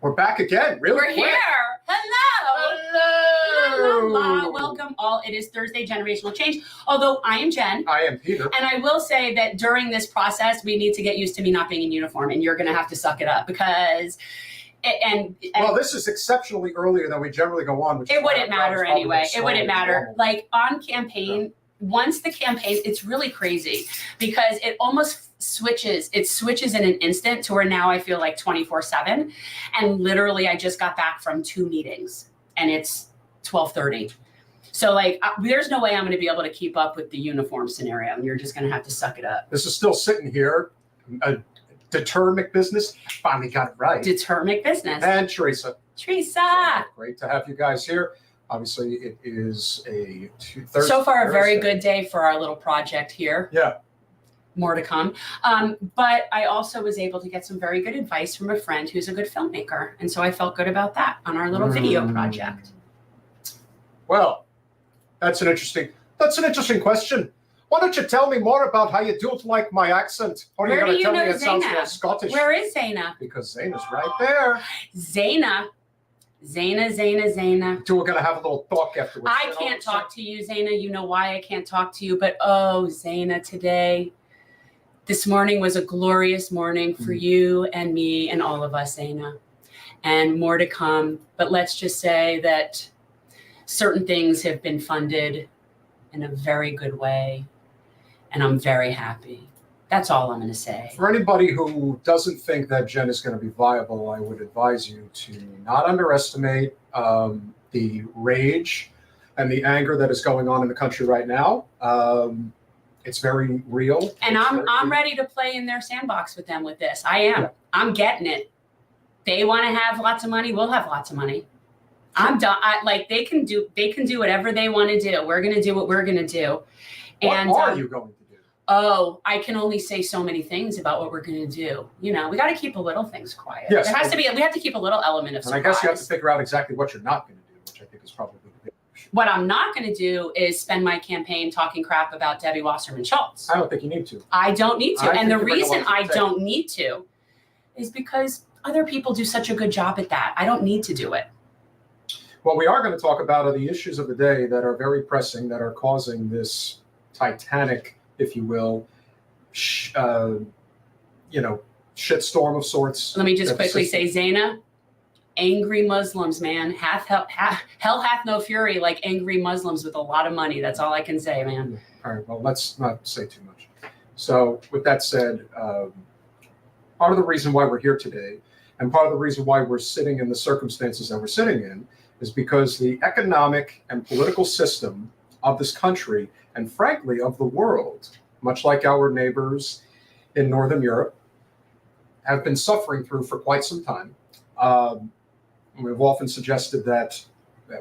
We're back again, really We're quick. Here. Hello. Hello. La, welcome all. It is Thursday, Generational Change. Although I am Jen. I am Peter. And I will say that during this process, we need to get used to me not being in uniform, and you're going to have to suck it up because... Well, this is exceptionally earlier than we generally go on. Which it wouldn't matter anyway. It wouldn't matter. Like on campaign, once the campaign, it's really crazy because it almost switches. It switches in an instant to where now I feel like 24/7. And literally, I just got back from 2 meetings and it's 12:30. So like, there's no way I'm going to be able to keep up with the uniform scenario. And you're just going to have to suck it up. This is still sitting here. Deter McBusiness, finally got it right. Deter McBusiness. And Teresa. Teresa. Great to have you guys here. Obviously, it is a Thursday. So far, a very good day for our little project here. Yeah. More to come. But I also was able to get some very good advice from a friend who's a good filmmaker. And so I felt good about that on our little video project. Well, that's an interesting question. Why don't you tell me more about how you don't like my accent? Or Where you're do you tell me know it sounds Zaina? Scottish. Where is Zaina? Because Zaina's right there. Zaina. So we're going to have a little talk afterwards. I can't talk to you, Zaina. You know why I can't talk to you. But oh, Zaina, today, this morning was a glorious morning for you and me and all of us, Zaina. And more to come. But let's just say that certain things have been funded in a very good way. And I'm very happy. That's all I'm going to say. For anybody who doesn't think that Jen is going to be viable, I would advise you to not underestimate the rage and the anger that is going on in the country right now. It's very real. And I'm ready to play in their sandbox with them with this. I am. Yeah. I'm getting it. They want to have lots of money. We'll have lots of money. I'm done. They can do whatever they want to do. We're going to do what we're going to do. And what are you going to do? Oh, I can only say so many things about what we're going to do. You know, we got to keep a little things quiet. Yes, there has to be. We have to keep a little element of surprise. And I guess you have to figure out exactly what you're not going to do, which I think is probably the big issue. What I'm not going to do is spend my campaign talking crap about Debbie Wasserman Schultz. I don't think you need to. I don't need to. And the reason I don't need to is because other people do such a good job at that. I don't need to do it. What we are going to talk about are the issues of the day that are very pressing, that are causing this titanic, if you will, shitstorm of sorts. Let me just quickly say, Zaina, angry Muslims, man. Hell hath no fury like angry Muslims with a lot of money. That's all I can say, man. All right, well, let's not say too much. So with that said, part of the reason why we're here today and part of the reason why we're sitting in the circumstances that we're sitting in is because the economic and political system of this country, and frankly of the world, much like our neighbors in Northern Europe, have been suffering through for quite some time. We've often suggested that,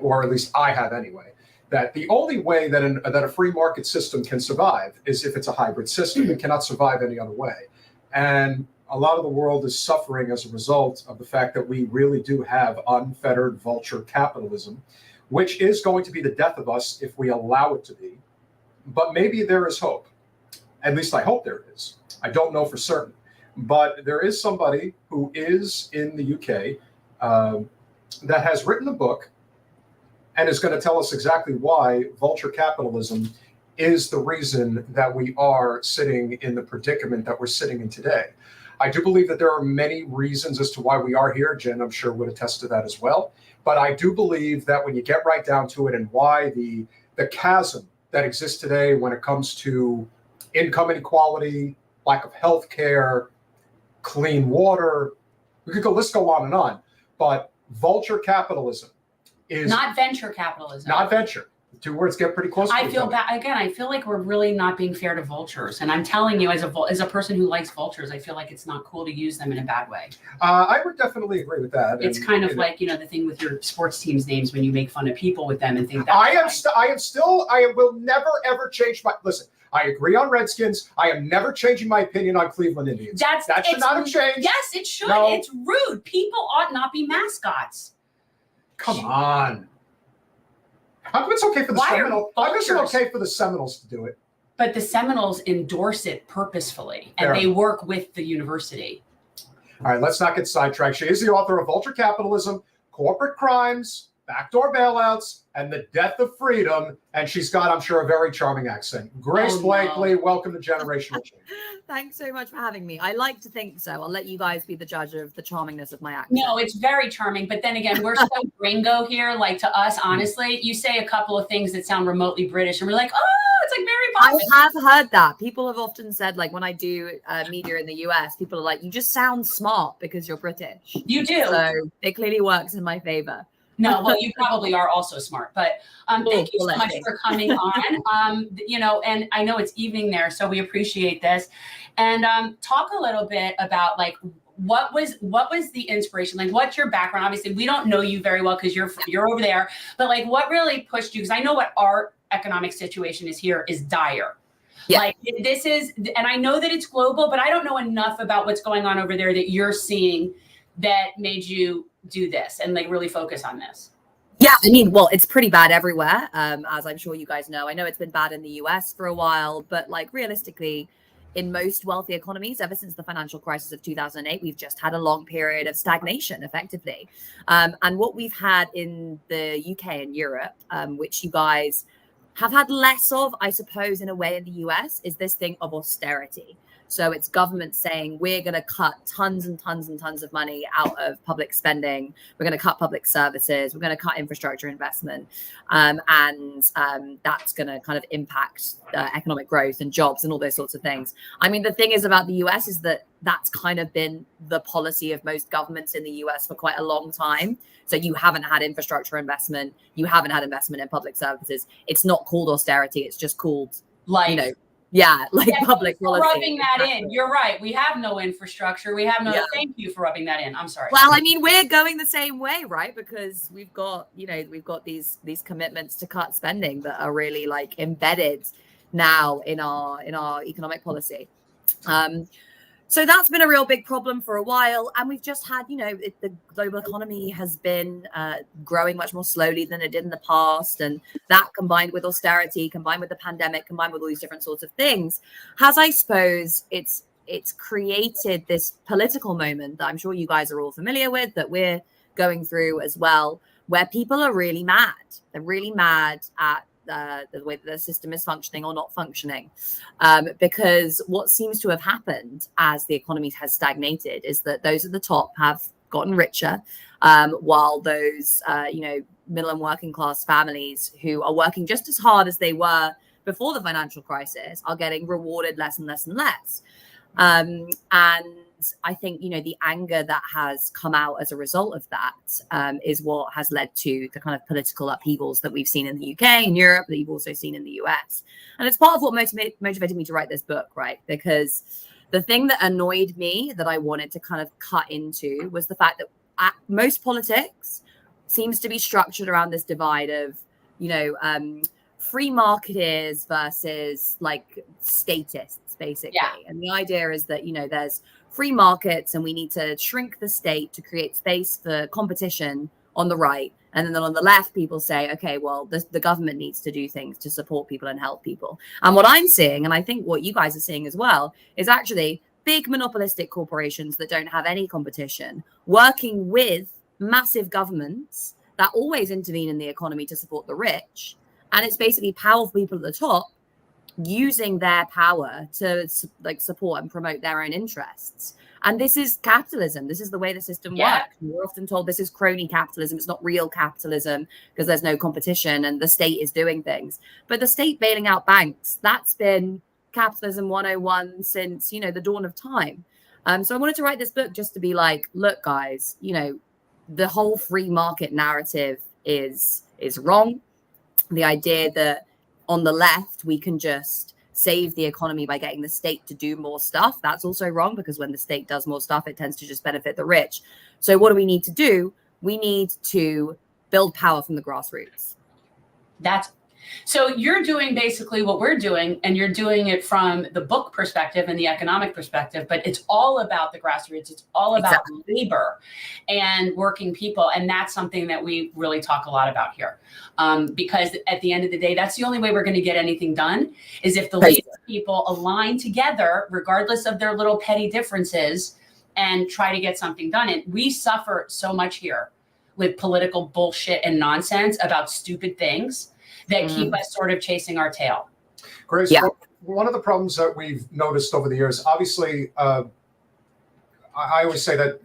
or at least I have anyway, that the only way that a free market system can survive is if it's a hybrid system. It cannot survive any other way. And a lot of the world is suffering as a result of the fact that we really do have unfettered vulture capitalism, which is going to be the death of us if we allow it to be. But maybe there is hope. At least I hope there is. I don't know for certain. But there is somebody who is in the UK that has written a book and is going to tell us exactly why vulture capitalism is the reason that we are sitting in the predicament that we're sitting in today. I do believe that there are many reasons as to why we are here. Jen, I'm sure, would attest to that as well. But I do believe that when you get right down to it, and why the chasm that exists today when it comes to income inequality, lack of health care, clean water, let's go on and on. But vulture capitalism is not venture capitalism. Not venture. The two words get pretty close. I feel bad again. I feel like we're really not being fair to vultures, and I'm telling you, as a person who likes vultures, I feel like it's not cool to use them in a bad way. I would definitely agree with that. It's kind of like, the thing with your sports teams' names when you make fun of people with them and think that. I will never ever change my listen. I agree on Redskins. I am never changing my opinion on Cleveland Indians. That should not have changed. Yes, it should. No. It's rude. People ought not be mascots. Come on. It's okay for the Seminoles. It's okay for the Seminoles to do it. But the Seminoles endorse it purposefully, and they work with the university. All right, let's not get sidetracked. She is the author of Vulture Capitalism, Corporate Crimes, Backdoor Bailouts, and the Death of Freedom. And she's got, I'm sure, a very charming accent. Grace Blakeley, welcome to Generational Change. Thanks so much for having me. I like to think so. I'll let you guys be the judge of the charmingness of my accent. No, it's very charming. But then again, we're so gringo here. Like, to us, honestly, you say a couple of things that sound remotely British, and we're like, oh, it's like Mary Poppins. I have heard that. People have often said, like, when I do media in the US, people are like, you just sound smart because you're British. You do. So it clearly works in my favor. No, well, you probably are also smart, but thank you so much for coming on. And I know it's evening there, so we appreciate this. And talk a little bit about, like, what was the inspiration? Like, what's your background? Obviously, we don't know you very well because you're over there, but like, what really pushed you? Because I know what our economic situation is here is dire. Yeah. Like, this is, and I know that it's global, but I don't know enough about what's going on over there that you're seeing that made you do this and like really focus on this. Yeah, I mean, well, it's pretty bad everywhere, as I'm sure you guys know. I know it's been bad in the US for a while, but like realistically, in most wealthy economies, ever since the financial crisis of 2008, we've just had a long period of stagnation, effectively. And what we've had in the UK and Europe, which you guys have had less of, I suppose, in a way in the US, is this thing of austerity. So it's government saying, we're going to cut tons and tons and tons of money out of public spending. We're going to cut public services. We're going to cut infrastructure investment. And that's going to kind of impact economic growth and jobs and all those sorts of things. I mean, the thing is about the US is that that's kind of been the policy of most governments in the US for quite a long time. So you haven't had infrastructure investment. You haven't had investment in public services. It's not called austerity. It's just called, public policy. Rubbing that in. You're right. We have no infrastructure. We have no. Yeah. Thank you for rubbing that in. I'm sorry. Well, I mean, we're going the same way, right? Because we've got these commitments to cut spending that are really like embedded now in our economic policy. So that's been a real big problem for a while. And we've just had, the global economy has been growing much more slowly than it did in the past. And that combined with austerity, combined with the pandemic, combined with all these different sorts of things, has, I suppose, it's created this political moment that I'm sure you guys are all familiar with, that we're going through as well, where people are really mad. They're really mad at the way that the system is functioning or not functioning, because what seems to have happened as the economy has stagnated is that those at the top have gotten richer, while those middle and working class families who are working just as hard as they were before the financial crisis are getting rewarded less and less and less. And I think, the anger that has come out as a result of that is what has led to the kind of political upheavals that we've seen in the UK and Europe, that you've also seen in the US. And it's part of what motivated me to write this book, right? Because the thing that annoyed me that I wanted to kind of cut into was the fact that most politics seems to be structured around this divide of, free marketers versus like statists, basically. Yeah. And the idea is that, there's free markets and we need to shrink the state to create space for competition on the right. And then on the left, people say, okay, well, the government needs to do things to support people and help people. And what I'm seeing, and I think what you guys are seeing as well, is actually big monopolistic corporations that don't have any competition working with massive governments that always intervene in the economy to support the rich. And it's basically powerful people at the top using their power to like support and promote their own interests. And this is capitalism. This is the way the system works. We're often told this is crony capitalism. It's not real capitalism because there's no competition and the state is doing things. But the state bailing out banks, that's been capitalism 101 since, the dawn of time. So I wanted to write this book just to be like, look, guys, the whole free market narrative is wrong. The idea that on the left, we can just save the economy by getting the state to do more stuff, that's also wrong, because when the state does more stuff, it tends to just benefit the rich. So what do we need to do? We need to build power from the grassroots. So you're doing basically what we're doing, and you're doing it from the book perspective and the economic perspective, but it's all about the grassroots. It's all about labor and working people. And that's something that we really talk a lot about here. Because at the end of the day, that's the only way we're going to get anything done, is if the labor people align together, regardless of their little petty differences, and try to get something done. And we suffer so much here with political bullshit and nonsense about stupid things that keep us sort of chasing our tail. Grace, one of the problems that we've noticed over the years, obviously, I always say that,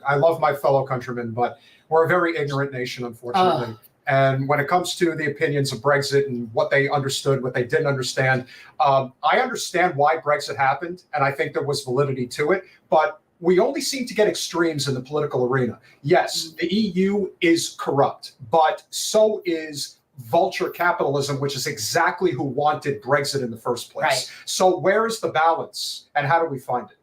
I love my fellow countrymen, but we're a very ignorant nation, unfortunately. And when it comes to the opinions of Brexit and what they understood, what they didn't understand, I understand why Brexit happened, and I think there was validity to it, but we only seem to get extremes in the political arena. Yes, the EU is corrupt, but so is Vulture Capitalism, which is exactly who wanted Brexit in the first place. Right. So where is the balance and how do we find it?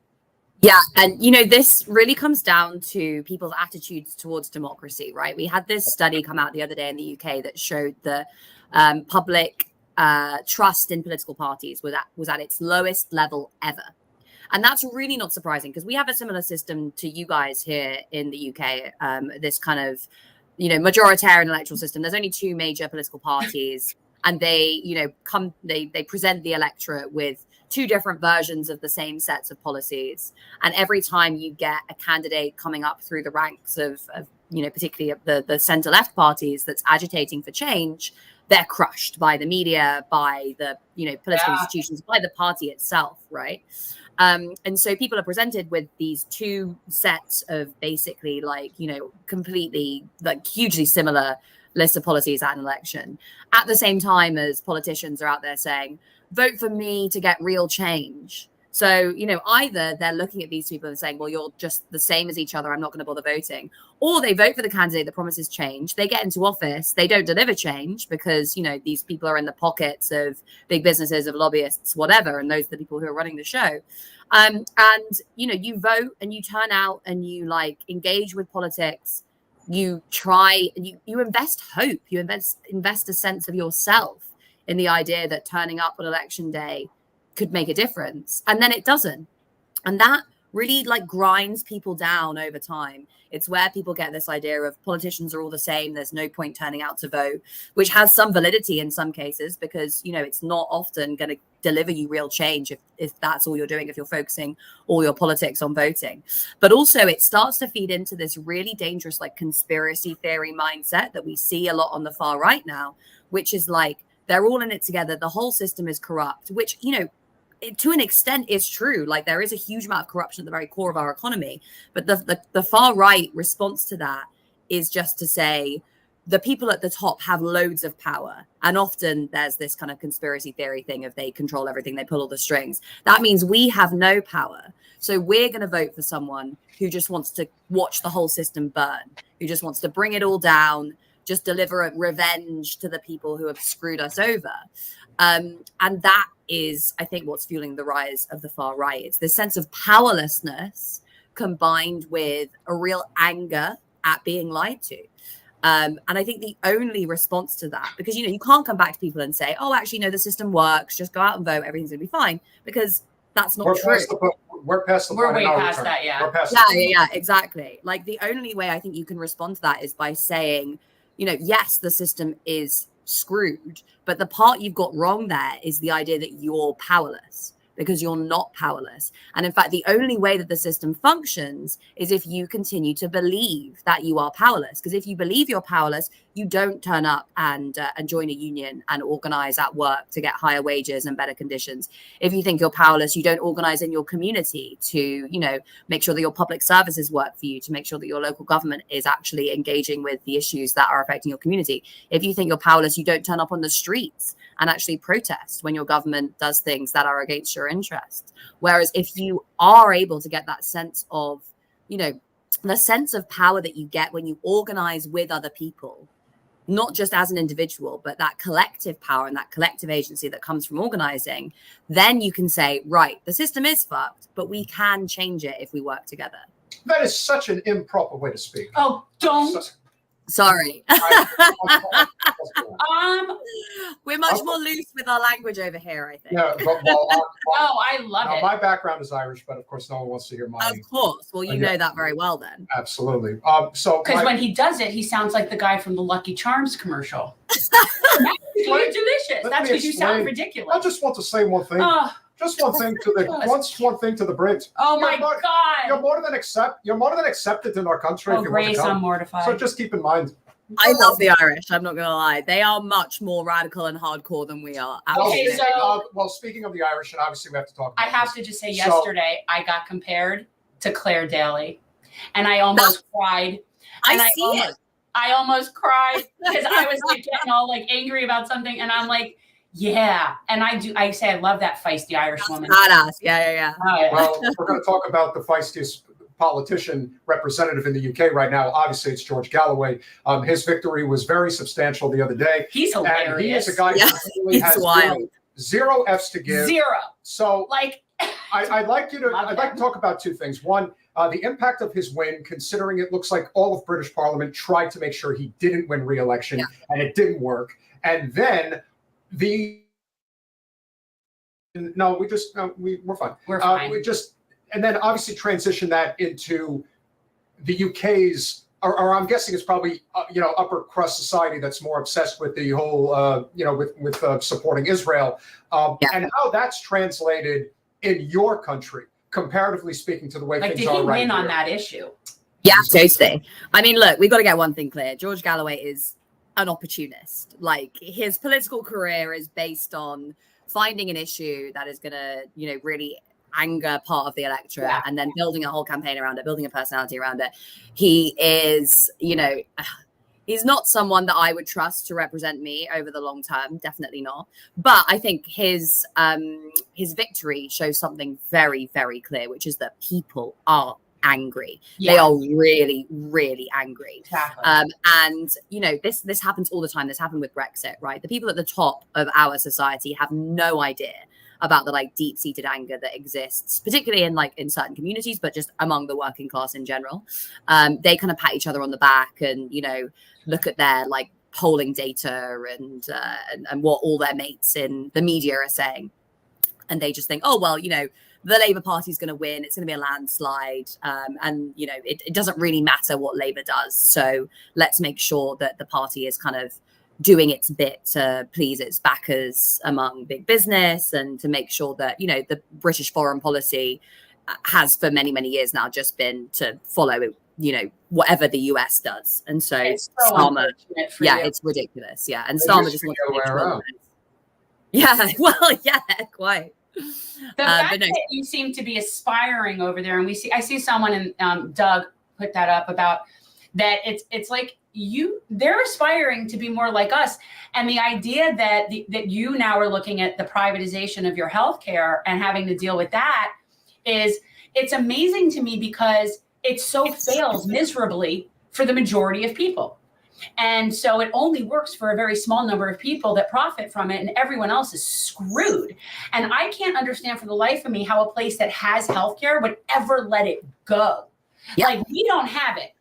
Yeah. And, this really comes down to people's attitudes towards democracy, right? We had this study come out the other day in the UK that showed the public trust in political parties was at its lowest level ever. And that's really not surprising because we have a similar system to you guys here in the UK, this kind of majoritarian electoral system. There's only two major political parties, and they present the electorate with two different versions of the same sets of policies. And every time you get a candidate coming up through the ranks of particularly the center left parties that's agitating for change, they're crushed by the media, by the political institutions, by the party itself, right? And so people are presented with these two sets of basically completely hugely similar lists of policies at an election, at the same time as politicians are out there saying, vote for me to get real change. So, either they're looking at these people and saying, well, you're just the same as each other, I'm not going to bother voting. Or they vote for the candidate that promises change. They get into office. They don't deliver change because, these people are in the pockets of big businesses, of lobbyists, whatever. And those are the people who are running the show. And, you vote and you turn out and you engage with politics. You try, you invest hope. You invest a sense of yourself in the idea that turning up on election day could make a difference, and then it doesn't, and that really grinds people down over time. It's where people get this idea of politicians are all the same, there's no point turning out to vote, which has some validity in some cases because it's not often going to deliver you real change if that's all you're doing, if you're focusing all your politics on voting. But also it starts to feed into this really dangerous conspiracy theory mindset that we see a lot on the far right now, which is they're all in it together, the whole system is corrupt, which to an extent is true. There is a huge amount of corruption at the very core of our economy, but the far right response to that is just to say the people at the top have loads of power. And often there's this kind of conspiracy theory thing of they control everything, they pull all the strings. That means we have no power. So we're going to vote for someone who just wants to watch the whole system burn, who just wants to bring it all down, just deliver a revenge to the people who have screwed us over. And that is, I think, what's fueling the rise of the far right. It's this sense of powerlessness combined with a real anger at being lied to. And I think the only response to that, because, you know, you can't come back to people and say, oh, actually, no, the system works, just go out and vote, everything's going to be fine, because that's not true. We're past the We're point. way past that, yeah. We're past Yeah, exactly. Like, the only way I think you can respond to that is by saying, you know, yes, the system is screwed, but the part you've got wrong there is the idea that you're powerless, because you're not powerless. And in fact, the only way that the system functions is if you continue to believe that you are powerless. Because if you believe you're powerless, you don't turn up and join a union and organize at work to get higher wages and better conditions. If you think you're powerless, you don't organize in your community to, you know, make sure that your public services work for you, to make sure that your local government is actually engaging with the issues that are affecting your community. If you think you're powerless, you don't turn up on the streets and actually protest when your government does things that are against your interests. Whereas if you are able to get that sense of, you know, the sense of power that you get when you organize with other people, not just as an individual, but that collective power and that collective agency that comes from organizing, then you can say, right, the system is fucked, but we can change it if we work together. That is such an improper way to speak. Oh, don't. Sorry. We're much more loose with our language over here, I think. Yeah, I love it. My background is Irish, but of course, no one wants to hear mine. Of course. Well, you know that very well then. Absolutely. So, because when he does it, he sounds like the guy from the Lucky Charms commercial. That's delicious. That's because you sound ridiculous. I just want to say one thing. Just one thing to the Brits. Oh my God! You're more than accepted in our country. Oh, if you Grace, want to come. I'm mortified. So just keep in mind. I love the Irish. I'm not going to lie. They are much more radical and hardcore than we are. Okay, so well, speaking of the Irish, and obviously we have to talk about I have to just say, yesterday I got compared to Claire Daly, and I almost cried. I almost cried because I was like getting all like angry about something, and I'm like, yeah. And I say I love that feisty Irish woman. Badass. Yeah. Well, we're going to talk about the feistiest politician representative in the UK right now. Obviously, it's George Galloway. His victory was very substantial the other day. He's hilarious. And he is a guy who really has zero F's to give. Zero. So, like, I'd like to talk about two things. One, the impact of his win, considering it looks like all of British Parliament tried to make sure he didn't win re-election, and it didn't work. And then we're fine. We're fine. And then obviously transition that into the UK's, or I'm guessing it's probably upper crust society that's more obsessed with the whole with supporting Israel, and how that's translated in your country, comparatively speaking, to the way things are right now. Did he win on that issue? Yeah, totally. I mean, look, we've got to get one thing clear. George Galloway is an opportunist. Like, his political career is based on finding an issue that is going to, really anger part of the electorate, and then building a whole campaign around it, building a personality around it. He is, he's not someone that I would trust to represent me over the long term. Definitely not. But I think his victory shows something very, very clear, which is that people are angry. They are really, really angry. Exactly. And this happens all the time. This happened with Brexit, right? The people at the top of our society have no idea about the deep-seated anger that exists, particularly in certain communities, but just among the working class in general. They kind of pat each other on the back and look at their polling data and what all their mates in the media are saying, and they just think, oh well, the Labour Party is going to win. It's going to be a landslide. And, it doesn't really matter what Labour does. So let's make sure that the party is kind of doing its bit to please its backers among big business, and to make sure that, the British foreign policy has for many, many years now just been to follow, whatever the US does. And so Starmer, it's ridiculous. Yeah. And Starmer just wants to make sure. Yeah. Well, yeah, quite. The fact that you seem to be aspiring over there, and I see someone, and Doug put that up about that it's like they're aspiring to be more like us. And the idea that that you now are looking at the privatization of your healthcare and having to deal with that it's amazing to me, because it so fails miserably for the majority of people. And so it only works for a very small number of people that profit from it, and everyone else is screwed. And I can't understand for the life of me how a place that has healthcare would ever let it go. Yep. Like, we don't have it.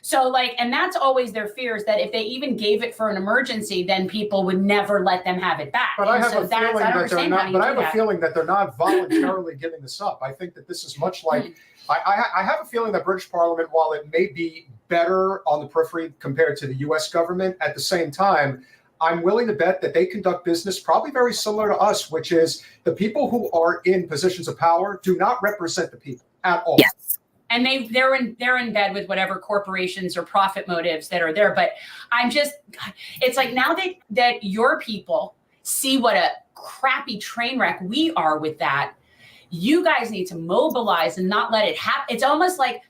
So and that's always their fears, that if they even gave it for an emergency, then people would never let them have it back. But I have a feeling that they're not. But I have a feeling that they're not voluntarily giving this up. I think that this is much like. I have a feeling that British Parliament, while it may be better on the periphery compared to the U.S. government, at the same time, I'm willing to bet that they conduct business probably very similar to us, which is the people who are in positions of power do not represent the people at all. Yes. And they're in bed with whatever corporations or profit motives that are there. But it's like, now that your people see what a crappy train wreck we are with that, you guys need to mobilize and not let it happen. It's almost like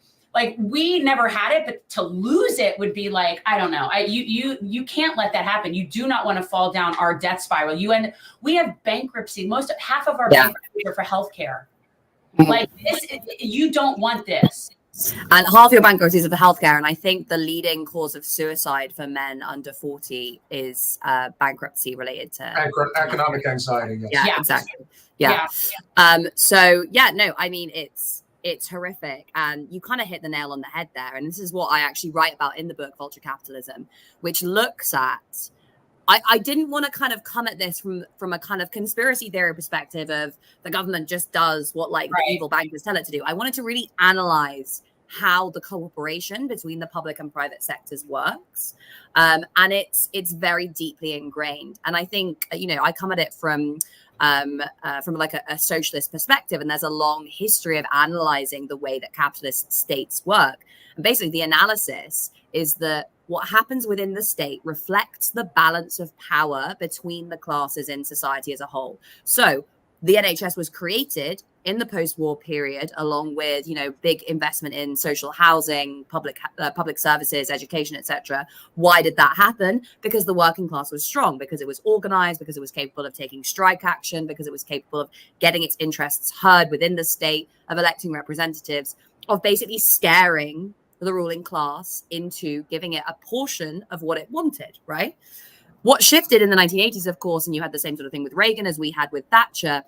we never had it, but to lose it would be like, I don't know. You can't let that happen. You do not want to fall down our death spiral. We have bankruptcy. Half of our bankruptcy are for healthcare. Like this, you don't want this. And half your bankruptcies are for healthcare. And I think the leading cause of suicide for men under 40 is bankruptcy related to economic anxiety. Yes. Yeah, exactly. Yeah. I mean, it's horrific. And you kind of hit the nail on the head there. And this is what I actually write about in the book, Vulture Capitalism, which looks at, I didn't want to kind of come at this from a kind of conspiracy theory perspective of the government just does what the evil bankers tell it to do. I wanted to really analyze how the cooperation between the public and private sectors works. And it's very deeply ingrained. And I think, I come at it from a socialist perspective, and there's a long history of analyzing the way that capitalist states work. And basically the analysis is that what happens within the state reflects the balance of power between the classes in society as a whole. So the NHS was created in the post-war period, along with, big investment in social housing, public services, education, etc. Why did that happen? Because the working class was strong, because it was organized, because it was capable of taking strike action, because it was capable of getting its interests heard within the state, of electing representatives, of basically scaring the ruling class into giving it a portion of what it wanted, right? What shifted in the 1980s, of course, and you had the same sort of thing with Reagan as we had with Thatcher,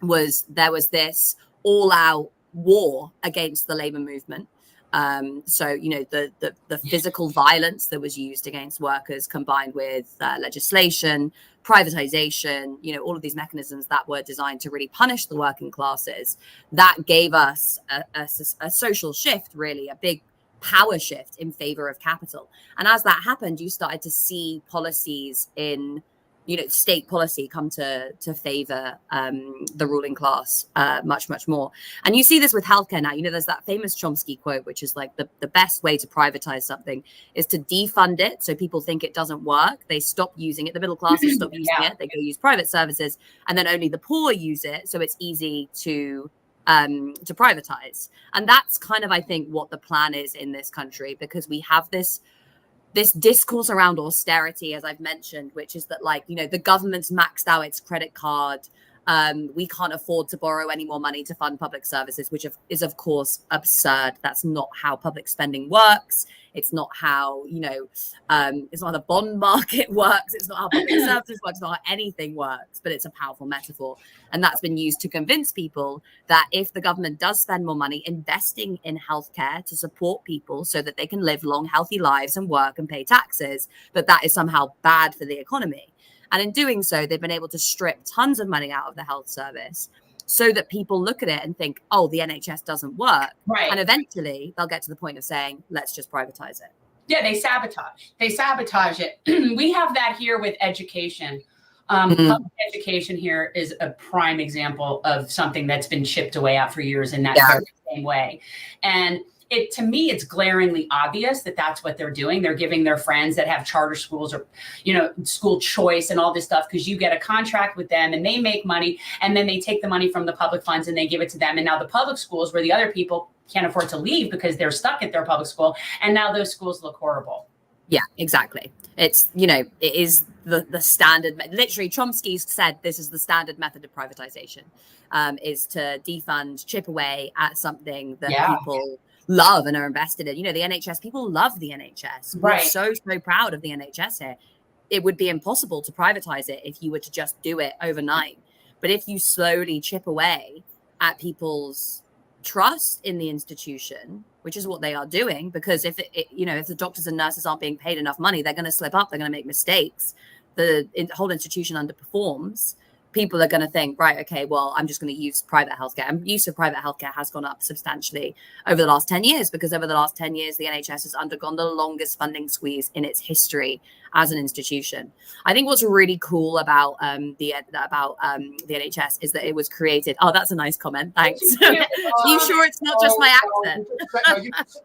was there was this all-out war against the labor movement. The physical violence that was used against workers, combined with legislation, privatization, all of these mechanisms that were designed to really punish the working classes, that gave us a social shift, really, a big power shift in favor of capital. And as that happened, you started to see policies in, state policy come to favor the ruling class much, much more. And you see this with healthcare now. There's that famous Chomsky quote, which is like the best way to privatize something is to defund it. So people think it doesn't work. They stop using it. The middle classes stop using it. They go use private services, and then only the poor use it. So it's easy to privatize. And that's kind of, I think, what the plan is in this country, because we have this discourse around austerity, as I've mentioned, which is that the government's maxed out its credit card. We can't afford to borrow any more money to fund public services, which is, of course, absurd. That's not how public spending works. It's not how, it's not how the bond market works. It's not how public services works. It's not how anything works, but it's a powerful metaphor. And that's been used to convince people that if the government does spend more money investing in healthcare to support people so that they can live long, healthy lives and work and pay taxes, that is somehow bad for the economy. And in doing so, they've been able to strip tons of money out of the health service so that people look at it and think, oh, the NHS doesn't work. Right. And eventually they'll get to the point of saying, let's just privatize it. Yeah, they sabotage it. We have that here with education. Public education here is a prime example of something that's been chipped away at for years in that very same way. And to me, it's glaringly obvious that that's what they're doing. They're giving their friends that have charter schools or, school choice and all this stuff, because you get a contract with them and they make money, and then they take the money from the public funds and they give it to them. And now the public schools, where the other people can't afford to leave because they're stuck at their public school, and now those schools look horrible. Yeah, exactly. It's, it is the standard. Literally, Chomsky said this is the standard method of privatization, is to defund, chip away at something that people love and are invested in. The NHS, people love the NHS. Right. We're so proud of the NHS here. It would be impossible to privatize it if you were to just do it overnight. But if you slowly chip away at people's trust in the institution, which is what they are doing, because if the doctors and nurses aren't being paid enough money, they're going to slip up, they're going to make mistakes, the whole institution underperforms, people are going to think, right, okay, well, I'm just going to use private healthcare. And use of private healthcare has gone up substantially over the last 10 years, because over the last 10 years, the NHS has undergone the longest funding squeeze in its history as an institution. I think what's really cool about the NHS is that it was created. Oh, that's a nice comment. Thanks. Are you sure it's not just my accent?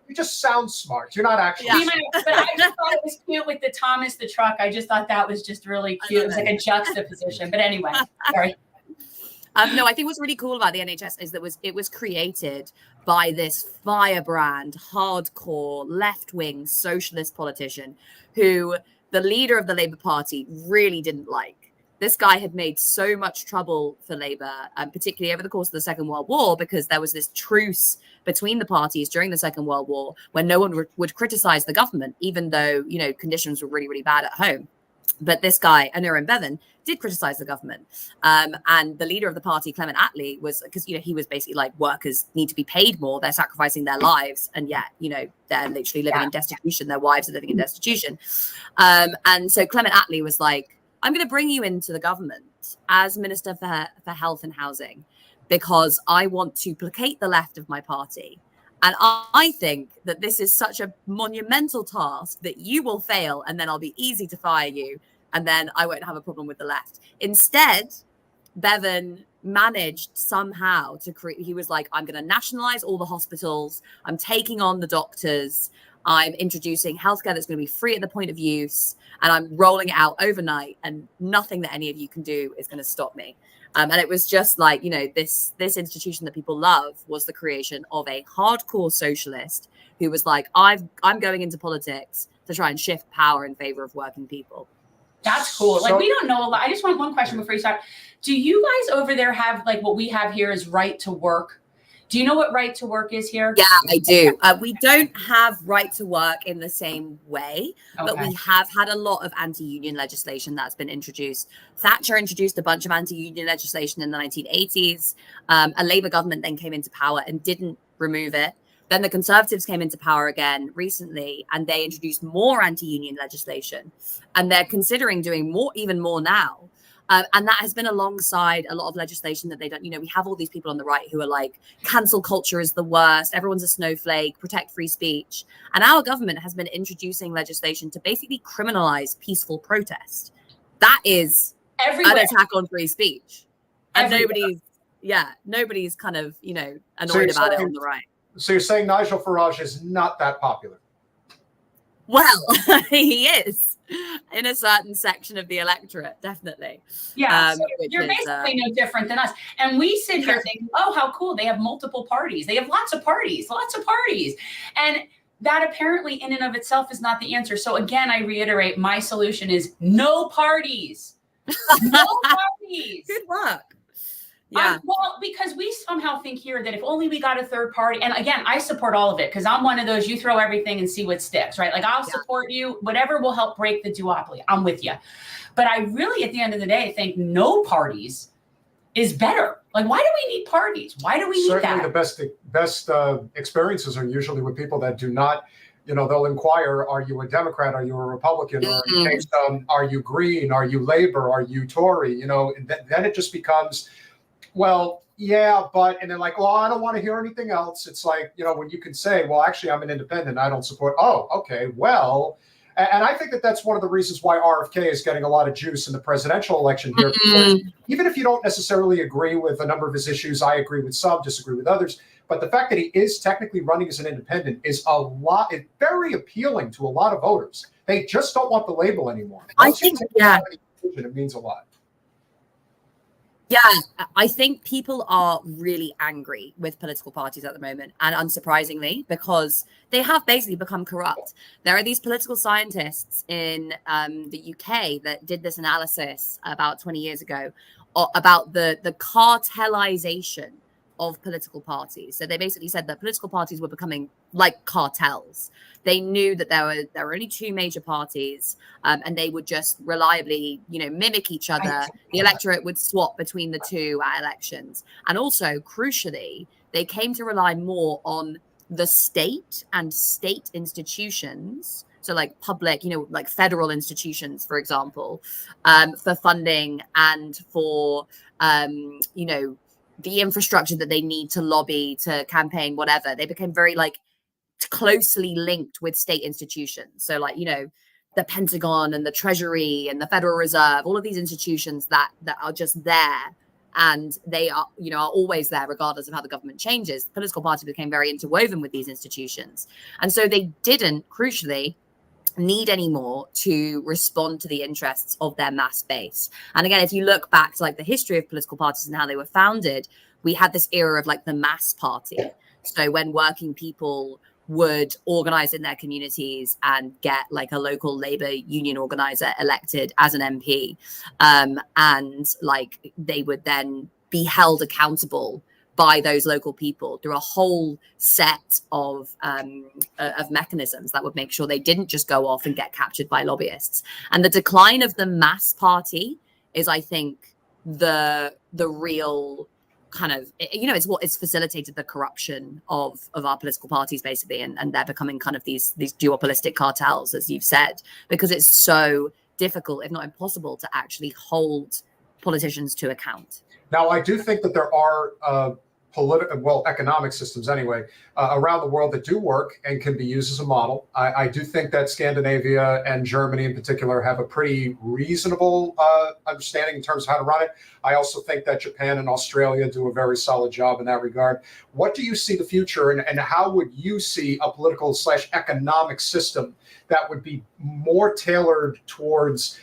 You just sound smart. You're not actually. Yeah. But I just thought it was cute with the Thomas the truck. I just thought that was just really cute. It was like a juxtaposition. But anyway, sorry. No, I think what's really cool about the NHS is that it was created by this firebrand, hardcore, left-wing socialist politician who the leader of the Labour Party really didn't like. This guy had made so much trouble for Labour, particularly over the course of the Second World War, because there was this truce between the parties during the Second World War when no one would criticize the government, even though, conditions were really, really bad at home. But this guy, Aneurin Bevan, did criticize the government. And the leader of the party, Clement Attlee, was, because, he was basically like, workers need to be paid more. They're sacrificing their lives. And yet, they're literally living in destitution. Their wives are living in destitution. And so Clement Attlee was like, I'm going to bring you into the government as Minister for Health and Housing, because I want to placate the left of my party. And I think that this is such a monumental task that you will fail, and then I'll be easy to fire you, and then I won't have a problem with the left. Instead, Bevan managed somehow to create, he was like, I'm going to nationalize all the hospitals. I'm taking on the doctors. I'm introducing healthcare that's going to be free at the point of use, and I'm rolling it out overnight, and nothing that any of you can do is going to stop me. And it was just like, this institution that people love was the creation of a hardcore socialist who was like, I'm going into politics to try and shift power in favor of working people. That's cool. We don't know a lot. I just want one question before you start. Do you guys over there have what we have here is right to work? Do you know what right to work is here? Yeah, I do. We don't have right to work in the same way, but we have had a lot of anti-union legislation that's been introduced. Thatcher introduced a bunch of anti-union legislation in the 1980s. A Labour government then came into power and didn't remove it. Then the Conservatives came into power again recently, and they introduced more anti-union legislation. And they're considering doing even more now. And that has been alongside a lot of legislation that they don't, we have all these people on the right who are like, cancel culture is the worst. Everyone's a snowflake, protect free speech. And our government has been introducing legislation to basically criminalize peaceful protest. That is an attack on free speech. And nobody's kind of, annoyed about it on the right. So you're saying Nigel Farage is not that popular? Well, he is in a certain section of the electorate, definitely. Yeah, so you're basically no different than us. And we sit here thinking, oh, how cool. They have multiple parties. They have lots of parties. And that apparently in and of itself is not the answer. So again, I reiterate, my solution is no parties. No parties. Good luck. Yeah. Well, because we somehow think here that if only we got a third party, and again, I support all of it because I'm one of those, you throw everything and see what sticks, right? I'll support you, whatever will help break the duopoly. I'm with you. But I really, at the end of the day, think no parties is better. Why do we need parties? Why do we need that? Certainly the best experiences are usually with people that do not, they'll inquire, are you a Democrat? Are you a Republican? Or in case, are you Green? Are you Labor? Are you Tory? Then it just becomes, well, yeah, but, and then I don't want to hear anything else. It's when you can say, well, actually, I'm an independent. I don't support. Oh, okay. Well, And I think that that's one of the reasons why RFK is getting a lot of juice in the presidential election here. Because even if you don't necessarily agree with a number of his issues, I agree with some, disagree with others. But the fact that he is technically running as an independent is it's very appealing to a lot of voters. They just don't want the label anymore. I think, it means a lot. Yeah, I think people are really angry with political parties at the moment, and unsurprisingly, because they have basically become corrupt. There are these political scientists in the UK that did this analysis about 20 years ago about the cartelization of political parties. So they basically said that political parties were becoming like cartels. They knew that there were only two major parties, and they would just reliably, mimic each other. The electorate would swap between the two at elections. And also, crucially, they came to rely more on the state and state institutions. So like public, like federal institutions, for example, for funding and for, the infrastructure that they need to lobby, to campaign, whatever. They became very closely linked with state institutions. So the Pentagon and the Treasury and the Federal Reserve, all of these institutions that are just there, and they are, are always there regardless of how the government changes. The political party became very interwoven with these institutions. And so they didn't, crucially, need anymore to respond to the interests of their mass base. And again, if you look back to the history of political parties and how they were founded, we had this era of the mass party. So when working people would organize in their communities and get a local labor union organizer elected as an MP, and they would then be held accountable by those local people through a whole set of mechanisms that would make sure they didn't just go off and get captured by lobbyists. And the decline of the mass party is, I think, the real kind of, it's facilitated the corruption of our political parties, basically, and they're becoming kind of these duopolistic cartels, as you've said, because it's so difficult, if not impossible, to actually hold politicians to account. Now, I do think that there are economic systems anyway, around the world that do work and can be used as a model. I do think that Scandinavia and Germany in particular have a pretty reasonable understanding in terms of how to run it. I also think that Japan and Australia do a very solid job in that regard. What do you see the future, and how would you see a political / economic system that would be more tailored towards,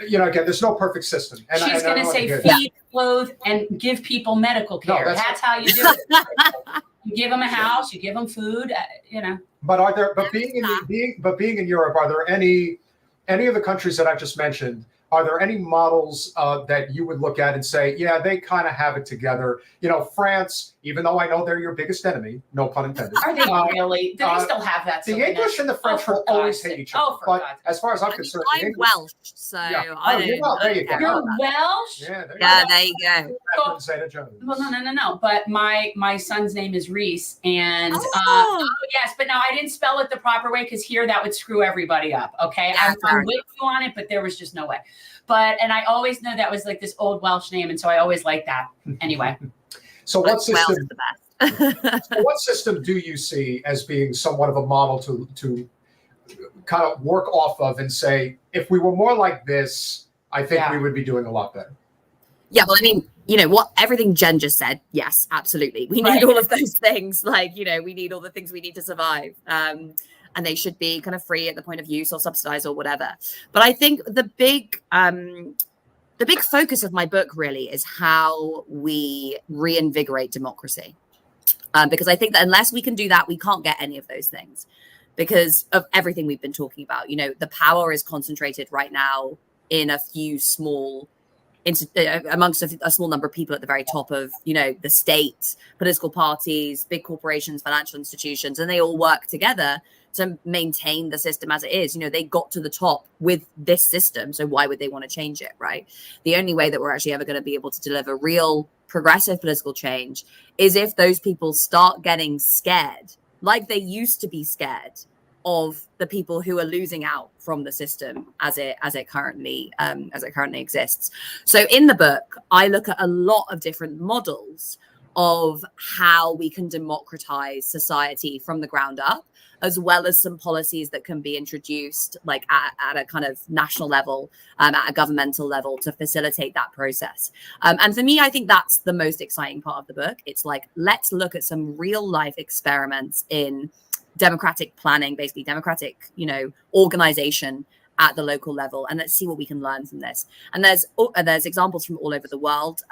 again, there's no perfect system. And she's going to say feed, clothe, and give people medical care. No, that's how you do it. You give them a house, you give them food, But being in Europe, are there any of the countries that I've just mentioned? Are there any models that you would look at and say, yeah, they kind of have it together? France, even though I know they're your biggest enemy, no pun intended. Are they really? Do they still have that? The English and the French will always hate each other. But as far as I'm concerned, I'm Welsh, so I don't know. There you go. You're Welsh? Yeah, there you go. Well, no. But my son's name is Reese, and yes, but no, I didn't spell it the proper way because here that would screw everybody up. Okay, I'm with you on it, but there was just no way. And I always know that was this old Welsh name, and so I always liked that. Anyway. So what system do you see as being somewhat of a model to kind of work off of and say, if we were more like this, I think we would be doing a lot better? Yeah, well, I mean, everything Jen just said, yes, absolutely. We need all of those things. We need all the things we need to survive. And they should be kind of free at the point of use or subsidized or whatever. But I think the big focus of my book really is how we reinvigorate democracy. Because I think that unless we can do that, we can't get any of those things because of everything we've been talking about. The power is concentrated right now in a few amongst a small number of people at the very top of, the state, political parties, big corporations, financial institutions, and they all work together to maintain the system as it is. They got to the top with this system, so why would they want to change it, right? The only way that we're actually ever going to be able to deliver real progressive political change is if those people start getting scared, like they used to be scared of the people who are losing out from the system as it currently exists. So in the book, I look at a lot of different models of how we can democratize society from the ground up, as well as some policies that can be introduced like at a kind of national level, at a governmental level, to facilitate that process. And for me, I think that's the most exciting part of the book. It's like, let's look at some real life experiments in democratic planning, basically democratic, organization at the local level, and let's see what we can learn from this. And there's examples from all over the world.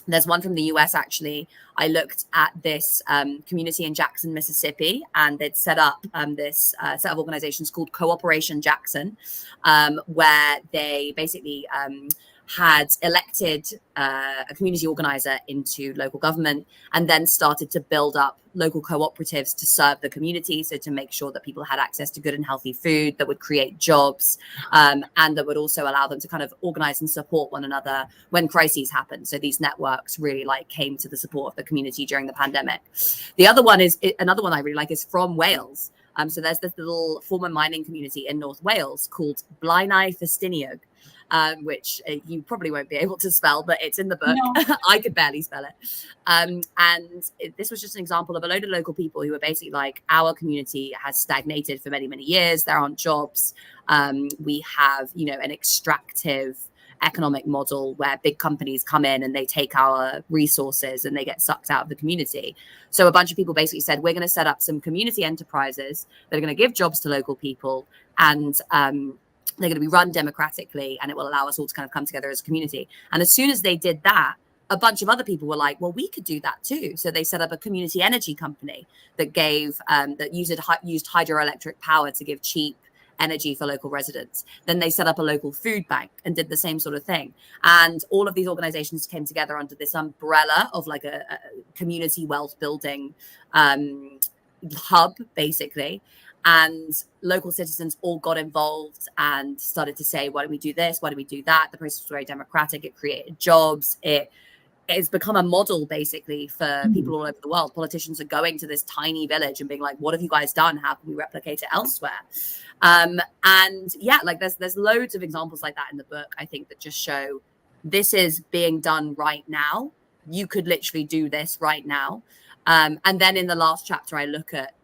There's one from the US, actually. I looked at this community in Jackson, Mississippi, and they'd set up this set of organizations called Cooperation Jackson, where they basically had elected a community organizer into local government, and then started to build up local cooperatives to serve the community. So to make sure that people had access to good and healthy food that would create jobs, and that would also allow them to kind of organize and support one another when crises happen. So these networks really came to the support of the community during the pandemic. The other one another one I really like is from Wales. So there's this little former mining community in North Wales called Blaenau Festiniog, which you probably won't be able to spell, but it's in the book. No. I could barely spell it. This was just an example of a load of local people who were basically like, our community has stagnated for many, many years. There aren't jobs. We have, an extractive economic model where big companies come in and they take our resources and they get sucked out of the community. So a bunch of people basically said, we're going to set up some community enterprises that are going to give jobs to local people, and they're going to be run democratically, and it will allow us all to kind of come together as a community. And as soon as they did that, a bunch of other people were like, well, we could do that too. So they set up a community energy company that used hydroelectric power to give cheap energy for local residents. Then they set up a local food bank and did the same sort of thing. And all of these organizations came together under this umbrella of like a community wealth building hub, basically. And local citizens all got involved and started to say, why don't we do this? Why do we do that? The process was very democratic. It created jobs. It's become a model, basically, for people all over the world. Politicians are going to this tiny village and being like, what have you guys done? How can we replicate it elsewhere? There's loads of examples like that in the book, I think, that just show this is being done right now. You could literally do this right now. And then in the last chapter, I look at,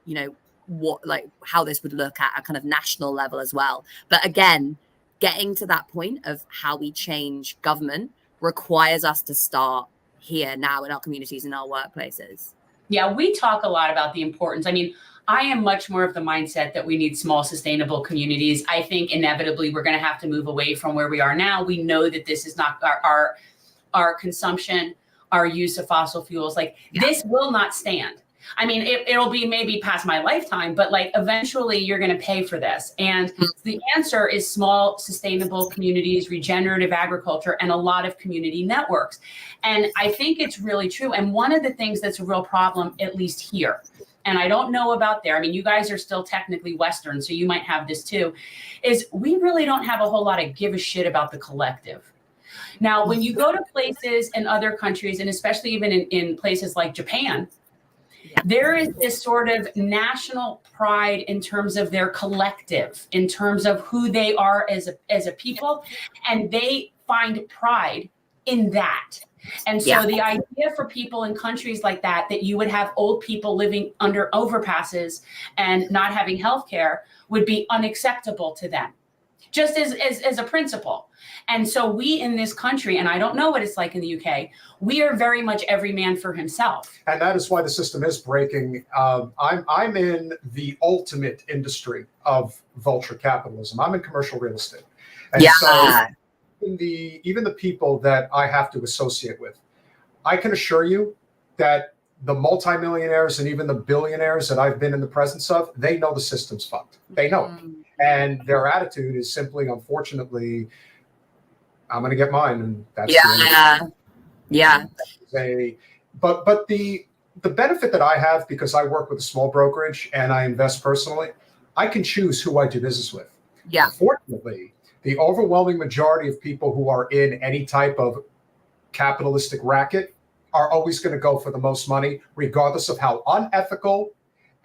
how this would look at a kind of national level as well. But again, getting to that point of how we change government requires us to start here now in our communities, in our workplaces. Yeah, we talk a lot about the importance. I mean, I am much more of the mindset that we need small, sustainable communities. I think inevitably we're going to have to move away from where we are now. We know that this is not our consumption, our use of fossil fuels. This will not stand. I mean, it'll be maybe past my lifetime, but eventually you're going to pay for this. And the answer is small, sustainable communities, regenerative agriculture, and a lot of community networks. And I think it's really true. And one of the things that's a real problem, at least here, and I don't know about there, I mean, you guys are still technically Western, so you might have this too, is we really don't have a whole lot of give a shit about the collective. Now, when you go to places in other countries, and especially even in places like Japan, there is this sort of national pride in terms of their collective, in terms of who they are as a people, and they find pride in that. And so the idea for people in countries like that you would have old people living under overpasses and not having healthcare would be unacceptable to them, just as a principle. And so we in this country, and I don't know what it's like in the UK, we are very much every man for himself. And that is why the system is breaking. I'm in the ultimate industry of vulture capitalism. I'm in commercial real estate. And so even the people that I have to associate with, I can assure you that the multimillionaires and even the billionaires that I've been in the presence of, they know the system's fucked. They know it. And their attitude is simply, unfortunately, I'm going to get mine, and that's But the benefit that I have, because I work with a small brokerage and I invest personally, I can choose who I do business with. Yeah. Unfortunately, the overwhelming majority of people who are in any type of capitalistic racket are always going to go for the most money, regardless of how unethical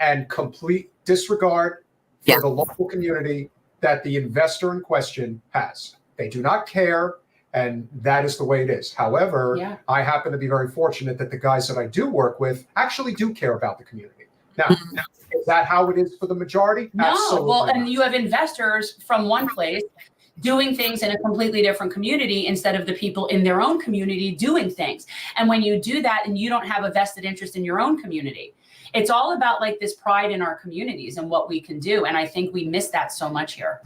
and complete disregard for the local community that the investor in question has. They do not care. And that is the way it is. However, I happen to be very fortunate that the guys that I do work with actually do care about the community. Now, is that how it is for the majority? No. Absolutely Well, not. and you have investors from one place doing things in a completely different community instead of the people in their own community doing things. And when you do that and you don't have a vested interest in your own community, it's all about like this pride in our communities and what we can do. And I think we miss that so much here.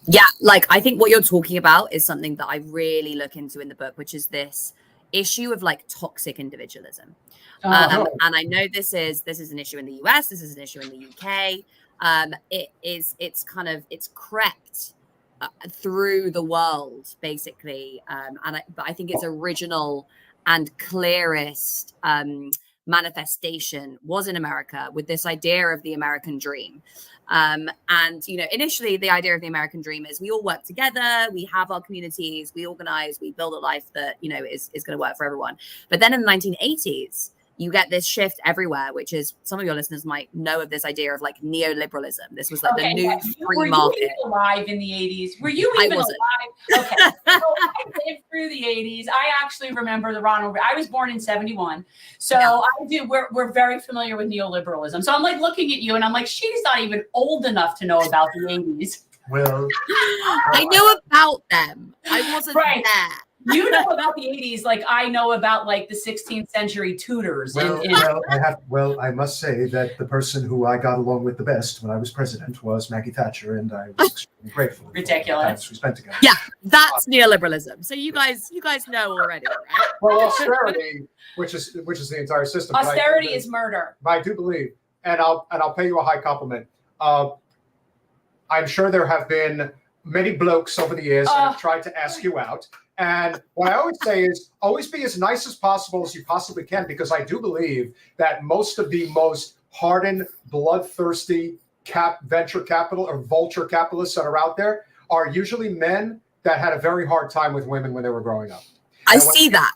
Yeah, like I think what you're talking about is something that I really look into in the book, which is this issue of like toxic individualism. And I know this is an issue in the US, this is an issue in the UK. It's crept through the world basically. But I think its original and clearest manifestation was in America with this idea of the American dream. And, you know, initially the idea of the American dream is we all work together, we have our communities, we organize, we build a life that, you know, is going to work for everyone. But then in the 1980s, you get this shift everywhere, which is some of your listeners might know of this idea of like neoliberalism. This was like the new free market. Were you even alive in the 80s? Were you even alive? Okay. So I lived through the 80s. I actually remember the Ronald. I was born in 71. So I do. We're very familiar with neoliberalism. So I'm like looking at you and I'm like, she's not even old enough to know about the 80s. Well, I know about them. I wasn't there. You know about the 80s like I know about like the 16th century Tudors. I must say that the person who I got along with the best when I was president was Maggie Thatcher, and I was extremely grateful. Ridiculous. We spent together. Yeah, that's neoliberalism. So you guys know already, right? Well, austerity, which is the entire system. Austerity is murder. I do believe, and I'll pay you a high compliment. I'm sure there have been many blokes over the years that have tried to ask you out. And what I always say is always be as nice as possible as you possibly can, because I do believe that most of the most hardened, bloodthirsty venture capital or vulture capitalists that are out there are usually men that had a very hard time with women when they were growing up. I see that.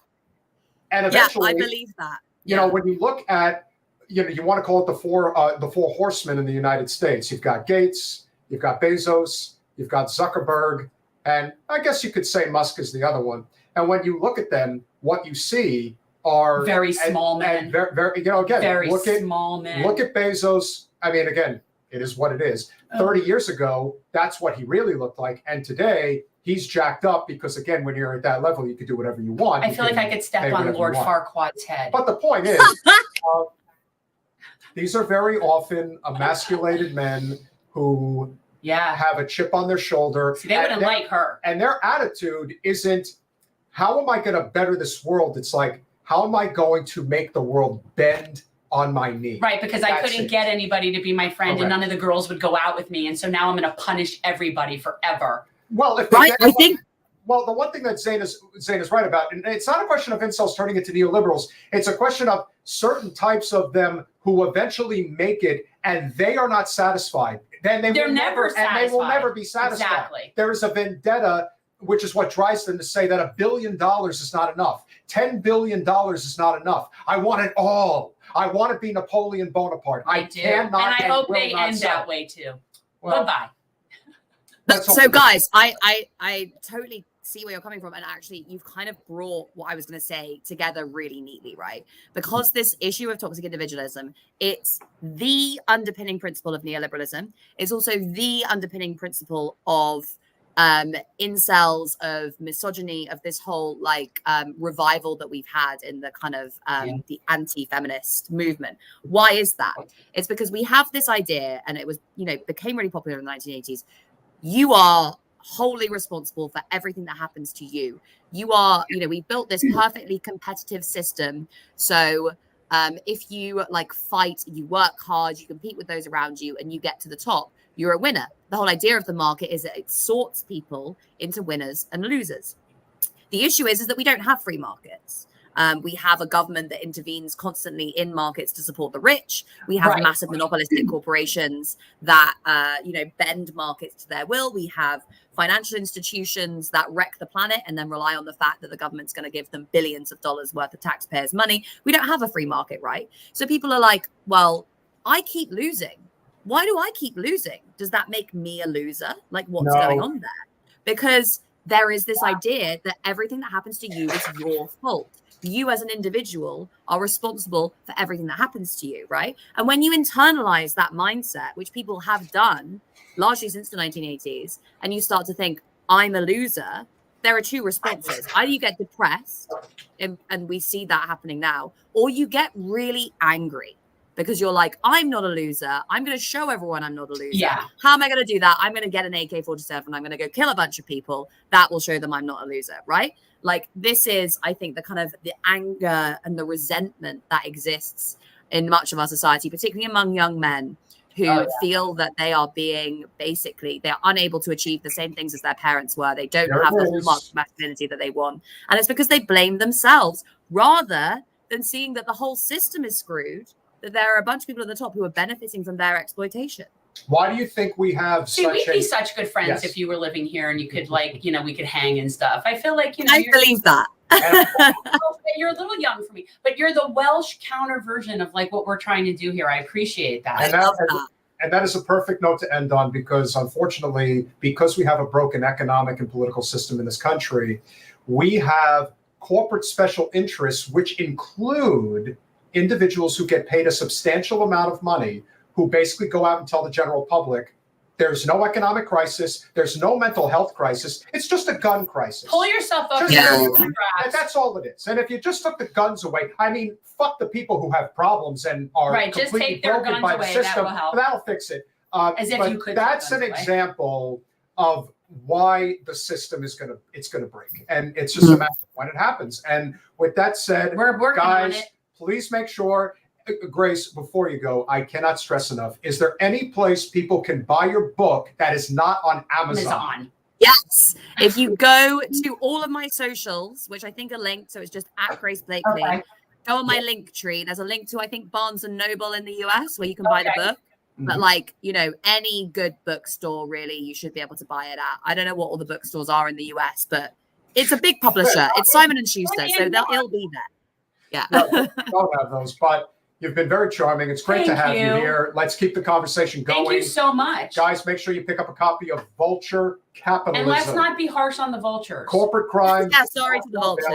And eventually, I believe that. You know, when you look at, you know, you want to call it the four horsemen in the United States. You've got Gates, you've got Bezos, you've got Zuckerberg, and I guess you could say Musk is the other one. And when you look at them, what you see are very small men. And very, you know, again, small men. Look at Bezos. I mean, again, it is what it is. 30 years ago, that's what he really looked like. And today, he's jacked up because, again, when you're at that level, you can do whatever you want. I feel like I could step on Lord Farquaad's head. But the point is, these are very often emasculated men who have a chip on their shoulder. See, they wouldn't like her. And their attitude isn't, how am I going to better this world? It's like, how am I going to make the world bend on my knee? Right, because I couldn't get anybody to be my friend and none of the girls would go out with me. And so now I'm going to punish everybody forever. Well, the one thing that Zayn is right about, and it's not a question of incels turning into neoliberals. It's a question of certain types of them who eventually make it and they are not satisfied. Then they're never satisfied. And they will never be satisfied. Exactly. There is a vendetta, which is what drives them to say that $1 billion is not enough. $10 billion is not enough. I want it all. I want to be Napoleon Bonaparte. I cannot. And I hope they end that way too. Well, goodbye. So guys, I totally see where you're coming from, and actually you've kind of brought what I was going to say together really neatly, right? Because this issue of toxic individualism, it's the underpinning principle of neoliberalism. It's also the underpinning principle of incels, of misogyny, of this whole like revival that we've had in the kind of the anti-feminist movement. Why is that? It's because we have this idea, and it was, you know, became really popular in the 1980s. You are wholly responsible for everything that happens to you. You are, you know, we built this perfectly competitive system. So if you like fight, you work hard, you compete with those around you, and you get to the top, you're a winner. The whole idea of the market is that it sorts people into winners and losers. The issue is that we don't have free markets. We have a government that intervenes constantly in markets to support the rich. We have massive monopolistic corporations that, you know, bend markets to their will. We have financial institutions that wreck the planet and then rely on the fact that the government's going to give them billions of dollars worth of taxpayers' money. We don't have a free market, right? So people are like, well, I keep losing. Why do I keep losing? Does that make me a loser? Like, what's going on there? Because there is this idea that everything that happens to you is your fault. You as an individual are responsible for everything that happens to you, right? And when you internalize that mindset, which people have done largely since the 1980s, and you start to think, I'm a loser, there are two responses. Either you get depressed, and we see that happening now, or you get really angry because you're like, I'm not a loser. I'm going to show everyone I'm not a loser. Yeah. How am I going to do that? I'm going to get an AK-47. I'm going to go kill a bunch of people. That will show them I'm not a loser, right? Like, this is, I think, the kind of the anger and the resentment that exists in much of our society, particularly among young men who feel that they are being, basically, they're unable to achieve the same things as their parents were. They don't have the hallmarks of masculinity that they want. And it's because they blame themselves rather than seeing that the whole system is screwed, that there are a bunch of people at the top who are benefiting from their exploitation. Why do you think we have we'd be such good friends if you were living here and you could, like, you know, we could hang and stuff. I feel like, you know, I believe that. You're a little young for me, but you're the Welsh counter version of like what we're trying to do here. I appreciate that. And that is a perfect note to end on, because unfortunately, because we have a broken economic and political system in this country, we have corporate special interests, which include individuals who get paid a substantial amount of money, who basically go out and tell the general public, there's no economic crisis, there's no mental health crisis, it's just a gun crisis. Pull yourself up. That's all it is. And if you just took the guns away, I mean, fuck the people who have problems and are completely broken by the system. That'll fix it. As if you could. That's an example of why the system is gonna break, and it's just a matter of when it happens. And with that said, we're working on it. Please make sure. Grace, before you go, I cannot stress enough. Is there any place people can buy your book that is not on Amazon? Yes. If you go to all of my socials, which I think are linked, so it's just at Grace Blakeley, go on my link tree. There's a link to, I think, Barnes and Noble in the US where you can buy the book. But like, you know, any good bookstore, really, you should be able to buy it at. I don't know what all the bookstores are in the US, but it's a big publisher. It's Simon & Schuster, so it'll be there. Yeah. No, don't have those, but you've been very charming. It's great to have you here. Let's keep the conversation going. Thank you so much. Guys, make sure you pick up a copy of Vulture Capitalism. And let's not be harsh on the vultures. Corporate crime. Yeah, sorry to the vultures.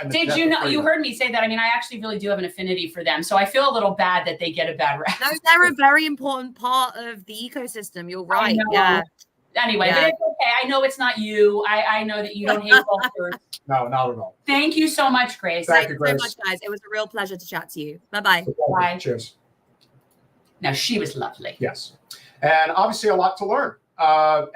Did you know, you heard me say that. I mean, I actually really do have an affinity for them. So I feel a little bad that they get a bad rap. No, they're a very important part of the ecosystem. You're right. Yeah. Anyway, but it's okay. I know it's not you. I know that you don't hate vultures. No, not at all. Thank you so much, Grace. Thank you, Grace. So much, guys. It was a real pleasure to chat to you. Bye-bye. Bye. Cheers. Now, she was lovely. Yes. And obviously a lot to learn.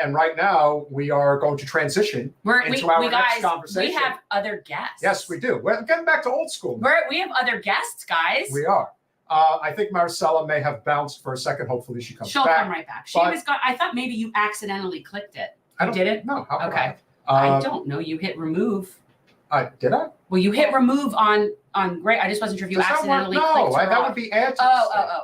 And right now we are going to transition into our next conversation. We have other guests. Yes, we do. We're getting back to old school. We have other guests, guys. We are. I think Marcela may have bounced for a second. Hopefully she comes back. She'll come right back. I thought maybe you accidentally clicked it. You did it? No. Okay. I don't know. You hit remove. Did I? Well, you hit remove on Great. I just wasn't sure if you accidentally clicked. No, that would be add to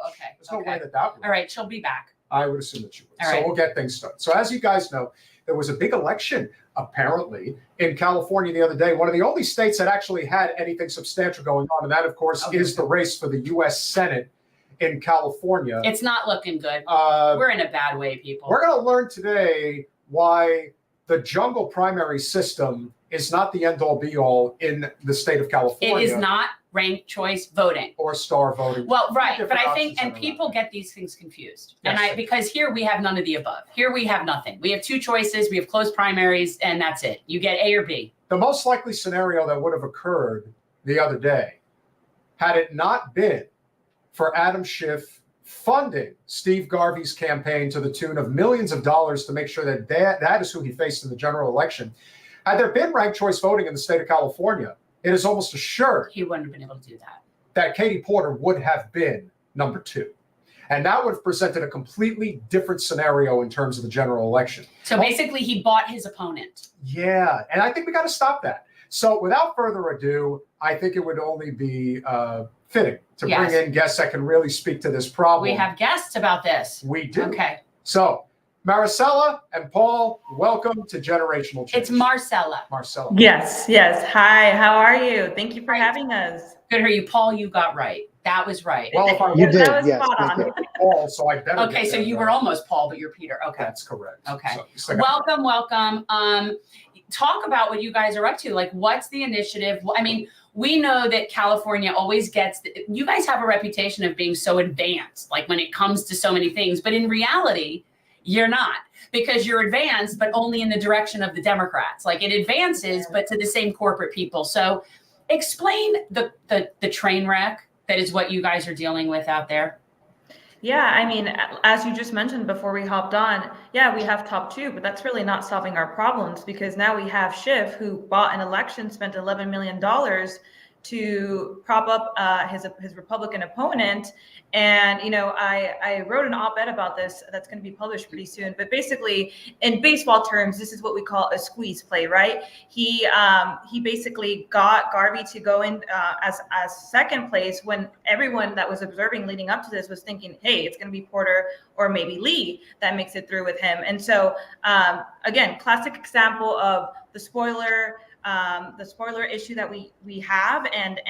okay. There's no way that would. All right, she'll be back. I would assume that she would. All right. We'll get things started. So as you guys know, there was a big election, apparently, in California the other day. One of the only states that actually had anything substantial going on. And that, of course, is the race for the U.S. Senate in California. It's not looking good. We're in a bad way, people. We're going to learn today why the jungle primary system is not the end-all be-all in the state of California. It is not ranked choice voting or star voting. Well, right, but I think, and people get these things confused. Yes. And because here we have none of the above. Here we have nothing. We have two choices. We have closed primaries, and that's it. You get A or B. The most likely scenario that would have occurred the other day, had it not been for Adam Schiff funding Steve Garvey's campaign to the tune of millions of dollars to make sure that that is who he faced in the general election. Had there been ranked choice voting in the state of California, it is almost assured he wouldn't have been able to do that. That Katie Porter would have been number 2. And that would have presented a completely different scenario in terms of the general election. So basically he bought his opponent. Yeah, and I think we got to stop that. So without further ado, I think it would only be fitting to bring in guests that can really speak to this problem. We have guests about this. We do. Okay. So Marcela and Paul, welcome to Generational Change. It's Marcela. Marcela. Yes. Hi, how are you? Thank you for having us. Good to hear you. Paul, you got right. That was right. Well, if I You was did, That was yes. spot Thank on. you. Paul, so I better. Okay, get so that you were right. almost Paul, but you're Peter. Okay. That's correct. Okay. So Welcome. Talk about what you guys are up to. Like, what's the initiative? I mean, we know that California always gets, you guys have a reputation of being so advanced, like when it comes to so many things, but in reality, you're not, because you're advanced, but only in the direction of the Democrats. Like, it advances, but to the same corporate people. So explain the train wreck that is what you guys are dealing with out there. Yeah, I mean, as you just mentioned before we hopped on, yeah, we have top two, but that's really not solving our problems, because now we have Schiff, who bought an election, spent $11 million to prop up his Republican opponent. And, you know, I wrote an op-ed about this that's going to be published pretty soon. But basically, in baseball terms, this is what we call a squeeze play, right? He basically got Garvey to go in as second place, when everyone that was observing leading up to this was thinking, hey, it's going to be Porter or maybe Lee that makes it through with him. And so, again, classic example of the spoiler issue that we have, and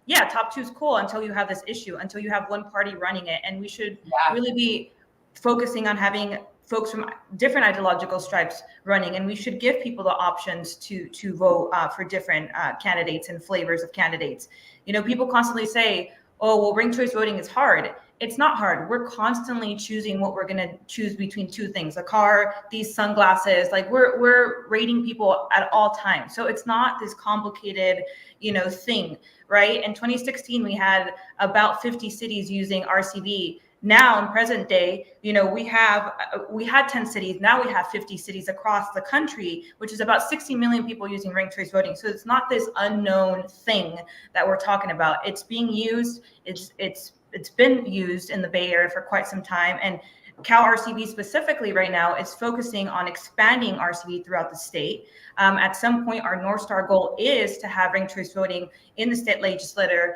yeah, top two is cool until you have this issue, until you have one party running it. And we should really be focusing on having folks from different ideological stripes running, and we should give people the options to vote for different candidates and flavors of candidates. You know, people constantly say, oh, well, ranked choice voting is hard. It's not hard. We're constantly choosing what we're going to choose between two things: a car, these sunglasses. Like, we're rating people at all times. So it's not this complicated, you know, thing, right? In 2016, we had about 50 cities using RCV. Now in present day, you know, we had 10 cities. Now we have 50 cities across the country, which is about 60 million people using ranked choice voting. So it's not this unknown thing that we're talking about. It's being used. It's been used in the Bay Area for quite some time. And Cal RCV specifically right now is focusing on expanding RCV throughout the state. At some point, our North Star goal is to have ranked choice voting in the state legislature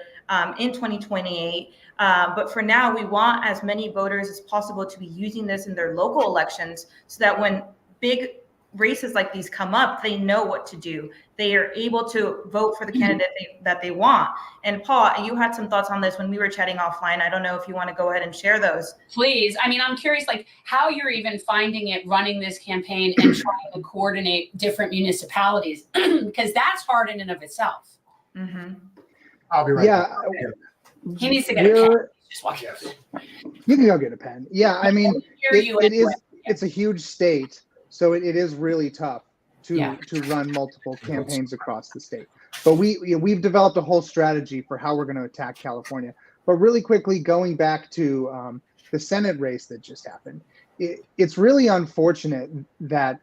in 2028. But for now, we want as many voters as possible to be using this in their local elections, so that when big races like these come up, they know what to do. They are able to vote for the candidate that they want. And Paul, you had some thoughts on this when we were chatting offline. I don't know if you want to go ahead and share those. Please. I mean, I'm curious, like, how you're even finding it running this campaign and trying to coordinate different municipalities, because that's hard in and of itself. Mm-hmm. I'll be right Yeah. back. He needs to get a pen. Just walk Yes. You can go get a pen. Yeah, I mean, it's a huge state, so it is really tough to run multiple campaigns across the state. But we've developed a whole strategy for how we're going to attack California. But really quickly, going back to the Senate race that just happened, it's really unfortunate that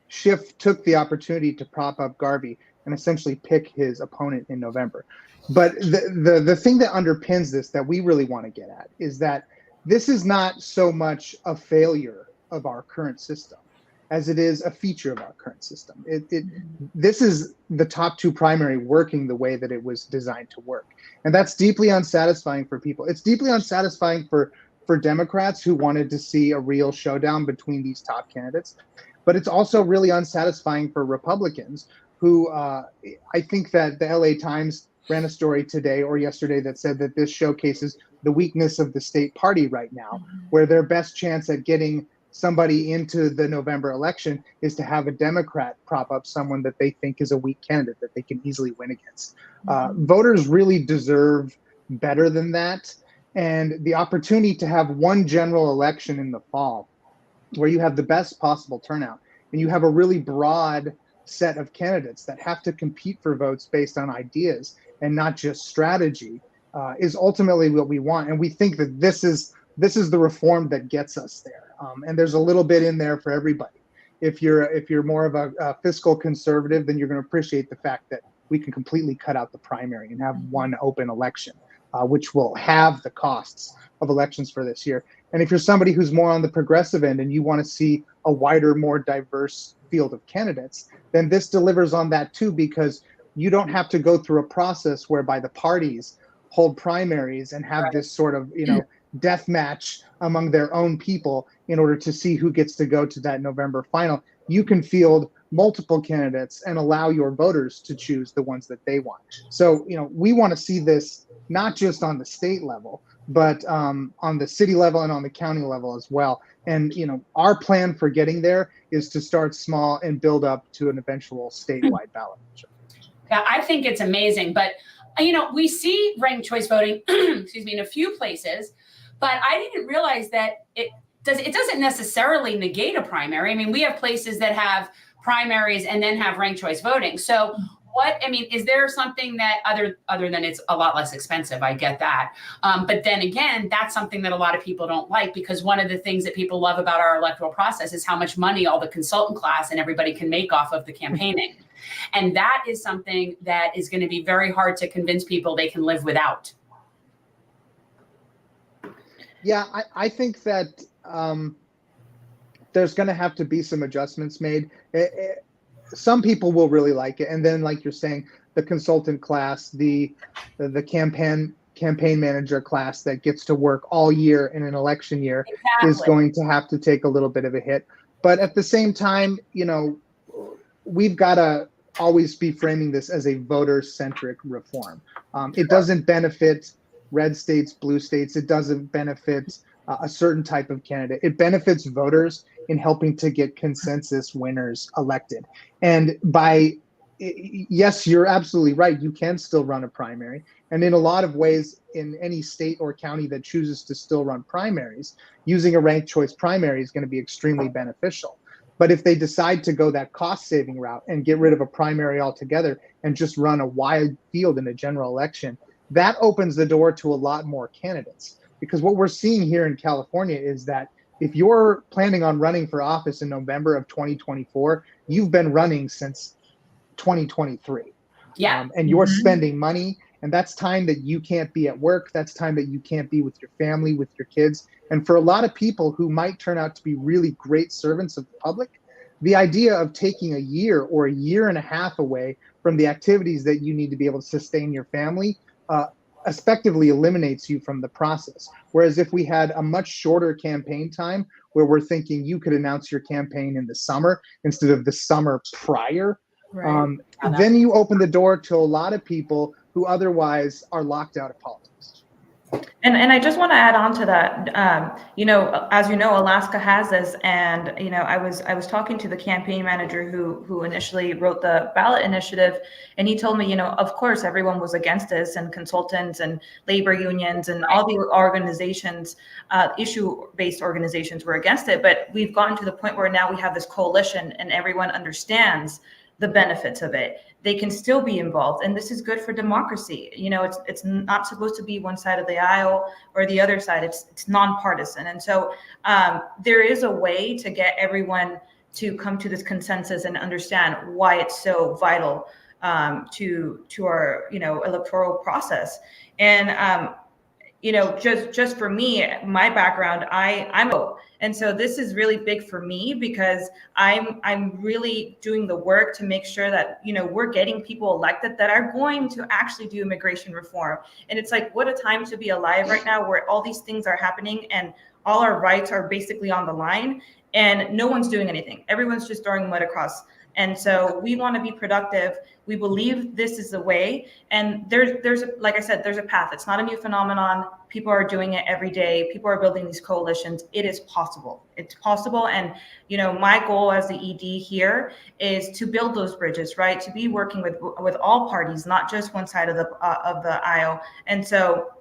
Schiff took the opportunity to prop up Garvey and essentially pick his opponent in November. But the thing that underpins this that we really want to get at is that this is not so much a failure of our current system as it is a feature of our current system. This is the top two primary working the way that it was designed to work. And that's deeply unsatisfying for people. It's deeply unsatisfying for Democrats who wanted to see a real showdown between these top candidates. But it's also really unsatisfying for Republicans who I think that the LA Times ran a story today or yesterday that said that this showcases the weakness of the state party right now, where their best chance at getting somebody into the November election is to have a Democrat prop up someone that they think is a weak candidate that they can easily win against. Voters really deserve better than that. And the opportunity to have one general election in the fall where you have the best possible turnout and you have a really broad set of candidates that have to compete for votes based on ideas and not just strategy is ultimately what we want. And we think that this is the reform that gets us there. And there's a little bit in there for everybody. If you're more of a fiscal conservative, then you're going to appreciate the fact that we can completely cut out the primary and have one open election, which will have the costs of elections for this year. And if you're somebody who's more on the progressive end and you want to see a wider, more diverse field of candidates, then this delivers on that too, because you don't have to go through a process whereby the parties hold primaries and have this sort of, death match among their own people in order to see who gets to go to that November final. you can field multiple candidates and allow your voters to choose the ones that they want. So, we want to see this not just on the state level, but on the city level and on the county level as well. And, our plan for getting there is to start small and build up to an eventual statewide ballot. Yeah, I think it's amazing. But, we see ranked choice voting, excuse me, in a few places, but I didn't realize that it doesn't necessarily negate a primary. I mean, we have places that have primaries and then have ranked choice voting. So is there something that other than it's a lot less expensive? I get that. But then again, that's something that a lot of people don't like, because one of the things that people love about our electoral process is how much money all the consultant class and everybody can make off of the campaigning. And that is something that is going to be very hard to convince people they can live without. Yeah, I think that there's going to have to be some adjustments made. Some people will really like it, and then, like you're saying, the consultant class, the campaign manager class that gets to work all year in an election year is going to have to take a little bit of a hit. But at the same time, we've got to always be framing this as a voter-centric reform. It doesn't benefit red states, blue states. It doesn't benefit a certain type of candidate. It benefits voters in helping to get consensus winners elected. And yes, you're absolutely right. You can still run a primary. And in a lot of ways, in any state or county that chooses to still run primaries, using a ranked choice primary is going to be extremely beneficial. But if they decide to go that cost-saving route and get rid of a primary altogether and just run a wide field in a general election, that opens the door to a lot more candidates. Because what we're seeing here in California is that if you're planning on running for office in November of 2024, you've been running since 2023. Yeah. And you're spending money, and that's time that you can't be at work. That's time that you can't be with your family, with your kids. And for a lot of people who might turn out to be really great servants of the public, the idea of taking a year or a year and a half away from the activities that you need to be able to sustain your family effectively eliminates you from the process. Whereas if we had a much shorter campaign time, where we're thinking you could announce your campaign in the summer instead of the summer prior, Right. then you open the door to a lot of people who otherwise are locked out of politics. And I just want to add on to that. As you know, Alaska has this, and I was talking to the campaign manager who initially wrote the ballot initiative, and he told me, of course everyone was against this, and consultants and labor unions and all the organizations, issue-based organizations were against it. But we've gotten to the point where now we have this coalition, and everyone understands the benefits of it. They can still be involved, and this is good for democracy. It's not supposed to be one side of the aisle or the other side. It's nonpartisan, and so there is a way to get everyone to come to this consensus and understand why it's so vital to our electoral process. And just for me, my background, I'm a. And so this is really big for me, because I'm really doing the work to make sure that, we're getting people elected that are going to actually do immigration reform. And it's like, what a time to be alive right now, where all these things are happening and all our rights are basically on the line, and no one's doing anything. Everyone's just throwing mud across. And so we want to be productive. We believe this is the way. And there's like I said, there's a path. It's not a new phenomenon. People are doing it every day. People are building these coalitions. It is possible. It's possible. And, my goal as the ED here is to build those bridges, right? To be working with all parties, not just one side of the aisle. And so,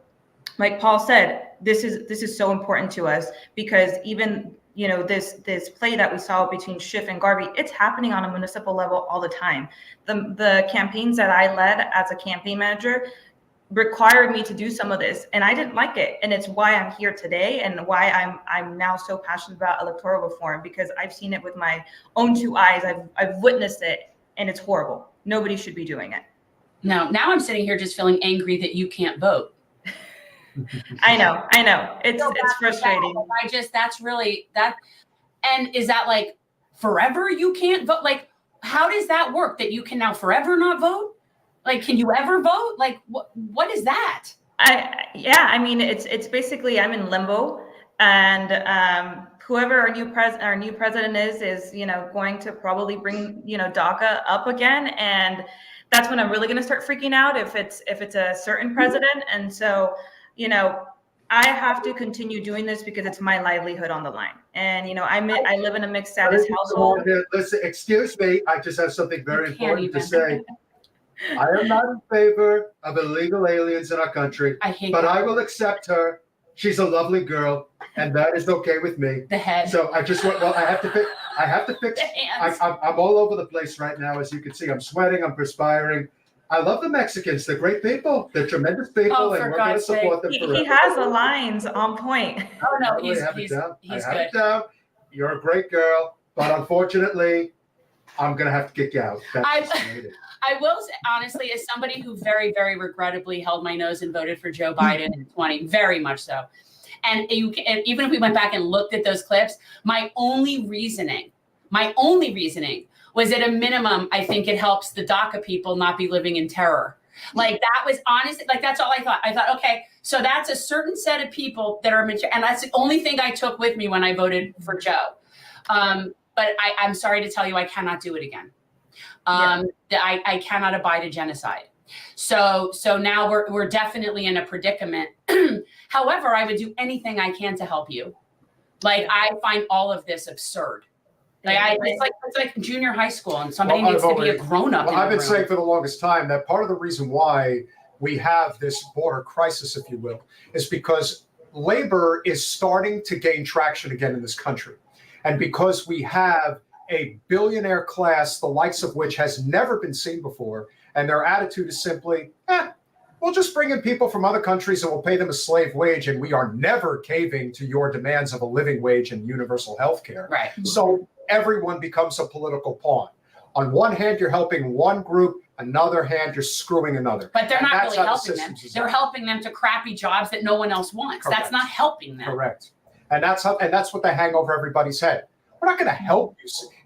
like Paul said, this is so important to us, because even this play that we saw between Schiff and Garvey, it's happening on a municipal level all the time. The campaigns that I led as a campaign manager required me to do some of this, and I didn't like it. And it's why I'm here today, and why I'm now so passionate about electoral reform, because I've seen it with my own two eyes. I've witnessed it, and it's horrible. Nobody should be doing it. No, now I'm sitting here just feeling angry that you can't vote. I know. It's frustrating. That's really that. And is that like forever you can't vote? Like, how does that work, that you can now forever not vote? Like, can you ever vote? Like, what is that? It's basically, I'm in limbo. and whoever our new president is going to probably bring DACA up again, and that's when I'm really going to start freaking out if it's a certain president. And so I have to continue doing this because it's my livelihood on the line. And I live in a mixed status household. Listen, excuse me, I just have something very important to say. I am not in favor of illegal aliens in our country, but I will accept her. She's a lovely girl, and that is okay with me. The head. So I just want. Well, I have to fix. The hands. I'm all over the place right now, as you can see. I'm sweating. I'm perspiring. I love the Mexicans. They're great people. They're tremendous people, and we're going to support them forever. He has the lines on point. Oh no, he's good. Down. You're a great girl, but unfortunately, I'm going to have to kick you out. I will say, honestly, as somebody who very, very regrettably held my nose and voted for Joe Biden in 2020, very much so. And even if we went back and looked at those clips, my only reasoning was at a minimum, I think it helps the DACA people not be living in terror. Like that was honestly, like that's all I thought. I thought, okay, so that's a certain set of people that are mature. And that's the only thing I took with me when I voted for Joe. But I'm sorry to tell you, I cannot do it again. I cannot abide a genocide. So now we're definitely in a predicament. However, I would do anything I can to help you. Like I find all of this absurd. It's like junior high school, and somebody needs to be a grown up. Well, I've been saying for the longest time that part of the reason why we have this border crisis, if you will, is because labor is starting to gain traction again in this country, and because we have a billionaire class, the likes of which has never been seen before, and their attitude is simply, we'll just bring in people from other countries and we'll pay them a slave wage, and we are never caving to your demands of a living wage and universal health care. Right. So everyone becomes a political pawn. On one hand, you're helping one group, another hand, you're screwing another. But they're not really helping them. They're helping them to crappy jobs that no one else wants. Correct. That's not helping them. Correct. And that's what they hang over everybody's head. We're not going to help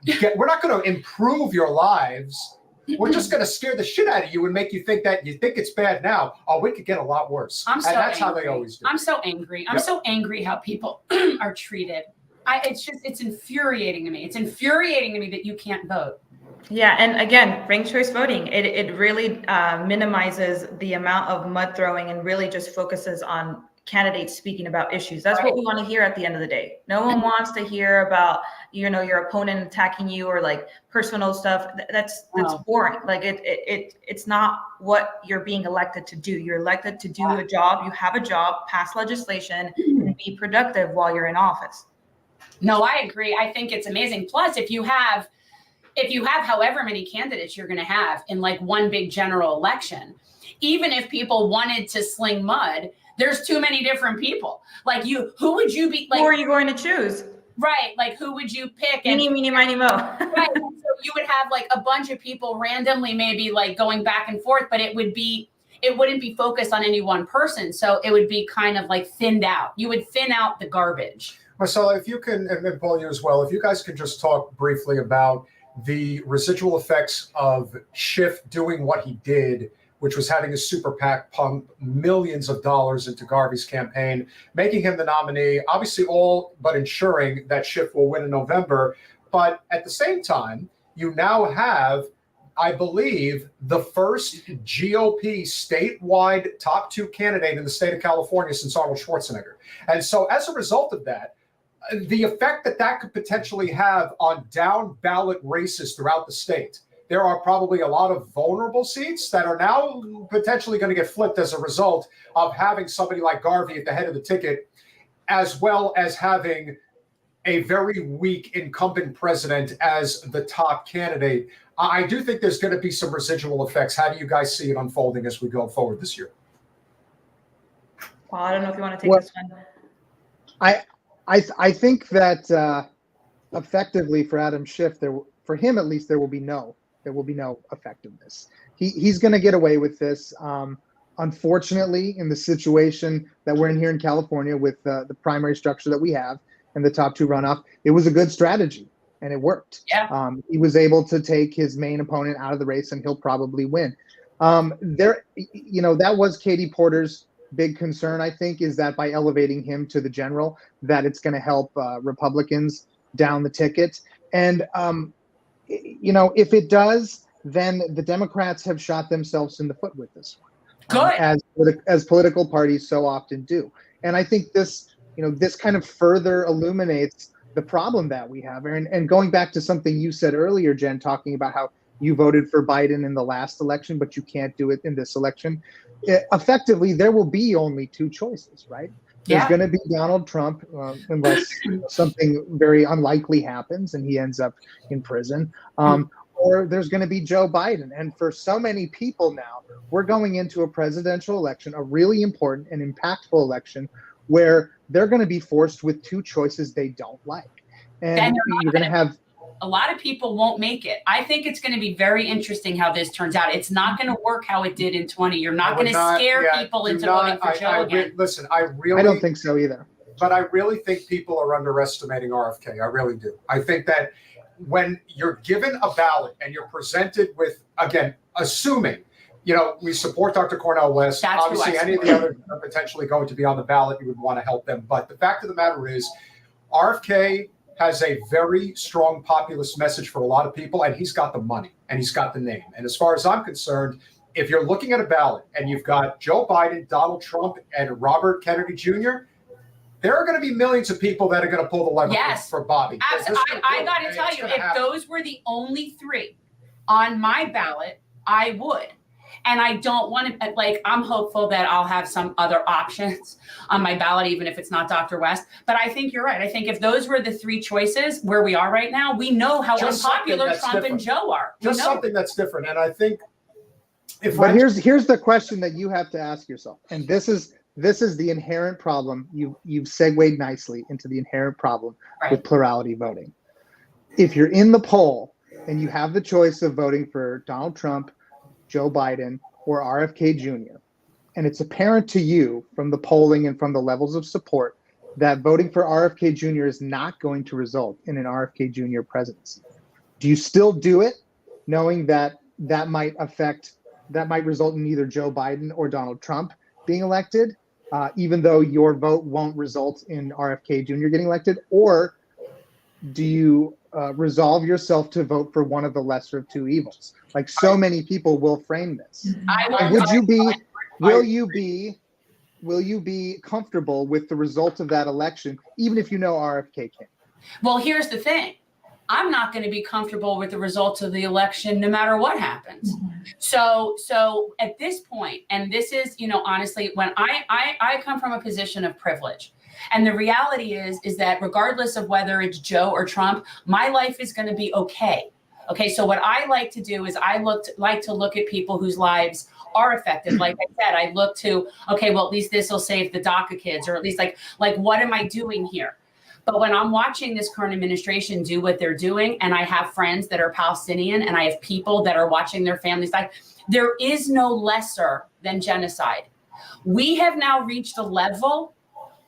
you. We're not going to improve your lives. We're just going to scare the shit out of you and make you think that you think it's bad now. Oh, we could get a lot worse. That's angry. How they always do. I'm so angry. I'm so angry how people are treated. It's infuriating to me. It's infuriating to me that you can't vote. Yeah, and again, ranked choice voting, it really minimizes the amount of mud throwing and really just focuses on candidates speaking about issues. That's what we want to hear at the end of the day. No one wants to hear about, your opponent attacking you or like personal stuff. That's boring. Like it's not what you're being elected to do. You're elected to do a job. You have a job, pass legislation, and be productive while you're in office. No, I agree. I think it's amazing. Plus, if you have however many candidates you're going to have in like one big general election, even if people wanted to sling mud, there's too many different people. Like who would you be? Like, who are you going to choose? Right. Like who would you pick? Meeny, miny, mo. Right. So you would have like a bunch of people randomly, maybe like going back and forth, but it wouldn't be focused on any one person. So it would be kind of like thinned out. You would thin out the garbage. Marcela, if you can, and Paul, you as well, if you guys could just talk briefly about the residual effects of Schiff doing what he did, which was having a super PAC pump millions of dollars into Garvey's campaign, making him the nominee, obviously all but ensuring that Schiff will win in November. But at the same time, you now have, I believe, the first GOP statewide top 2 candidate in the state of California since Arnold Schwarzenegger. And so as a result of that, the effect that could potentially have on down ballot races throughout the state, there are probably a lot of vulnerable seats that are now potentially going to get flipped as a result of having somebody like Garvey at the head of the ticket, as well as having a very weak incumbent president as the top candidate. I do think there's going to be some residual effects. How do you guys see it unfolding as we go forward this year? Paul, I don't know if you want to take this one. I think that effectively for Adam Schiff, for him at least, there will be no effectiveness. He's going to get away with this. Unfortunately, in the situation that we're in here in California with the primary structure that we have and the top 2 runoff, it was a good strategy and it worked. Yeah. He was able to take his main opponent out of the race and he'll probably win. That was Katie Porter's big concern, I think, is that by elevating him to the general, that it's going to help Republicans down the ticket. And, if it does, then the Democrats have shot themselves in the foot with this one, as political parties so often do. And I think this kind of further illuminates the problem that we have. And going back to something you said earlier, Jen, talking about how you voted for Biden in the last election, but you can't do it in this election. Effectively, there will be only two choices, right? There's going to be Donald Trump, unless something very unlikely happens and he ends up in prison, or there's going to be Joe Biden. And for so many people now, we're going into a presidential election, a really important and impactful election, where they're going to be forced with two choices they don't like. And you're going to have a lot of people won't make it. I think it's going to be very interesting how this turns out. It's not going to work how it did in 20. You're not going to scare people into voting for Joe again. Listen, I don't think so either. But I really think people are underestimating RFK. I really do. I think that when you're given a ballot and you're presented with, again, assuming, we support Dr. Cornel West. That's obviously any of the others are potentially going to be on the ballot, you would want to help them. But the fact of the matter is, RFK has a very strong populist message for a lot of people, and he's got the money and he's got the name. And as far as I'm concerned, if you're looking at a ballot and you've got Joe Biden, Donald Trump, and Robert Kennedy Jr., there are going to be millions of people that are going to pull the lever for Bobby. Absolutely. I got to tell you, if those were the only three on my ballot, I would. And I don't want to, I'm hopeful that I'll have some other options on my ballot, even if it's not Dr. West. But I think you're right. I think if those were the three choices where we are right now, we know how unpopular Trump and Joe are. Just something that's different. And I think but here's the question that you have to ask yourself. And this is the inherent problem. You've segued nicely into the inherent problem with plurality voting. If you're in the poll and you have the choice of voting for Donald Trump, Joe Biden, or RFK Jr., and it's apparent to you from the polling and from the levels of support that voting for RFK Jr. is not going to result in an RFK Jr. presidency, do you still do it, knowing that that might result in either Joe Biden or Donald Trump being elected, even though your vote won't result in RFK Jr. getting elected? Or do you resolve yourself to vote for one of the lesser of two evils, like so many people will frame this? Will you be comfortable with the result of that election, even if you know RFK can? Well, here's the thing. I'm not going to be comfortable with the results of the election, no matter what happens. So at this point, and this is, honestly, when I come from a position of privilege. And the reality is that regardless of whether it's Joe or Trump, my life is going to be okay. Okay, so what I like to do is like to look at people whose lives are affected. Like I said, I look to, okay, well, at least this will save the DACA kids, or at least like what am I doing here? But when I'm watching this current administration do what they're doing, and I have friends that are Palestinian, and I have people that are watching their families die, there is no lesser than genocide. We have now reached a level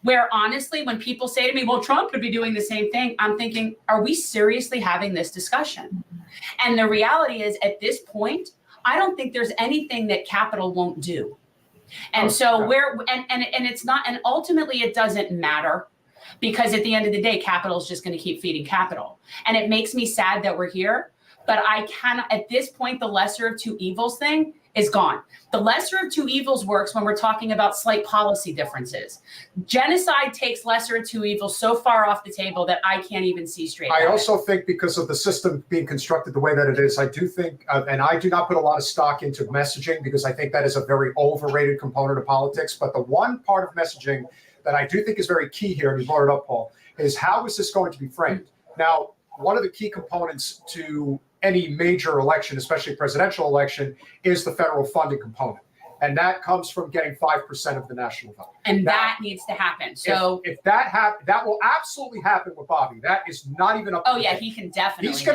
where, honestly, when people say to me, well, Trump could be doing the same thing, I'm thinking, are we seriously having this discussion? And the reality is, at this point, I don't think there's anything that Capitol won't do. And and it's not, and ultimately it doesn't matter, because at the end of the day, Capitol is just going to keep feeding Capitol. And it makes me sad that we're here, but I cannot, at this point, the lesser of two evils thing is gone. The lesser of two evils works when we're talking about slight policy differences. Genocide takes lesser of two evils so far off the table that I can't even see straight. I also think, because of the system being constructed the way that it is, I do think, and I do not put a lot of stock into messaging, because I think that is a very overrated component of politics. But the one part of messaging that I do think is very key here, and you brought it up, Paul, is how is this going to be framed? Now, one of the key components to any major election, especially presidential election, is the federal funding component. And that comes from getting 5% of the national vote. And that needs to happen. So if that happens, that will absolutely happen with Bobby. That is not even up to debate. He can definitely he's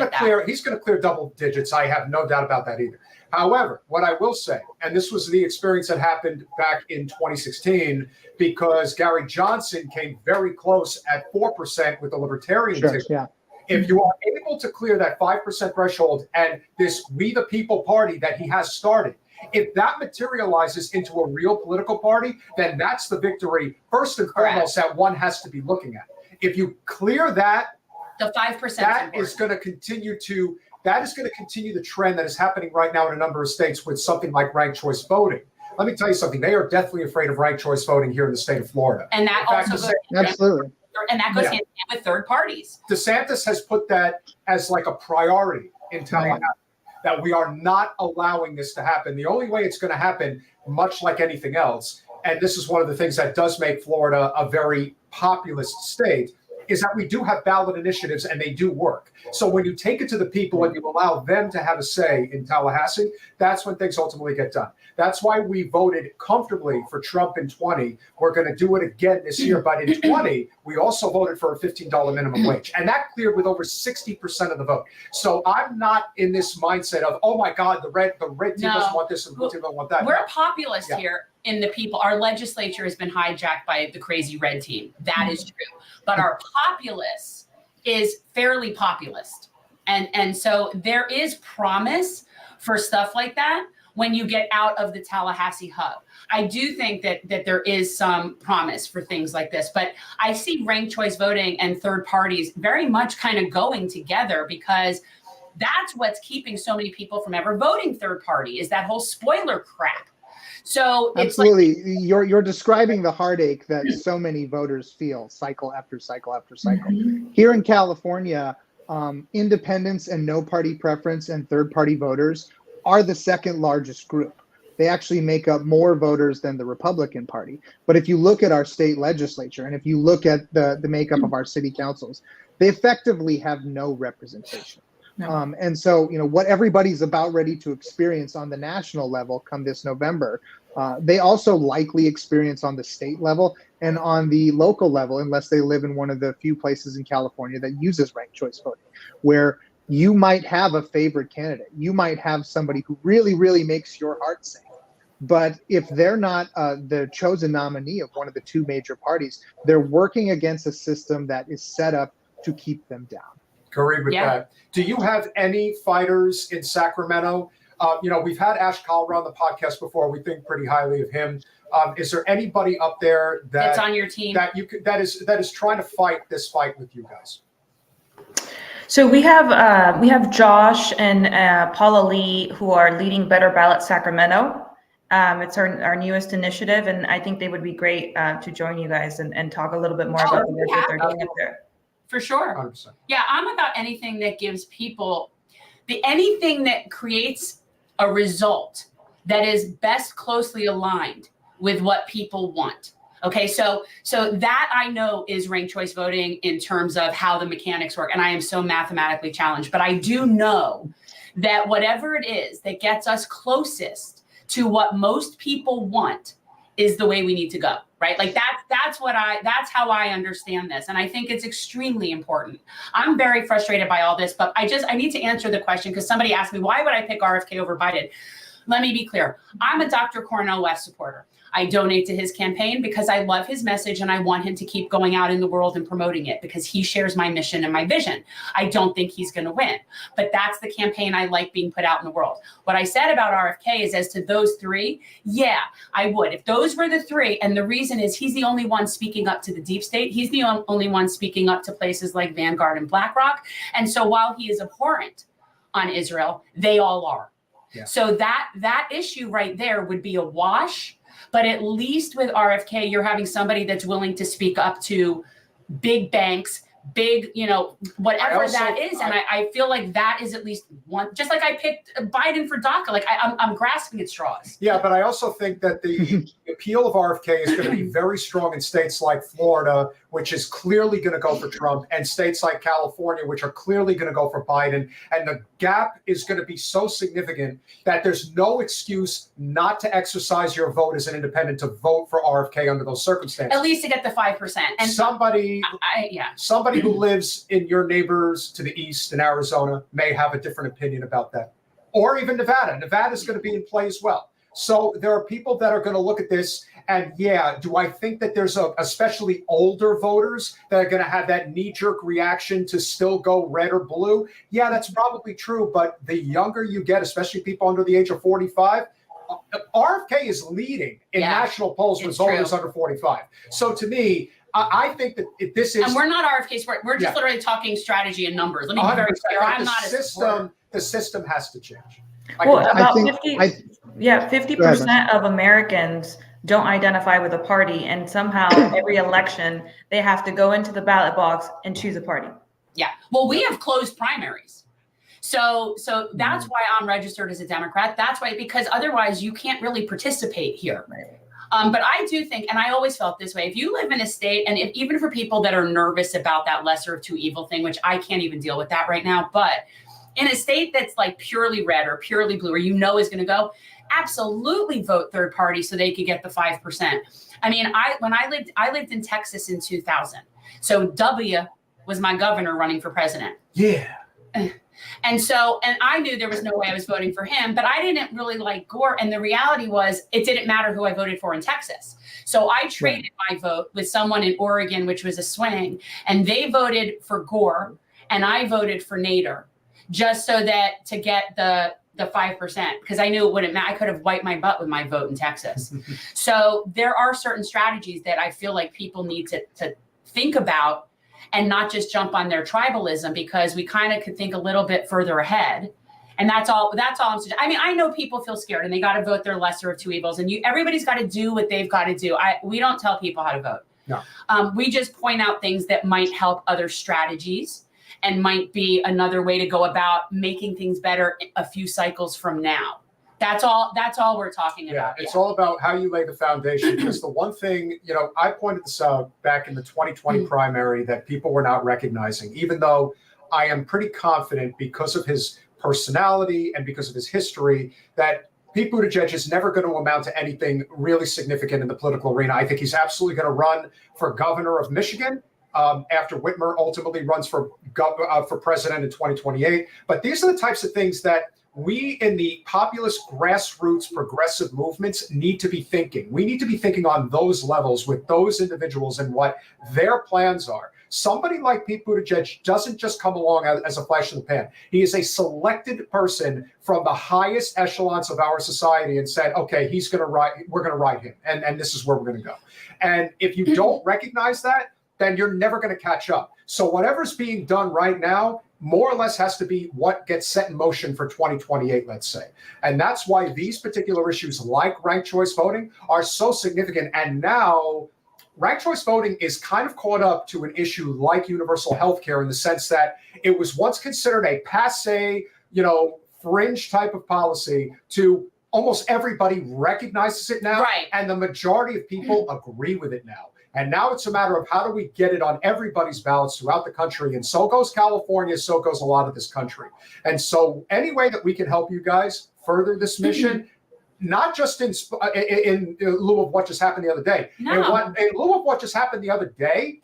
going to clear double digits. I have no doubt about that either. However, what I will say, and this was the experience that happened back in 2016, because Gary Johnson came very close at 4% with the Libertarian ticket. Yeah. If you are able to clear that 5% threshold, and this We the People party that he has started If that materializes into a real political party, then that's the victory, first and foremost, that one has to be looking at. If you clear that, the 5%, that is going to continue the trend that is happening right now in a number of states with something like ranked choice voting. Let me tell you something. They are definitely afraid of ranked choice voting here in the state of Florida. And that also goes absolutely. And that goes hand in hand with third parties. DeSantis has put that as like a priority in Tallahassee, that we are not allowing this to happen. The only way it's going to happen, much like anything else, and this is one of the things that does make Florida a very populist state, is that we do have ballot initiatives and they do work. So when you take it to the people and you allow them to have a say in Tallahassee, that's when things ultimately get done. That's why we voted comfortably for Trump in 20. We're going to do it again this year. But in 20, we also voted for a $15 minimum wage. And that cleared with over 60% of the vote. So I'm not in this mindset of, oh my God, the red team doesn't want this and the blue team doesn't want that. We're populist here in the people. Our legislature has been hijacked by the crazy red team. That is true. But our populace is fairly populist. And so there is promise for stuff like that when you get out of the Tallahassee hub. I do think that there is some promise for things like this, but I see ranked choice voting and third parties very much kind of going together, because that's what's keeping so many people from ever voting third party, is that whole spoiler crap. So it's absolutely, you're describing the heartache that so many voters feel cycle after cycle after cycle. Here in California, independents and no party preference and third party voters are the second largest group. They actually make up more voters than the Republican Party. But if you look at our state legislature and if you look at the makeup of our city councils, they effectively have no representation. No. And so, what everybody's about ready to experience on the national level come this November, they also likely experience on the state level and on the local level, unless they live in one of the few places in California that uses ranked choice voting, where you might have a favorite candidate. You might have somebody who really, really makes your heart sing. But if they're not the chosen nominee of one of the two major parties, they're working against a system that is set up to keep them down. Agree with that. Do you have any fighters in Sacramento? We've had Ash Kalra on the podcast before. We think pretty highly of him. Is there anybody up there that's on your team that is trying to fight this fight with you guys? So we have Josh and Paula Lee, who are leading Better Ballot Sacramento. It's our newest initiative, and I think they would be great to join you guys and talk a little bit more about the work that they're doing up there. For sure. 100%. Yeah, I'm about anything that gives people anything that creates a result that is best closely aligned with what people want. Okay, so that I know is ranked choice voting in terms of how the mechanics work. And I am so mathematically challenged, but I do know that whatever it is that gets us closest to what most people want is the way we need to go, right? Like that's how I understand this. And I think it's extremely important. I'm very frustrated by all this, but I need to answer the question, because somebody asked me, why would I pick RFK over Biden? Let me be clear. I'm a Dr. Cornel West supporter. I donate to his campaign because I love his message and I want him to keep going out in the world and promoting it, because he shares my mission and my vision. I don't think he's going to win, but that's the campaign I like being put out in the world. What I said about RFK is, as to those three, yeah, I would. If those were the three, and the reason is he's the only one speaking up to the deep state. He's the only one speaking up to places like Vanguard and BlackRock. And so while he is abhorrent on Israel, they all are. Yeah. So that issue right there would be a wash. But at least with RFK, you're having somebody that's willing to speak up to big banks, big, whatever that is. And I feel like that is at least one, just like I picked Biden for DACA. Like I'm grasping at straws. Yeah, but I also think that the appeal of RFK is going to be very strong in states like Florida, which is clearly going to go for Trump, and states like California, which are clearly going to go for Biden. And the gap is going to be so significant that there's no excuse not to exercise your vote as an independent to vote for RFK under those circumstances. At least to get the 5%. And somebody who lives in your neighbors to the east in Arizona may have a different opinion about that. Or even Nevada. Nevada's going to be in play as well. So there are people that are going to look at this, and do I think that there's especially older voters that are going to have that knee-jerk reaction to still go red or blue? Yeah, that's probably true. But the younger you get, especially people under the age of 45, RFK is leading in national polls with voters under 45. So to me, I think that this is, and we're not RFK's. We're just literally talking strategy and numbers. Let me be very clear. I'm not a supporter. The system has to change. Well, about 50% of Americans don't identify with a party, and somehow every election they have to go into the ballot box and choose a party. Yeah. Well, we have closed primaries. So that's why I'm registered as a Democrat. That's why, because otherwise you can't really participate here. But I do think, and I always felt this way, if you live in a state, and even for people that are nervous about that lesser of two evil thing, which I can't even deal with that right now, but in a state that's like purely red or purely blue, or is going to go, absolutely vote third party so they could get the 5%. I mean, I lived in Texas in 2000. So W was my governor running for president. Yeah. And I knew there was no way I was voting for him, but I didn't really like Gore. And the reality was it didn't matter who I voted for in Texas. So I traded my vote with someone in Oregon, which was a swing, and they voted for Gore and I voted for Nader just so that to get the 5%, because I knew it wouldn't matter. I could have wiped my butt with my vote in Texas. So there are certain strategies that I feel like people need to think about and not just jump on their tribalism, because we kind of could think a little bit further ahead. And that's all I'm suggesting. I mean, I know people feel scared and they got to vote their lesser of two evils, and everybody's got to do what they've got to do. We don't tell people how to vote. No. We just point out things that might help other strategies and might be another way to go about making things better a few cycles from now. That's all we're talking about. It's all about how you lay the foundation. Because the one thing, I pointed this out back in the 2020 primary that people were not recognizing, even though I am pretty confident because of his personality and because of his history that Pete Buttigieg is never going to amount to anything really significant in the political arena. I think he's absolutely going to run for governor of Michigan after Whitmer ultimately runs for president in 2028. But these are the types of things that we in the populist grassroots progressive movements need to be thinking. We need to be thinking on those levels with those individuals and what their plans are. Somebody like Pete Buttigieg doesn't just come along as a flash in the pan. He is a selected person from the highest echelons of our society and said, okay, we're going to ride him. And this is where we're going to go. And if you don't recognize that, then you're never going to catch up. So whatever's being done right now, more or less has to be what gets set in motion for 2028, let's say. And that's why these particular issues like ranked choice voting are so significant. And now ranked choice voting is kind of caught up to an issue like universal health care in the sense that it was once considered a passe, fringe type of policy to almost everybody recognizes it now. Right. And the majority of people agree with it now. And now it's a matter of how do we get it on everybody's ballots throughout the country. And so goes California, so goes a lot of this country. And so any way that we can help you guys further this mission, not just in lieu of what just happened the other day. No. In lieu of what just happened the other day,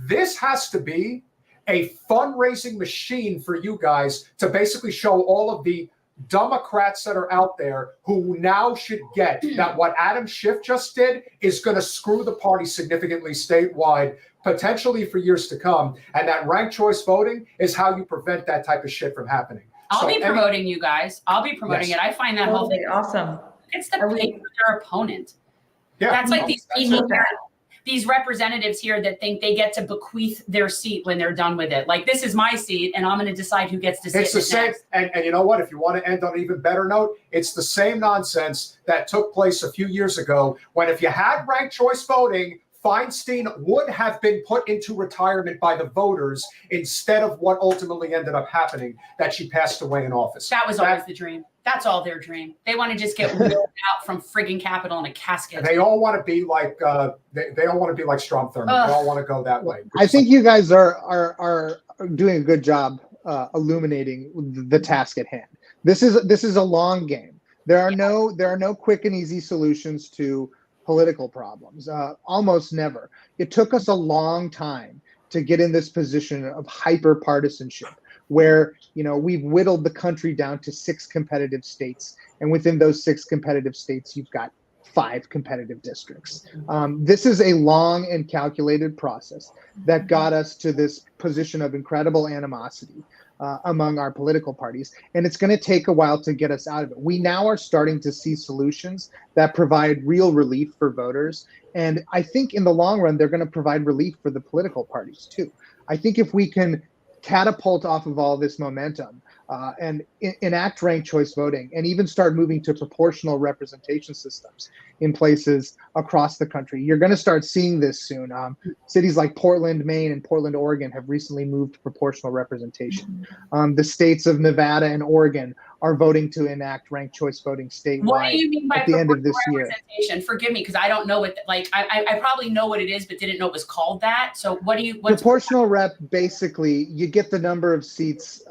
this has to be a fundraising machine for you guys to basically show all of the Democrats that are out there who now should get that what Adam Schiff just did is going to screw the party significantly statewide, potentially for years to come. And that ranked choice voting is how you prevent that type of shit from happening. I'll be promoting you guys. I'll be promoting it. I find that whole thing awesome. It's the pay for their opponent. Yeah. That's like these people, these representatives here that think they get to bequeath their seat when they're done with it. Like, this is my seat, and I'm going to decide who gets to sit. It's the same. And you know what? If you want to end on an even better note, it's the same nonsense that took place a few years ago when if you had ranked choice voting, Feinstein would have been put into retirement by the voters instead of what ultimately ended up happening, that she passed away in office. That was always the dream. That's all their dream. They want to just get wheeled out from frigging Capitol in a casket. And they all want to be like they all want to be like Strom Thurmond. They all want to go that way. I think you guys are doing a good job illuminating the task at hand. This is a long game. There are no quick and easy solutions to political problems. Almost never. It took us a long time to get in this position of hyper partisanship, where we've whittled the country down to 6 competitive states, and within those 6 competitive states, you've got 5 competitive districts. This is a long and calculated process that got us to this position of incredible animosity. among our political parties. And it's going to take a while to get us out of it. We now are starting to see solutions that provide real relief for voters. And I think in the long run, they're going to provide relief for the political parties too. I think if we can catapult off of all this momentum and enact ranked choice voting and even start moving to proportional representation systems in places across the country, you're going to start seeing this soon. Cities like Portland, Maine and Portland, Oregon have recently moved to proportional representation. The states of Nevada and Oregon are voting to enact ranked choice voting statewide. What do you mean by at the end of this year? Forgive me, because I don't know what, like, I probably know what it is, but didn't know it was called that. So what do you, what's proportional rep? Basically, you get the number of seats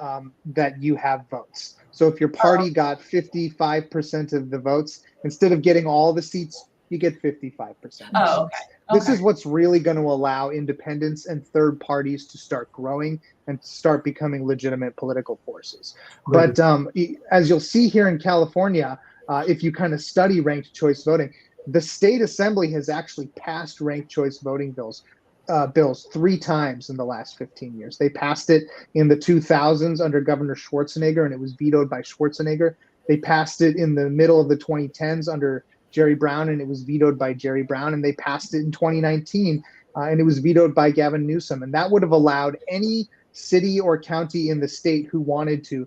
that you have votes. So if your party got 55% of the votes, instead of getting all the seats, you get 55%. Oh, okay. This is what's really going to allow independents and third parties to start growing and start becoming legitimate political forces. But as you'll see here in California, if you kind of study ranked choice voting, the state assembly has actually passed ranked choice voting bills 3 times in the last 15 years. They passed it in the 2000s under Governor Schwarzenegger, and it was vetoed by Schwarzenegger. They passed it in the middle of the 2010s under Jerry Brown, and it was vetoed by Jerry Brown. And they passed it in 2019, and it was vetoed by Gavin Newsom. And that would have allowed any city or county in the state who wanted to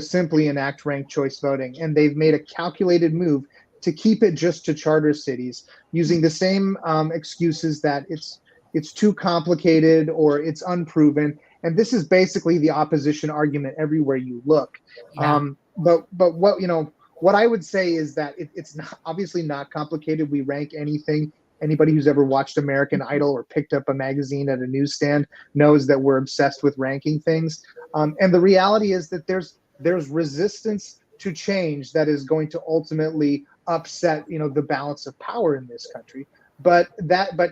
simply enact ranked choice voting. And they've made a calculated move to keep it just to charter cities, using the same excuses that it's too complicated or it's unproven. And this is basically the opposition argument everywhere you look. Yeah. But what I would say is that it's not, obviously not complicated. We rank anything. Anybody who's ever watched American Idol or picked up a magazine at a newsstand knows that we're obsessed with ranking things. And the reality is that there's resistance to change that is going to ultimately upset, the balance of power in this country. But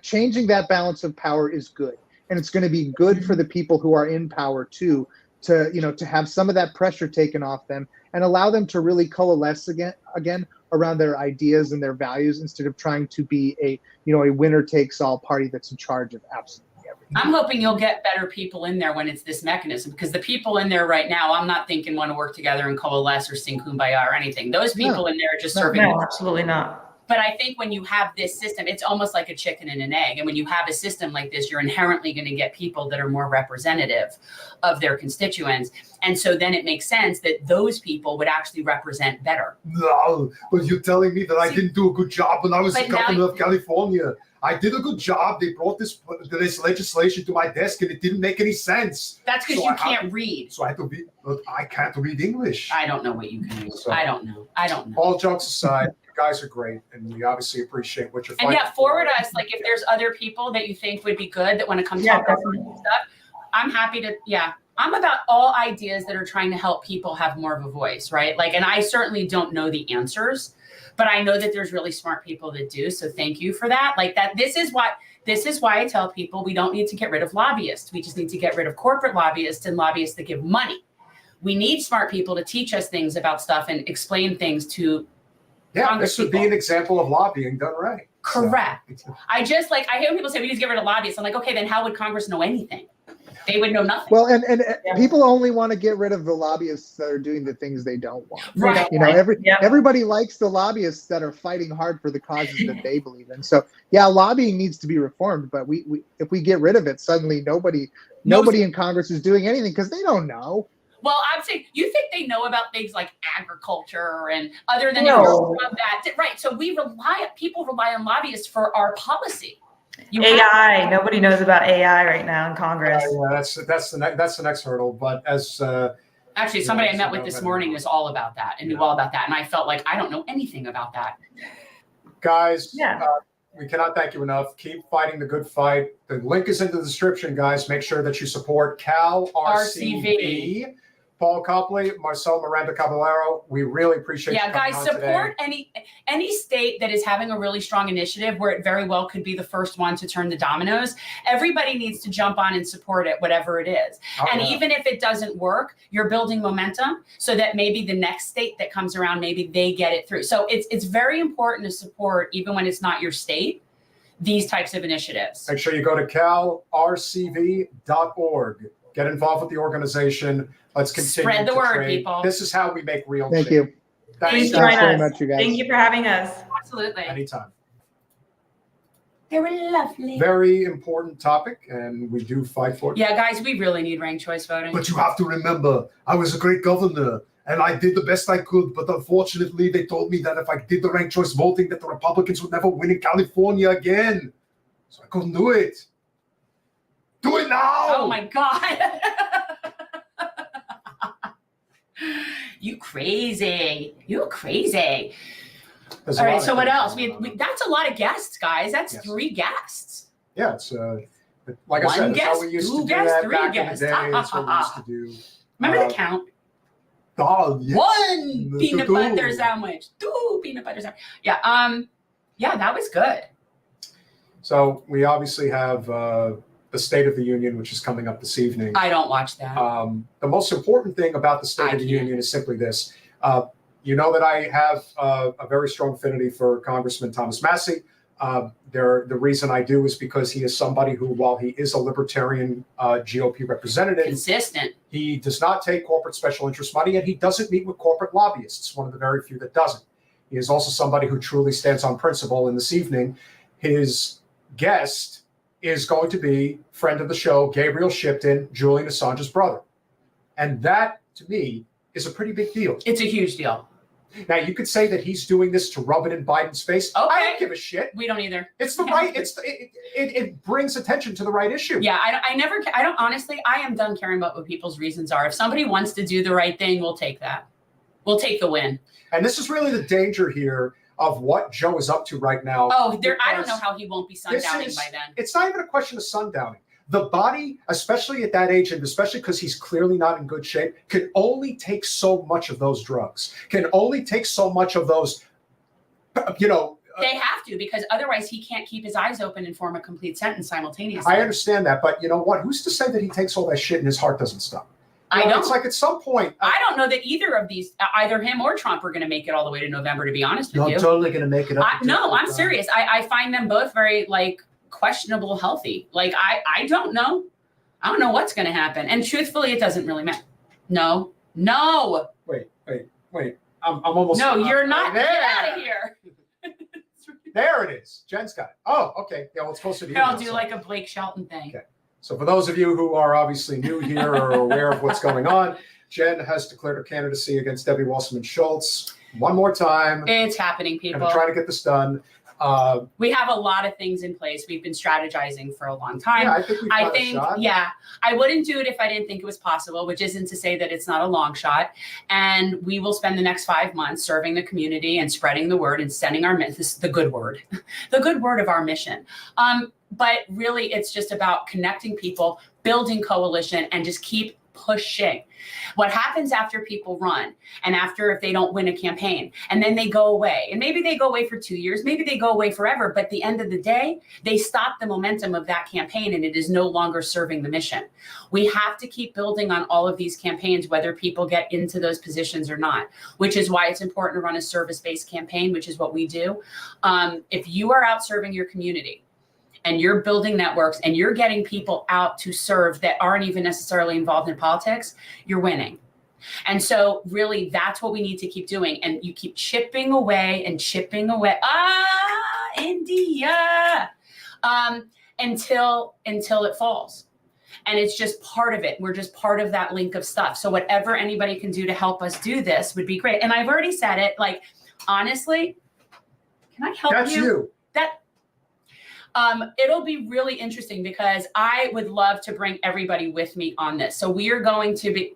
changing that balance of power is good, and it's going to be good for the people who are in power too, to have some of that pressure taken off them and allow them to really coalesce again around their ideas and their values, instead of trying to be a winner takes all party that's in charge of absolutely everything. I'm hoping you'll get better people in there when it's this mechanism, because the people in there right now, I'm not thinking want to work together and coalesce or sing Kumbaya or anything. Those people in there are just serving. No, absolutely not. But I think when you have this system, it's almost like a chicken and an egg. And when you have a system like this, you're inherently going to get people that are more representative of their constituents. And so then it makes sense that those people would actually represent better. No, but you're telling me that I didn't do a good job when I was the governor of California. I did a good job. They brought this legislation to my desk, and it didn't make any sense. That's because you can't read. So I had to read. I can't read English. I don't know what you can read. So, I don't know. All jokes aside, you guys are great, and we obviously appreciate what you're fighting. And forward us, like, if there's other people that you think would be good that want to come talk about stuff. I'm happy to. Yeah, I'm about all ideas that are trying to help people have more of a voice, right? Like, and I certainly don't know the answers, but I know that there's really smart people that do. So thank you for that. Like that. This is why I tell people we don't need to get rid of lobbyists. We just need to get rid of corporate lobbyists and lobbyists that give money. We need smart people to teach us things about stuff and explain things to. Yeah, this would be an example of lobbying done right. Correct. So. I hear people say we need to get rid of lobbyists. I'm like, okay, then how would Congress know anything? They would know nothing. Well, and people only want to get rid of the lobbyists that are doing the things they don't want. Right. Everybody likes the lobbyists that are fighting hard for the causes that they believe in. So yeah, lobbying needs to be reformed, but we if we get rid of it, suddenly nobody in Congress is doing anything because they don't know. Well, I'm saying, you think they know about things like agriculture and other than that, right? So people rely on lobbyists for our policy. AI. Nobody knows about AI right now in Congress. That's the next hurdle. But as actually, somebody I met with this morning is all about that and knew all about that, and I felt like I don't know anything about that. Guys, we cannot thank you enough. Keep fighting the good fight. The link is in the description, guys. Make sure that you support Cal RCV. Paul Copley, Marcela, Miranda-Caballero, we really appreciate you coming guys, on support today. any state that is having a really strong initiative where it very well could be the first one to turn the dominoes. Everybody needs to jump on and support it, whatever it is. Even if it doesn't work, you're building momentum so that maybe the next state that comes around, maybe they get it through. So it's very important to support, even when it's not your state, these types of initiatives. Make sure you go to calrcv.org. Get involved with the organization. Let's continue Spread the to word, trade. people. This is how we make real Thank change. you. Thanks, Thank you very much, you guys. Thank you for having us. Absolutely. Anytime. They were lovely. Very important topic, and we do fight for it. Yeah, guys, we really need ranked choice voting. But you have to remember, I was a great governor, and I did the best I could. But unfortunately, they told me that if I did the ranked choice voting, that the Republicans would never win in California again. So I couldn't do it. Do it now! Oh my God. You crazy. You crazy. There's All a lot right, of so what things else? going on. That's a lot of guests, guys. That's Yes. 3 guests. Yeah, it's like I One said, that's how guest, we used 2 to do guests, that 3 back guests. in the day. That's what we used to do. Remember the count? Oh, yes. 1 peanut Two. butter sandwich. 2 peanut butter sandwich. Yeah, yeah, that was good. So we obviously have the State of the Union, which is coming up this evening. I don't watch that. The most important thing about the State of the Union is simply this. You know that I have a very strong affinity for Congressman Thomas Massie. The reason I do is because he is somebody who, while he is a libertarian GOP representative, Consistent. he does not take corporate special interest money, and he doesn't meet with corporate lobbyists. One of the very few that doesn't. He is also somebody who truly stands on principle. And this evening, his guest is going to be friend of the show, Gabriel Shipton, Julian Assange's brother. And that, to me, is a pretty big deal. It's a huge deal. Now, you could say that he's doing this to rub it in Biden's face. Okay. I don't give a shit. We don't either. It's the right. It brings attention to the right issue. Yeah, I don't honestly, I am done caring about what people's reasons are. If somebody wants to do the right thing, we'll take that. We'll take the win. And this is really the danger here of what Joe is up to right now. Oh, I don't know how he won't be sundowning by then. It's not even a question of sundowning. The body, especially at that age, and especially because he's clearly not in good shape, can only take so much of those drugs, can only take so much of those, They have to, because otherwise he can't keep his eyes open and form a complete sentence simultaneously. I understand that, but you know what? Who's to say that he takes all that shit and his heart doesn't stop? I don't. It's like at some point. I don't know that either of these, either him or Trump, are going to make it all the way to November, to be honest with you. Totally going to make it up. No, I'm serious. I find them both very, questionable healthy. I don't know. I don't know what's going to happen. And truthfully, it doesn't really matter. No. Wait. I'm almost. No, you're not. There. Get out of here. There it is. Jen's got it. Oh, okay. Yeah, well, it's closer to you. I'll do like a Blake Shelton thing. Okay. So for those of you who are obviously new here or aware of what's going on, Jen has declared her candidacy against Debbie Wasserman Schultz one more time. It's happening, And people. we're trying to get this done. We have a lot of things in place. We've been strategizing for a long time. Yeah, I think we've got a shot. I wouldn't do it if I didn't think it was possible, which isn't to say that it's not a long shot. And we will spend the next 5 months serving the community and spreading the word and sending the good word, the good word of our mission. But really, it's just about connecting people, building coalition, and just keep pushing. What happens after people run and after if they don't win a campaign and then they go away, and maybe they go away for 2 years, maybe they go away forever, but at the end of the day, they stop the momentum of that campaign and it is no longer serving the mission. We have to keep building on all of these campaigns, whether people get into those positions or not, which is why it's important to run a service-based campaign, which is what we do. If you are out serving your community, and you're building networks and you're getting people out to serve that aren't even necessarily involved in politics, you're winning. And so really that's what we need to keep doing. And you keep chipping away and chipping away. India. Until it falls. And it's just part of it. We're just part of that link of stuff. So whatever anybody can do to help us do this would be great. And I've already said it, honestly, can I help you? That's you. It'll be really interesting because I would love to bring everybody with me on this. So we are going to be,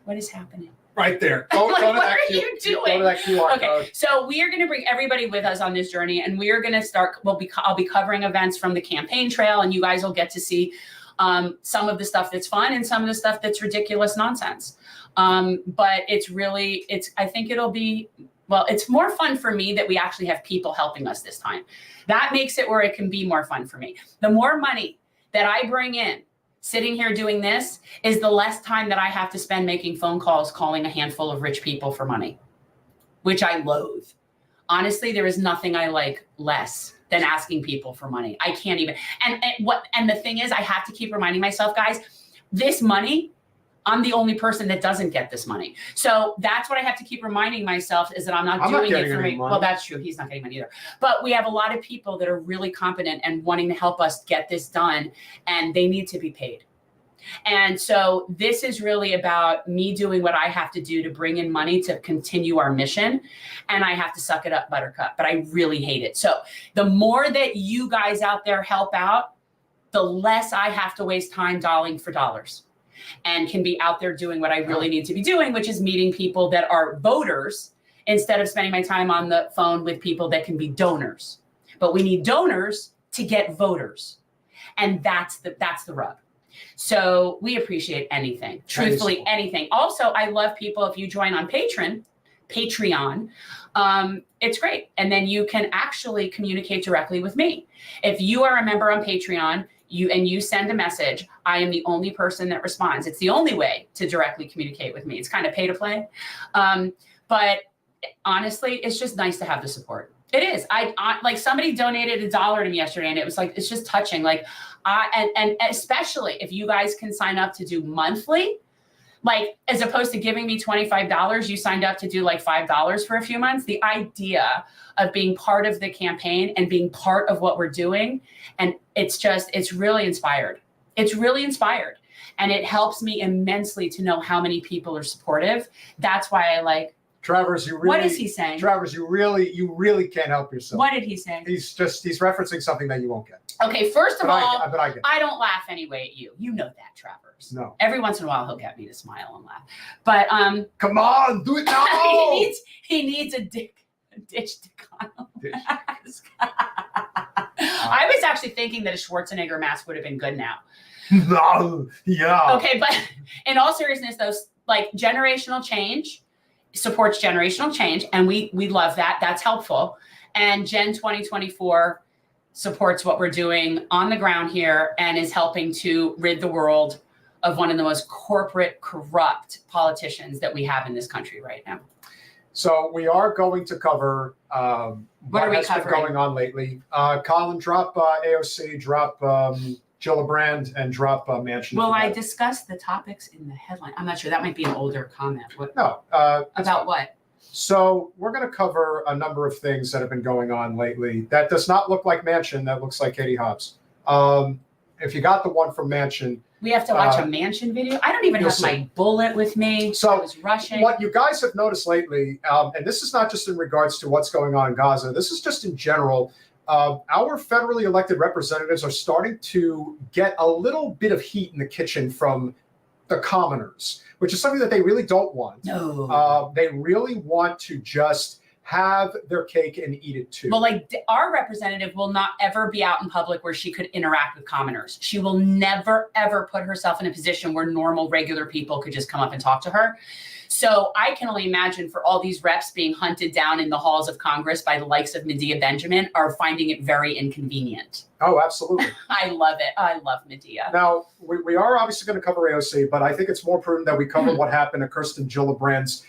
what is happening? Right there. Go What to are that you doing? Go to that QR Okay, code. so we are going to bring everybody with us on this journey, and we are going to start. I'll be covering events from the campaign trail, and you guys will get to see some of the stuff that's fun and some of the stuff that's ridiculous nonsense. But I think it'll be. Well, it's more fun for me that we actually have people helping us this time. That makes it where it can be more fun for me. The more money that I bring in, sitting here doing this, is the less time that I have to spend making phone calls, calling a handful of rich people for money, which I loathe. Honestly, there is nothing I like less than asking people for money. I can't even. And the thing is, I have to keep reminding myself, guys, this money, I'm the only person that doesn't get this money. So that's what I have to keep reminding myself, is that I'm not doing it for me. Well, that's true. He's not getting money either. But we have a lot of people that are really competent and wanting to help us get this done, and they need to be paid. And so this is really about me doing what I have to do to bring in money to continue our mission. And I have to suck it up, buttercup, but I really hate it. So the more that you guys out there help out, the less I have to waste time dolling for dollars and can be out there doing what I really need to be doing, which is meeting people that are voters instead of spending my time on the phone with people that can be donors. But we need donors to get voters. And that's the rub. So we appreciate anything, truthfully, anything. Also, I love people, if you join on Patreon, it's great. And then you can actually communicate directly with me. If you are a member on Patreon, you send a message, I am the only person that responds. It's the only way to directly communicate with me. It's kind of pay to play. But honestly, it's just nice to have the support. It is. I like, somebody donated $1 to me yesterday, and it was like, it's just touching. Like, and especially if you guys can sign up to do monthly, like, as opposed to giving me $25, you signed up to do like $5 for a few months. The idea of being part of the campaign and being part of what we're doing, and it's really inspired. It's really inspired. And it helps me immensely to know how many people are supportive. That's why I like. Travers, you really. What is he saying? Travers, you really can't help yourself. What did he say? He's referencing something that you won't get. Okay, first of all, I don't laugh anyway at you. You know that, Travers. No. Every once in a while, he'll get me to smile and laugh. But come on, do it now. he needs a ditch to Connell. I was actually thinking that a Schwarzenegger mask would have been good now. No, yeah. Okay, but in all seriousness, though, like, generational change supports generational change, and we love that. That's helpful. And Gen 2024 supports what we're doing on the ground here and is helping to rid the world of one of the most corporate, corrupt politicians that we have in this country right now. So we are going to cover what has been going on lately. Colin, drop AOC, drop Gillibrand, and drop Manchin. Well, I discussed the topics in the headline. I'm not sure. That might be an older comment. No. About what? So we're going to cover a number of things that have been going on lately. That does not look like Manchin. That looks like Katie Hobbs. If you got the one from Manchin. We have to watch a Manchin video? I don't even have my bullet with me. So I was rushing. What you guys have noticed lately, and this is not just in regards to what's going on in Gaza, this is just in general, our federally elected representatives are starting to get a little bit of heat in the kitchen from the commoners, which is something that they really don't want. No. They really want to just have their cake and eat it too. Well, like, our representative will not ever be out in public where she could interact with commoners. She will never, ever put herself in a position where normal, regular people could just come up and talk to her. So I can only imagine, for all these reps being hunted down in the halls of Congress by the likes of Medea Benjamin, are finding it very inconvenient. Oh, absolutely. I love it. I love Medea. Now, we are obviously going to cover AOC, but I think it's more prudent that we cover what happened at Kirsten Gillibrand's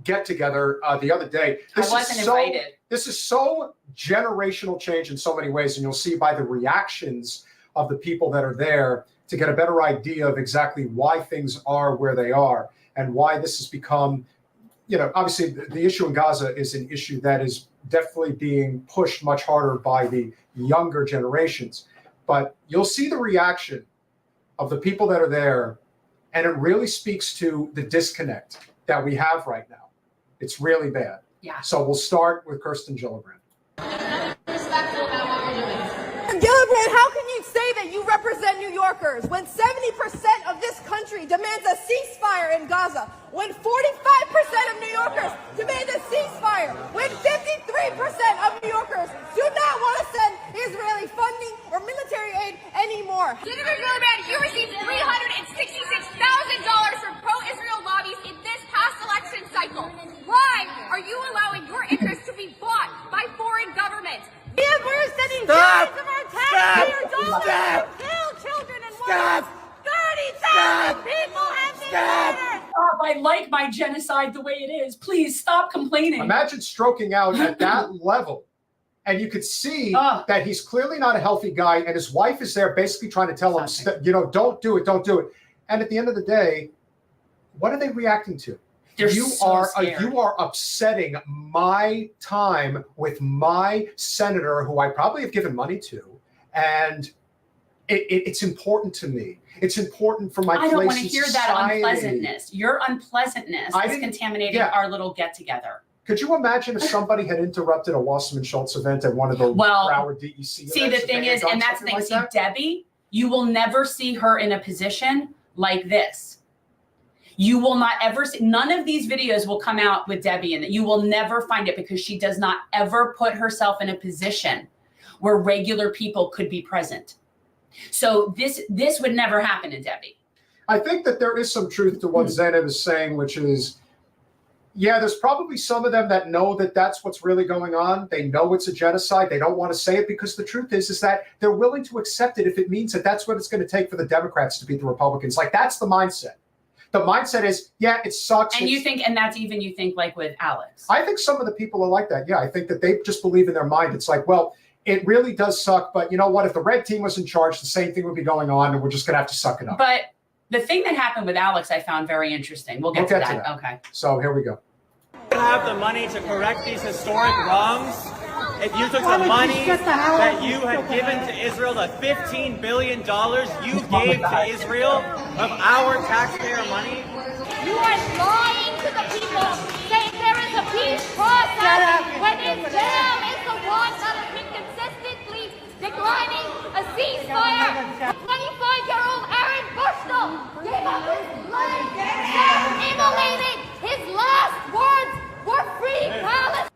get together the other day. I wasn't invited. This is so generational change in so many ways, and you'll see by the reactions of the people that are there to get a better idea of exactly why things are where they are and why this has become, obviously the issue in Gaza is an issue that is definitely being pushed much harder by the younger generations. But you'll see the reaction of the people that are there, and it really speaks to the disconnect that we have right now. It's really bad. Yeah. So we'll start with Kirsten Gillibrand. Respectful about what we're doing. Gillibrand, how can you say that you represent New Yorkers when 70% of this country demands a ceasefire in Gaza, when 45% of New Yorkers demand a ceasefire, when 53% of New Yorkers do not want to send Israeli funding or military aid anymore? Senator Gillibrand, you received $366,000 from pro-Israel lobbies in this past election cycle. Why are you allowing your interests to be bought by foreign governments? We're sending billions of our taxpayer dollars to kill children and women. 30,000 people have been murdered. I like my genocide the way it is. Please stop complaining. Imagine stroking out at that level And you could see that he's clearly not a healthy guy, and his wife is there basically trying to tell him, don't do it, don't do it. And at the end of the day, what are they reacting to? You are upsetting my time with my senator, who I probably have given money to, and it's important to me. It's important for my place in society. I don't want to hear that unpleasantness. Your unpleasantness is contaminating our little get-together. Could you imagine if somebody had interrupted a Wasserman Schultz event at one of the Broward DEC events? See, the thing is, and that's the thing, see, Debbie, you will never see her in a position like this. You will not ever see, none of these videos will come out with Debbie in it. You will never find it because she does not ever put herself in a position where regular people could be present. So this would never happen to Debbie. I think that there is some truth to what Zainab is saying, which is, yeah, there's probably some of them that know that that's what's really going on. They know it's a genocide. They don't want to say it because the truth is that they're willing to accept it if it means that that's what it's going to take for the Democrats to beat the Republicans. Like, that's the mindset. The mindset is, yeah, it sucks. And you think like with Alex. I think some of the people are like that. Yeah, I think that they just believe in their mind. It's like, well, it really does suck, but you know what? If the red team was in charge, the same thing would be going on, and we're just going to have to suck it up. But the thing that happened with Alex, I found very interesting. We'll get to that. Okay. So here we go. You have the money to correct these historic wrongs. If you took the money that you had given to Israel, the $15 billion you gave to Israel of our taxpayer money. You are lying to the people, saying there is a peace process when Israel is the one that has been consistently declining a ceasefire. 25-year-old Aaron Bushnell gave up his life, self-immolated. His last words were free Palestine.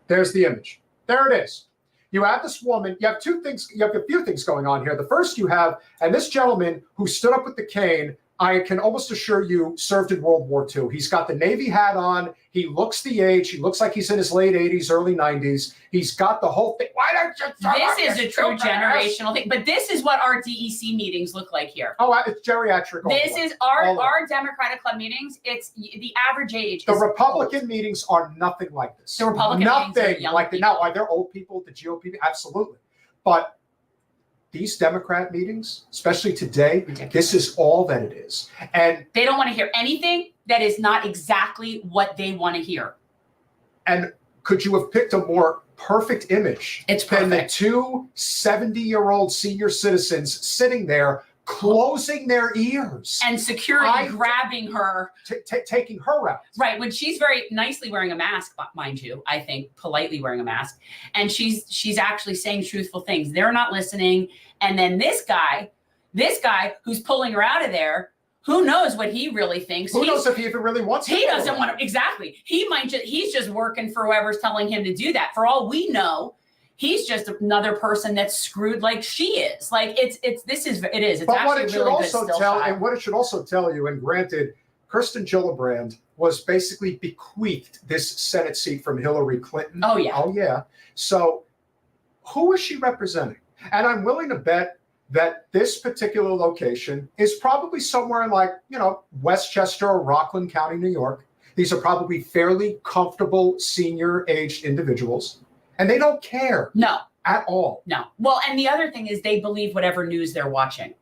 There's the image. There it is. You have this woman. You have two things. You have a few things going on here. The first you have, and this gentleman who stood up with the cane, I can almost assure you served in World War II. He's got the Navy hat on. He looks the age. He looks like he's in his late 80s, early 90s. He's got the whole thing. Why don't you? This is a true generational thing. But this is what our DEC meetings look like here. Oh, it's geriatric. This is our Democratic Club meetings. It's the average age. The Republican meetings are nothing like this. The Republican meetings are young like people. Now, are there old people? The GOP? Absolutely. But these Democrat meetings, especially today, this is all that it is. And they don't want to hear anything that is not exactly what they want to hear. And could you have picked a more perfect image than the two 70-year-old senior citizens sitting there closing their ears and security grabbing her, taking her out? Right, when she's very nicely wearing a mask, mind you, I think politely wearing a mask, and she's actually saying truthful things. They're not listening, and then this guy who's pulling her out of there, who knows what he really thinks? Who knows if he even really wants to? He doesn't want to. Exactly. He's just working for whoever's telling him to do that. For all we know, he's just another person that's screwed like she is. Like it is. It's but actually what it should really also good tell, and what it should also tell you, and granted, Kirsten Gillibrand was basically bequeathed this Senate seat from Hillary Clinton. Oh yeah. Oh yeah. So who is she representing? And I'm willing to bet that this particular location is probably somewhere in like, Westchester or Rockland County, New York. These are probably fairly comfortable senior-aged individuals, and they don't care. No. At all. No. Well, and the other thing is they believe whatever news they're watching.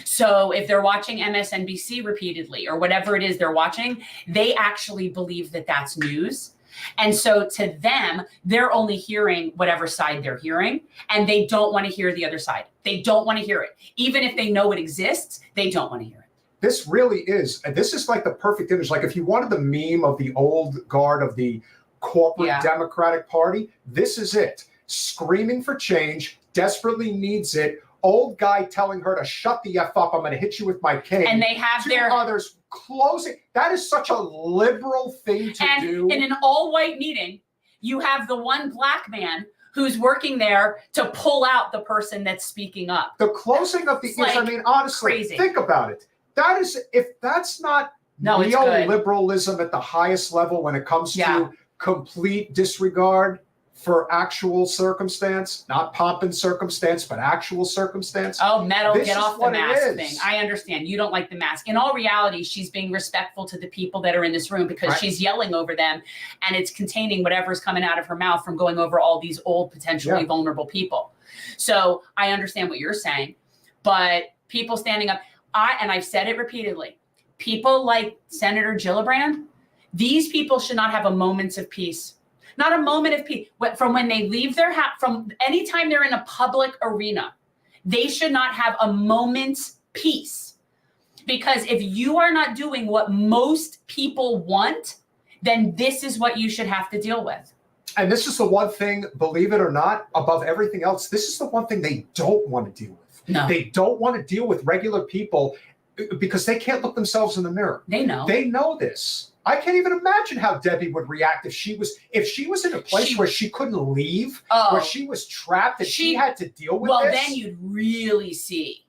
So if they're watching MSNBC repeatedly or whatever it is they're watching, they actually believe that that's news. And so to them, they're only hearing whatever side they're hearing, and they don't want to hear the other side. They don't want to hear it. Even if they know it exists, they don't want to hear it. This really is, and this is like the perfect image. Like if you wanted the meme of the old guard of the corporate Democratic Party, this is it. Screaming for change, desperately needs it. Old guy telling her to shut the F up. I'm going to hit you with my cane. And they have their others closing. That is such a liberal thing to do. In an all-white meeting, you have the one black man who's working there to pull out the person that's speaking up. The closing of the ears. I mean, honestly, crazy. Think about it. That is, if that's not neoliberalism at the highest level when it comes to complete disregard for actual circumstance, not pomp and circumstance, but actual circumstance. Oh, metal, This get is off the what it mask is. thing. I understand. You don't like the mask. In all reality, she's being respectful to the people that are in this room because Right. she's yelling over them and it's containing whatever's coming out of her mouth from going over all these old, potentially Yeah. vulnerable people. So I understand what you're saying, but people standing up, and I've said it repeatedly, people like Senator Gillibrand, these people should not have a moment of peace. Not a moment of peace. From when they leave their house, from anytime they're in a public arena, they should not have a moment's peace. Because if you are not doing what most people want, then this is what you should have to deal with. And this is the one thing, believe it or not, above everything else, this is the one thing they don't want to deal with. No. They don't want to deal with regular people because they can't look themselves in the mirror. They know. They know this. I can't even imagine how Debbie would react if she was in a place where she couldn't leave, where she was trapped and she had to deal with well, this. then you'd really see.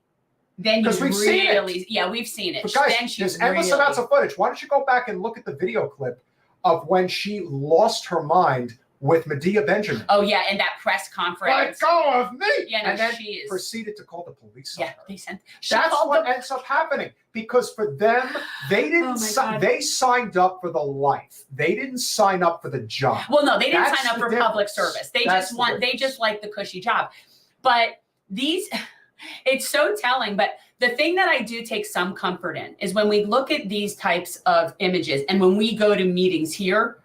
Then you 'Cause we've seen it. really, yeah, we've seen it. But guys, then she there's endless really, amounts of footage. Why don't you go back and look at the video clip of when she lost her mind with Medea Benjamin? Oh yeah, in that press conference. Let go of me! Yeah, no, and then she is. proceeded to call the police on Yeah, her. they sent. That's what ends up happening because for them, they didn't. They signed up for the life. They didn't sign up for the job. Well, no, they didn't That's sign up the for public difference. service. They That's just the want. They difference. just like the cushy job. But these, it's so telling. But the thing that I do take some comfort in is when we look at these types of images, and when we go to meetings here,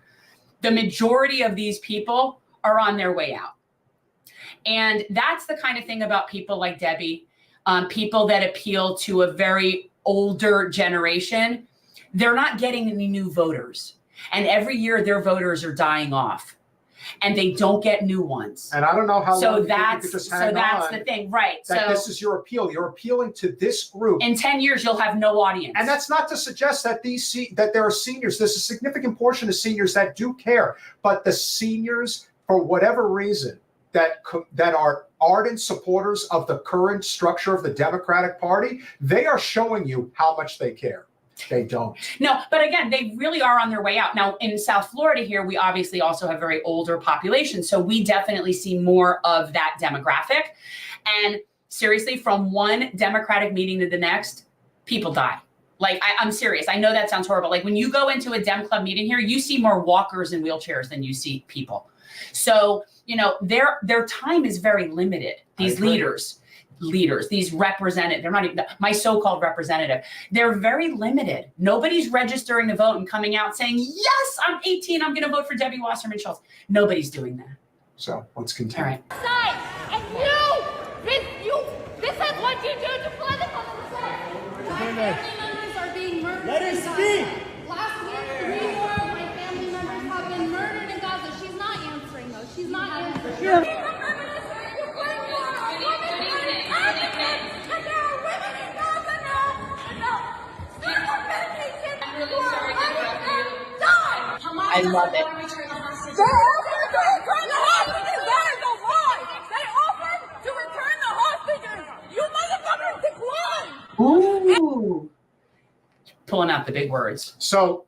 the majority of these people are on their way out. And that's the kind of thing about people like Debbie, people that appeal to a very older generation. They're not getting any new voters. And every year their voters are dying off and they don't get new ones. And I don't know how long you think you that's could just hang that's on the thing, right? that So this is your appeal. You're appealing to this group. in 10 years you'll have no audience. And that's not to suggest that that there are seniors. There's a significant portion of seniors that do care, but the seniors, for whatever reason, that are ardent supporters of the current structure of the Democratic Party, they are showing you how much they care. They don't. No, but again, they really are on their way out. Now, in South Florida here, we obviously also have very older population. So we definitely see more of that demographic. And seriously, from one Democratic meeting to the next, people die. Like, I'm serious. I know that sounds horrible. Like when you go into a Dem Club meeting here, you see more walkers and wheelchairs than you see people. So, their time is very limited. These leaders, these representative, they're not even my so-called representative. They're very limited. Nobody's registering to vote and coming out saying, yes, I'm 18. I'm going to vote for Debbie Wasserman Schultz. Nobody's doing that. So let's continue. All right. And this is what you do to political opponents. My family members are being murdered. Let her speak. Last week, 3 more of my family members have been murdered in Gaza. She's not answering though. She's not answering. Sure. I love it. They offered to return the hostages. That is a lie. They offered to return the hostages. You motherfuckers declined. Ooh. Pulling out the big words. So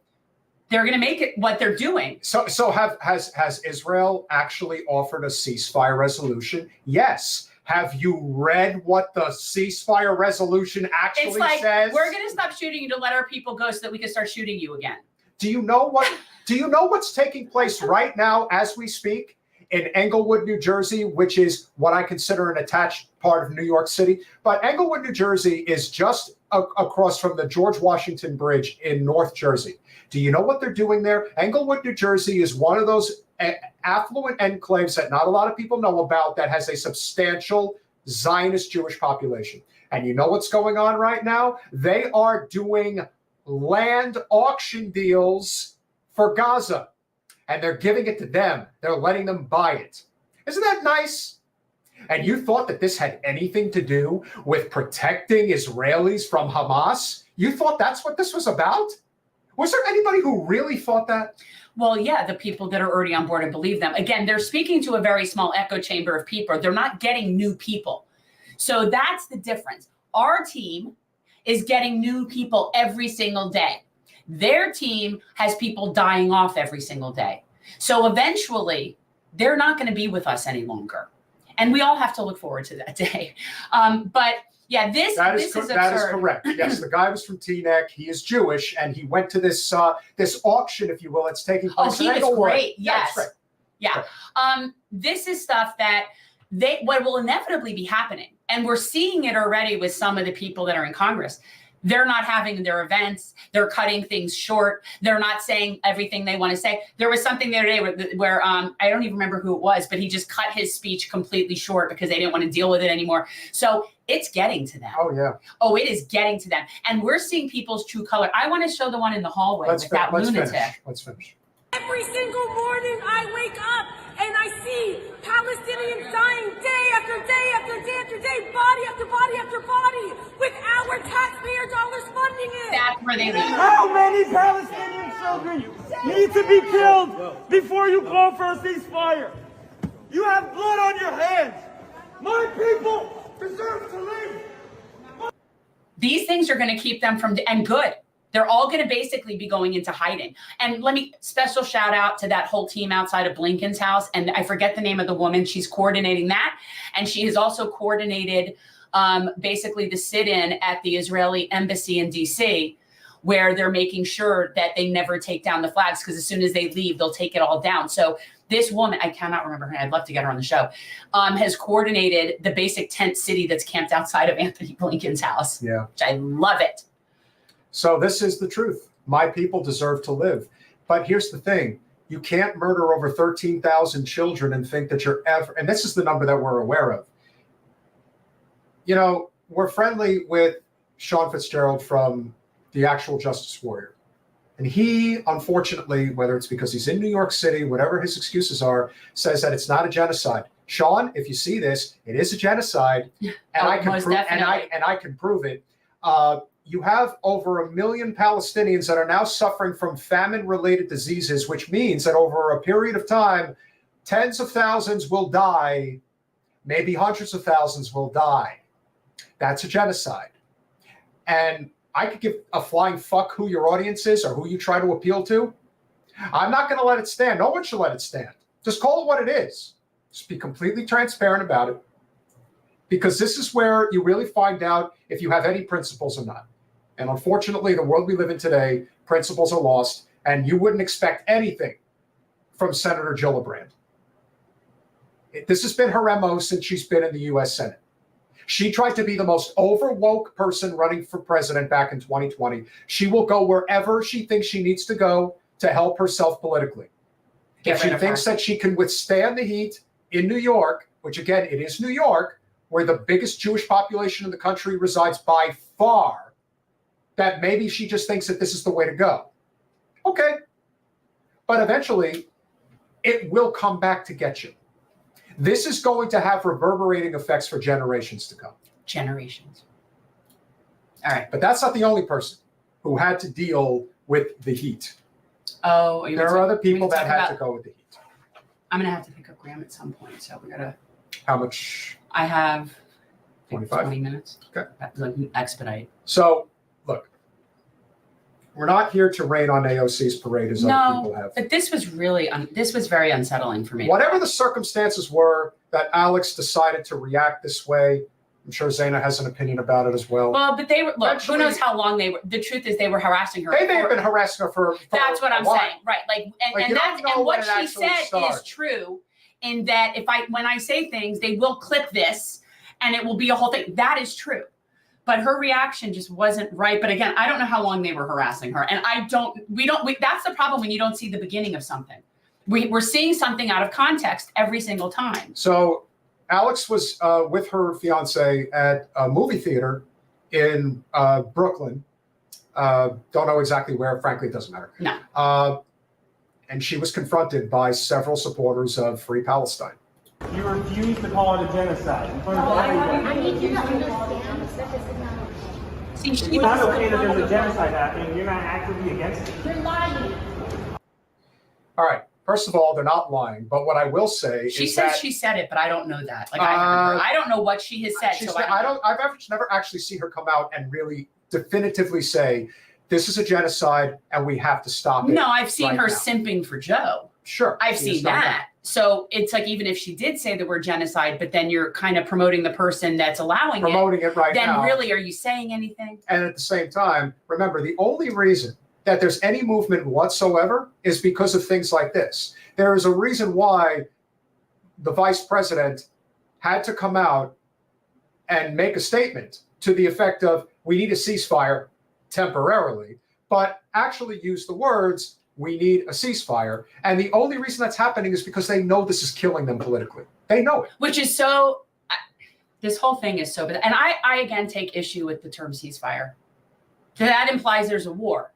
they're going to make it what they're doing. So has Israel actually offered a ceasefire resolution? Yes. Have you read what the ceasefire resolution actually It's like, says? we're going to stop shooting you to let our people go so that we can start shooting you again. Do you know what's taking place right now as we speak in Englewood, New Jersey, which is what I consider an attached part of New York City? But Englewood, New Jersey is just across from the George Washington Bridge in North Jersey. Do you know what they're doing there? Englewood, New Jersey is one of those affluent enclaves that not a lot of people know about that has a substantial Zionist Jewish population. And you know what's going on right now? They are doing land auction deals for Gaza, and they're giving it to them. They're letting them buy it. Isn't that nice? And you thought that this had anything to do with protecting Israelis from Hamas? You thought that's what this was about? Was there anybody who really thought that? Well, yeah, the people that are already on board and believe them. Again, they're speaking to a very small echo chamber of people. They're not getting new people. So that's the difference. Our team is getting new people every single day. Their team has people dying off every single day. So eventually, they're not going to be with us any longer. And we all have to look forward to that day. But yeah, this is absurd. That is correct. Yes, the guy was from Teaneck. He is Jewish, and he went to this this auction, if you will. It's taking place. Oh, he was great. Yes. Right. Yeah. Right. This is stuff that what will inevitably be happening. And we're seeing it already with some of the people that are in Congress. They're not having their events. They're cutting things short. They're not saying everything they want to say. There was something the other day where I don't even remember who it was, but he just cut his speech completely short because they didn't want to deal with it anymore. So it's getting to them. Oh, yeah. Oh, it is getting to them. And we're seeing people's true color. I want to show the one in the hallway with that lunatic. Let's finish. Every single morning I wake up and I see Palestinians dying day after day after day after day, body after body after body, with our taxpayer dollars funding it. That's where they live. How many Palestinian children need to be killed before you call for a ceasefire? You have blood on your hands. My people deserve to live. These things are going to keep them from, and good. They're all going to basically be going into hiding. And special shout out to that whole team outside of Blinken's house. And I forget the name of the woman. She's coordinating that. And she has also coordinated basically the sit-in at the Israeli embassy in DC, where they're making sure that they never take down the flags, because as soon as they leave, they'll take it all down. So this woman, I cannot remember her name, I'd love to get her on the show, has coordinated the basic tent city that's camped outside of Anthony Blinken's house. Yeah. Which I love it. So this is the truth. My people deserve to live. But here's the thing. You can't murder over 13,000 children and think that you're ever, and this is the number that we're aware of. You know, we're friendly with Sean Fitzgerald from the Actual Justice Warrior. And he, unfortunately, whether it's because he's in New York City, whatever his excuses are, says that it's not a genocide. Sean, if you see this, it is a genocide, and I can prove it. You have over 1 million Palestinians that are now suffering from famine-related diseases, which means that over a period of time, tens of thousands will die, maybe hundreds of thousands will die. That's a genocide. And I could give a flying fuck who your audience is or who you try to appeal to. I'm not going to let it stand. No one should let it stand. Just call it what it is. Just be completely transparent about it. Because this is where you really find out if you have any principles or not. And unfortunately, the world we live in today, principles are lost, and you wouldn't expect anything from Senator Gillibrand. This has been her MO since she's been in the U.S. Senate. She tried to be the most over-woke person running for president back in 2020. She will go wherever she thinks she needs to go to help herself politically. If she thinks that she can withstand the heat in New York, which again, it is New York, where the biggest Jewish population in the country resides by far, that maybe she just thinks that this is the way to go. Okay. But eventually, it will come back to get you. This is going to have reverberating effects for generations to come. Generations. All right. But that's not the only person who had to deal with the heat. Oh, there are other people that had to go with the heat. I'm going to have to pick up Graham at some point, so we got to... How much? I have 25? 20 minutes. Okay. Expedite. So, look, we're not here to rain on AOC's parade as other people have. But this was really, this was very unsettling for me. Whatever the circumstances were that Alex decided to react this way, I'm sure Zaina has an opinion about it as well. Well, but they were, look, who knows how long they were, the truth is they were harassing her. They may have been harassing her for that's what I'm saying, right? And what she said started. Is true, in that when I say things, they will clip this and it will be a whole thing. That is true. But her reaction just wasn't right. But again, I don't know how long they were harassing her. And that's the problem when you don't see the beginning of something. We're seeing something out of context every single time. So Alex was with her fiance at a movie theater in Brooklyn. Don't know exactly where. Frankly, it doesn't matter. No. And she was confronted by several supporters of Free Palestine. You refuse to call it a genocide in front of everybody. I need you to understand that this is not. See, It's not okay that there's a genocide happening. You're not actively against it. You're lying. All right. First of all, they're not lying. But what I will say she is says that she said it, but I don't know that. Like I don't know what she has said. I've never actually seen her come out and really definitively say this is a genocide and we have to stop it. No, I've seen her now. simping for Joe. Sure. I've seen that. So it's like, even if she did say the word genocide, but then you're kind of promoting the person that's allowing it right then now. Really, are you saying anything? And at the same time, remember, the only reason that there's any movement whatsoever is because of things like this. There is a reason why the vice president had to come out and make a statement to the effect of, we need a ceasefire temporarily, but actually use the words, we need a ceasefire. And the only reason that's happening is because they know this is killing them politically. They know it. Which is so, this whole thing is so, and I again take issue with the term ceasefire. That implies there's a war.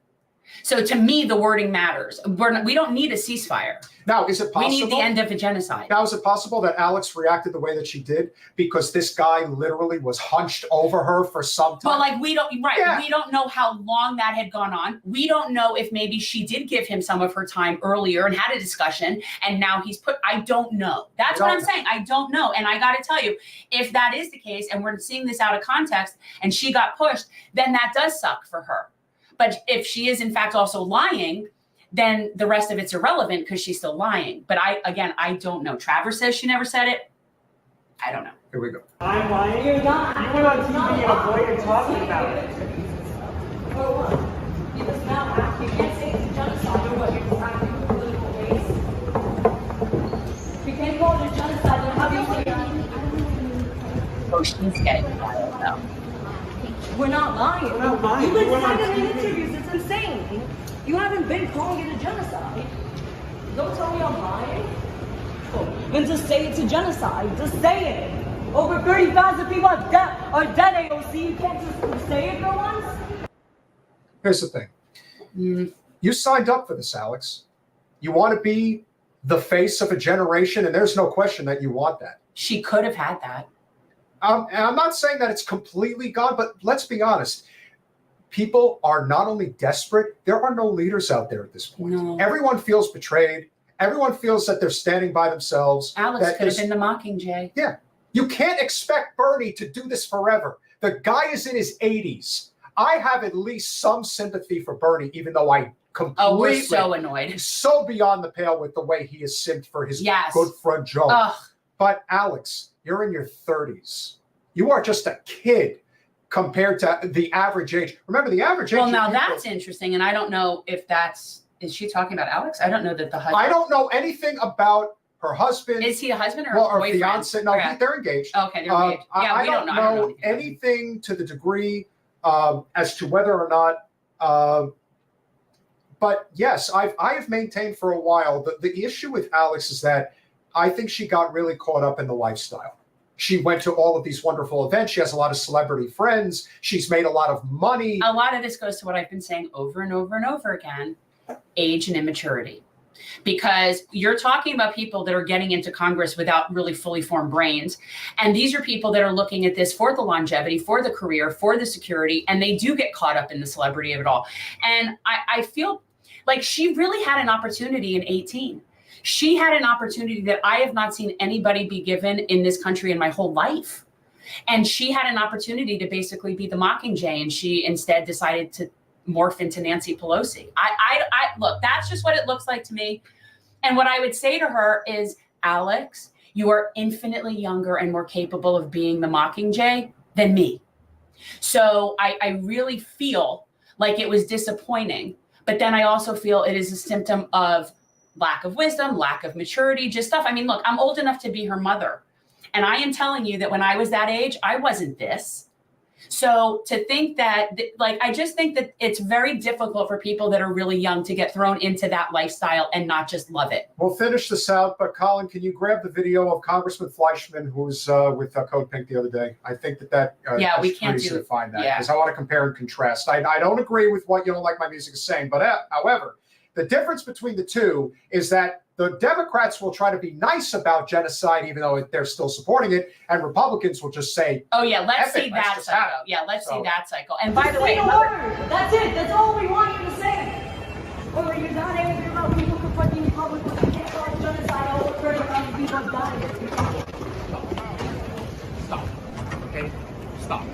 So to me, the wording matters. We don't need a ceasefire. Now, is it possible? We need the end of a genocide. Now, is it possible that Alex reacted the way that she did because this guy literally was hunched over her for some time? Well, like, we don't know how long that had gone on. We don't know if maybe she did give him some of her time earlier and had a discussion, and now I don't know. That's what I'm saying. I don't know. And I got to tell you, if that is the case, and we're seeing this out of context, and she got pushed, then that does suck for her. But if she is in fact also lying, then the rest of it's irrelevant because she's still lying. But I don't know. Travers says she never said it. I don't know. Here we go. I'm lying. You're not. You went on TV and avoided talking about it. For what? Because now you can't say it's genocide or what? You're deciding political race. You can't call it a genocide. Then how do you say that? Oh, she's getting wild though. We're not lying. We're not lying. You've been saying it in interviews. It's insane. You haven't been calling it a genocide. Don't tell me I'm lying. Then just say it's a genocide. Just say it. Over 30,000 people are dead, AOC. You can't just say it for once. Here's the thing. You signed up for this, Alex. You want to be the face of a generation, and there's no question that you want that. She could have had that. And I'm not saying that it's completely gone, but let's be honest. People are not only desperate, there are no leaders out there at this point. No. Everyone feels betrayed. Everyone feels that they're standing by themselves. Alex could have been the Mockingjay. Yeah. You can't expect Bernie to do this forever. The guy is in his 80s. I have at least some sympathy for Bernie, even though I completely... Oh, we're so annoyed. So beyond the pale with the way he is simped for his good friend Joe. Ugh. But Alex, you're in your 30s. You are just a kid compared to the average age. Remember, the average age... Well, now that's interesting, and I don't know if that's... Is she talking about Alex? I don't know that the husband... I don't know anything about her husband. Is he a husband or a boyfriend? Fiance? No, Okay. they're engaged. Okay, they're engaged. Yeah, I don't know anything to the degree as to whether or not... but yes, I have maintained for a while that the issue with Alex is that I think she got really caught up in the lifestyle. She went to all of these wonderful events. She has a lot of celebrity friends. She's made a lot of money. A lot of this goes to what I've been saying over and over and over again, age and immaturity. Because you're talking about people that are getting into Congress without really fully formed brains. And these are people that are looking at this for the longevity, for the career, for the security, and they do get caught up in the celebrity of it all. And I feel like she really had an opportunity in 18. She had an opportunity that I have not seen anybody be given in this country in my whole life. And she had an opportunity to basically be the Mockingjay, and she instead decided to morph into Nancy Pelosi. I look, that's just what it looks like to me. And what I would say to her is, Alex, you are infinitely younger and more capable of being the Mockingjay than me. So I really feel like it was disappointing. But then I also feel it is a symptom of lack of wisdom, lack of maturity, just stuff. I mean, look, I'm old enough to be her mother. And I am telling you that when I was that age, I wasn't this. So to think that, like, I just think that it's very difficult for people that are really young to get thrown into that lifestyle and not just love it. We'll finish this out, but Colin, can you grab the video of Congressman Fleischman, who was with Code Pink the other day? I think that yeah, we can't find that yeah. because I want to compare and contrast. I don't agree with what You Don't Like My Music is saying, but however, the difference between the two is that the Democrats will try to be nice about genocide, even though they're still supporting it, and Republicans will just say, "Oh yeah, let's see that cycle." Yeah, let's see that cycle. And by the way, that's it. That's all we want you to say. Or you're not angry about people confronting the public when they can't call it genocide. Over 30,000 people have died. Stop. Okay, stop.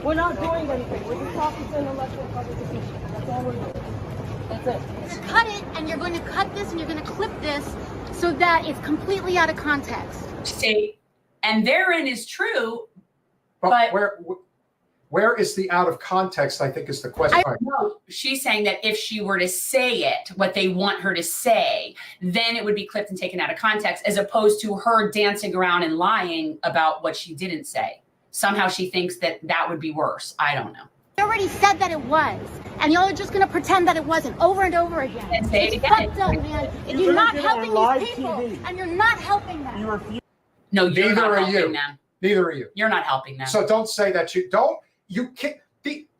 We're not doing anything. We're just talking to an electoral privatization. That's all we're doing. cut it, and you're going to cut this and you're going to clip this so that it's completely out of context. See, and therein is true, but where is the out of context, I think, is the question. No, she's saying that if she were to say it, what they want her to say, then it would be clipped and taken out of context, as opposed to her dancing around and lying about what she didn't say. Somehow she thinks that that would be worse. I don't know. You already said that it was, and y'all are just going to pretend that it wasn't over and over again. And say it again. Fucked up, man. You're not helping these people, and you're not helping them. No, you're Neither not are helping you. them. Neither are you. You're not helping them. So don't say that you don't. You can't.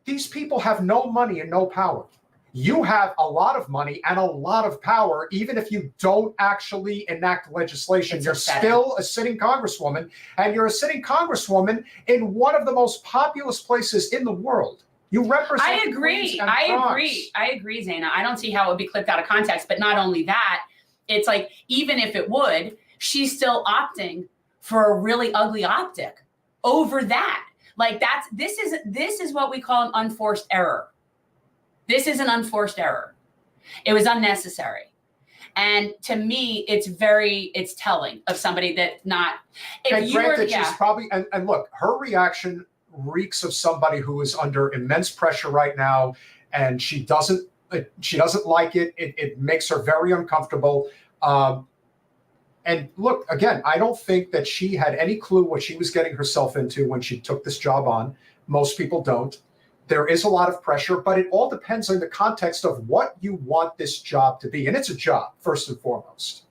These people have no money and no power. You have a lot of money and a lot of power, even if you don't actually enact legislation. You're still a sitting congresswoman, and you're a sitting congresswoman in one of the most populous places in the world. You represent. I agree, Zaina. I don't see how it would be clipped out of context. But not only that, it's like, even if it would, she's still opting for a really ugly optic over that. Like, this is what we call an unforced error. This is an unforced error. It was unnecessary. And to me, it's telling of somebody that's not. And granted, she's probably, and look, her reaction reeks of somebody who is under immense pressure right now, and she doesn't like it. It makes her very uncomfortable. And look, again, I don't think that she had any clue what she was getting herself into when she took this job on. Most people don't. There is a lot of pressure, but it all depends on the context of what you want this job to be. And it's a job, first and foremost.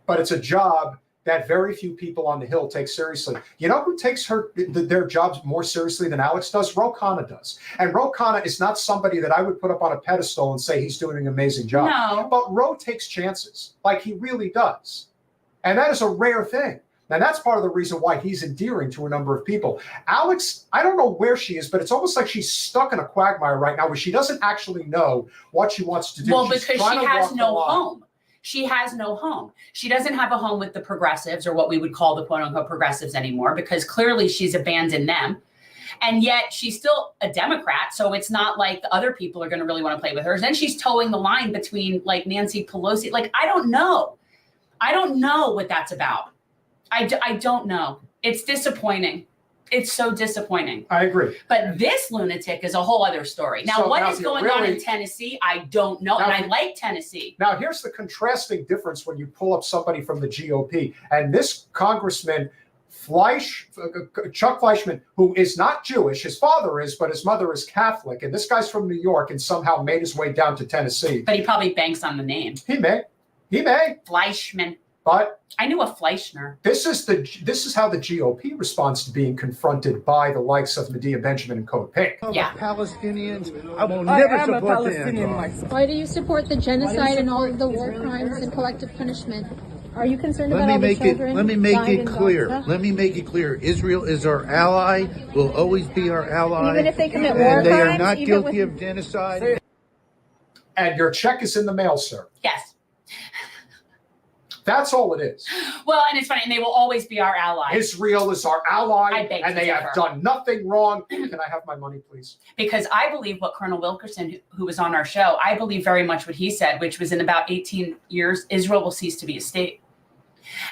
But it's a job that very few people on the Hill take seriously. You know who takes their jobs more seriously than Alex does? Ro Khanna does. And Ro Khanna is not somebody that I would put up on a pedestal and say he's doing an amazing job. No. But Ro takes chances, like he really does. And that is a rare thing. And that's part of the reason why he's endearing to a number of people. Alex, I don't know where she is, but it's almost like she's stuck in a quagmire right now where she doesn't actually know what she wants to do. Well, because she has no home. She has no home. She doesn't have a home with the progressives, or what we would call the quote unquote progressives anymore, because clearly she's abandoned them. And yet she's still a Democrat. So it's not like the other people are going to really want to play with her. Then she's towing the line between like Nancy Pelosi. Like, I don't know. I don't know what that's about. I don't know. It's disappointing. It's so disappointing. I agree. But this lunatic is a whole other story. Now, what is going on in Tennessee? I don't know. And I like Tennessee. Now, here's the contrasting difference when you pull up somebody from the GOP. And this Congressman Chuck Fleischmann, who is not Jewish, his father is, but his mother is Catholic. And this guy's from New York and somehow made his way down to Tennessee. But he probably banks on the name. He may. Fleischmann. But I knew a Fleischner. This is how the GOP responds to being confronted by the likes of Medea Benjamin and Code Pink. Yeah. Palestinians. I will never support the Why do you support the genocide and all of the war crimes and collective punishment? Are you concerned about all the children? Let me make it clear. Let me make it clear. Israel is our ally. Will always be our ally. Even if they commit war crimes? And they are not guilty of genocide. And your check is in the mail, sir. Yes. That's all it is. Well, and it's funny, and they will always be our ally. Israel is our ally, and they have differ. done nothing wrong. Can I have my money, please? Because I believe what Colonel Wilkerson, who was on our show, I believe very much what he said, which was in about 18 years, Israel will cease to be a state.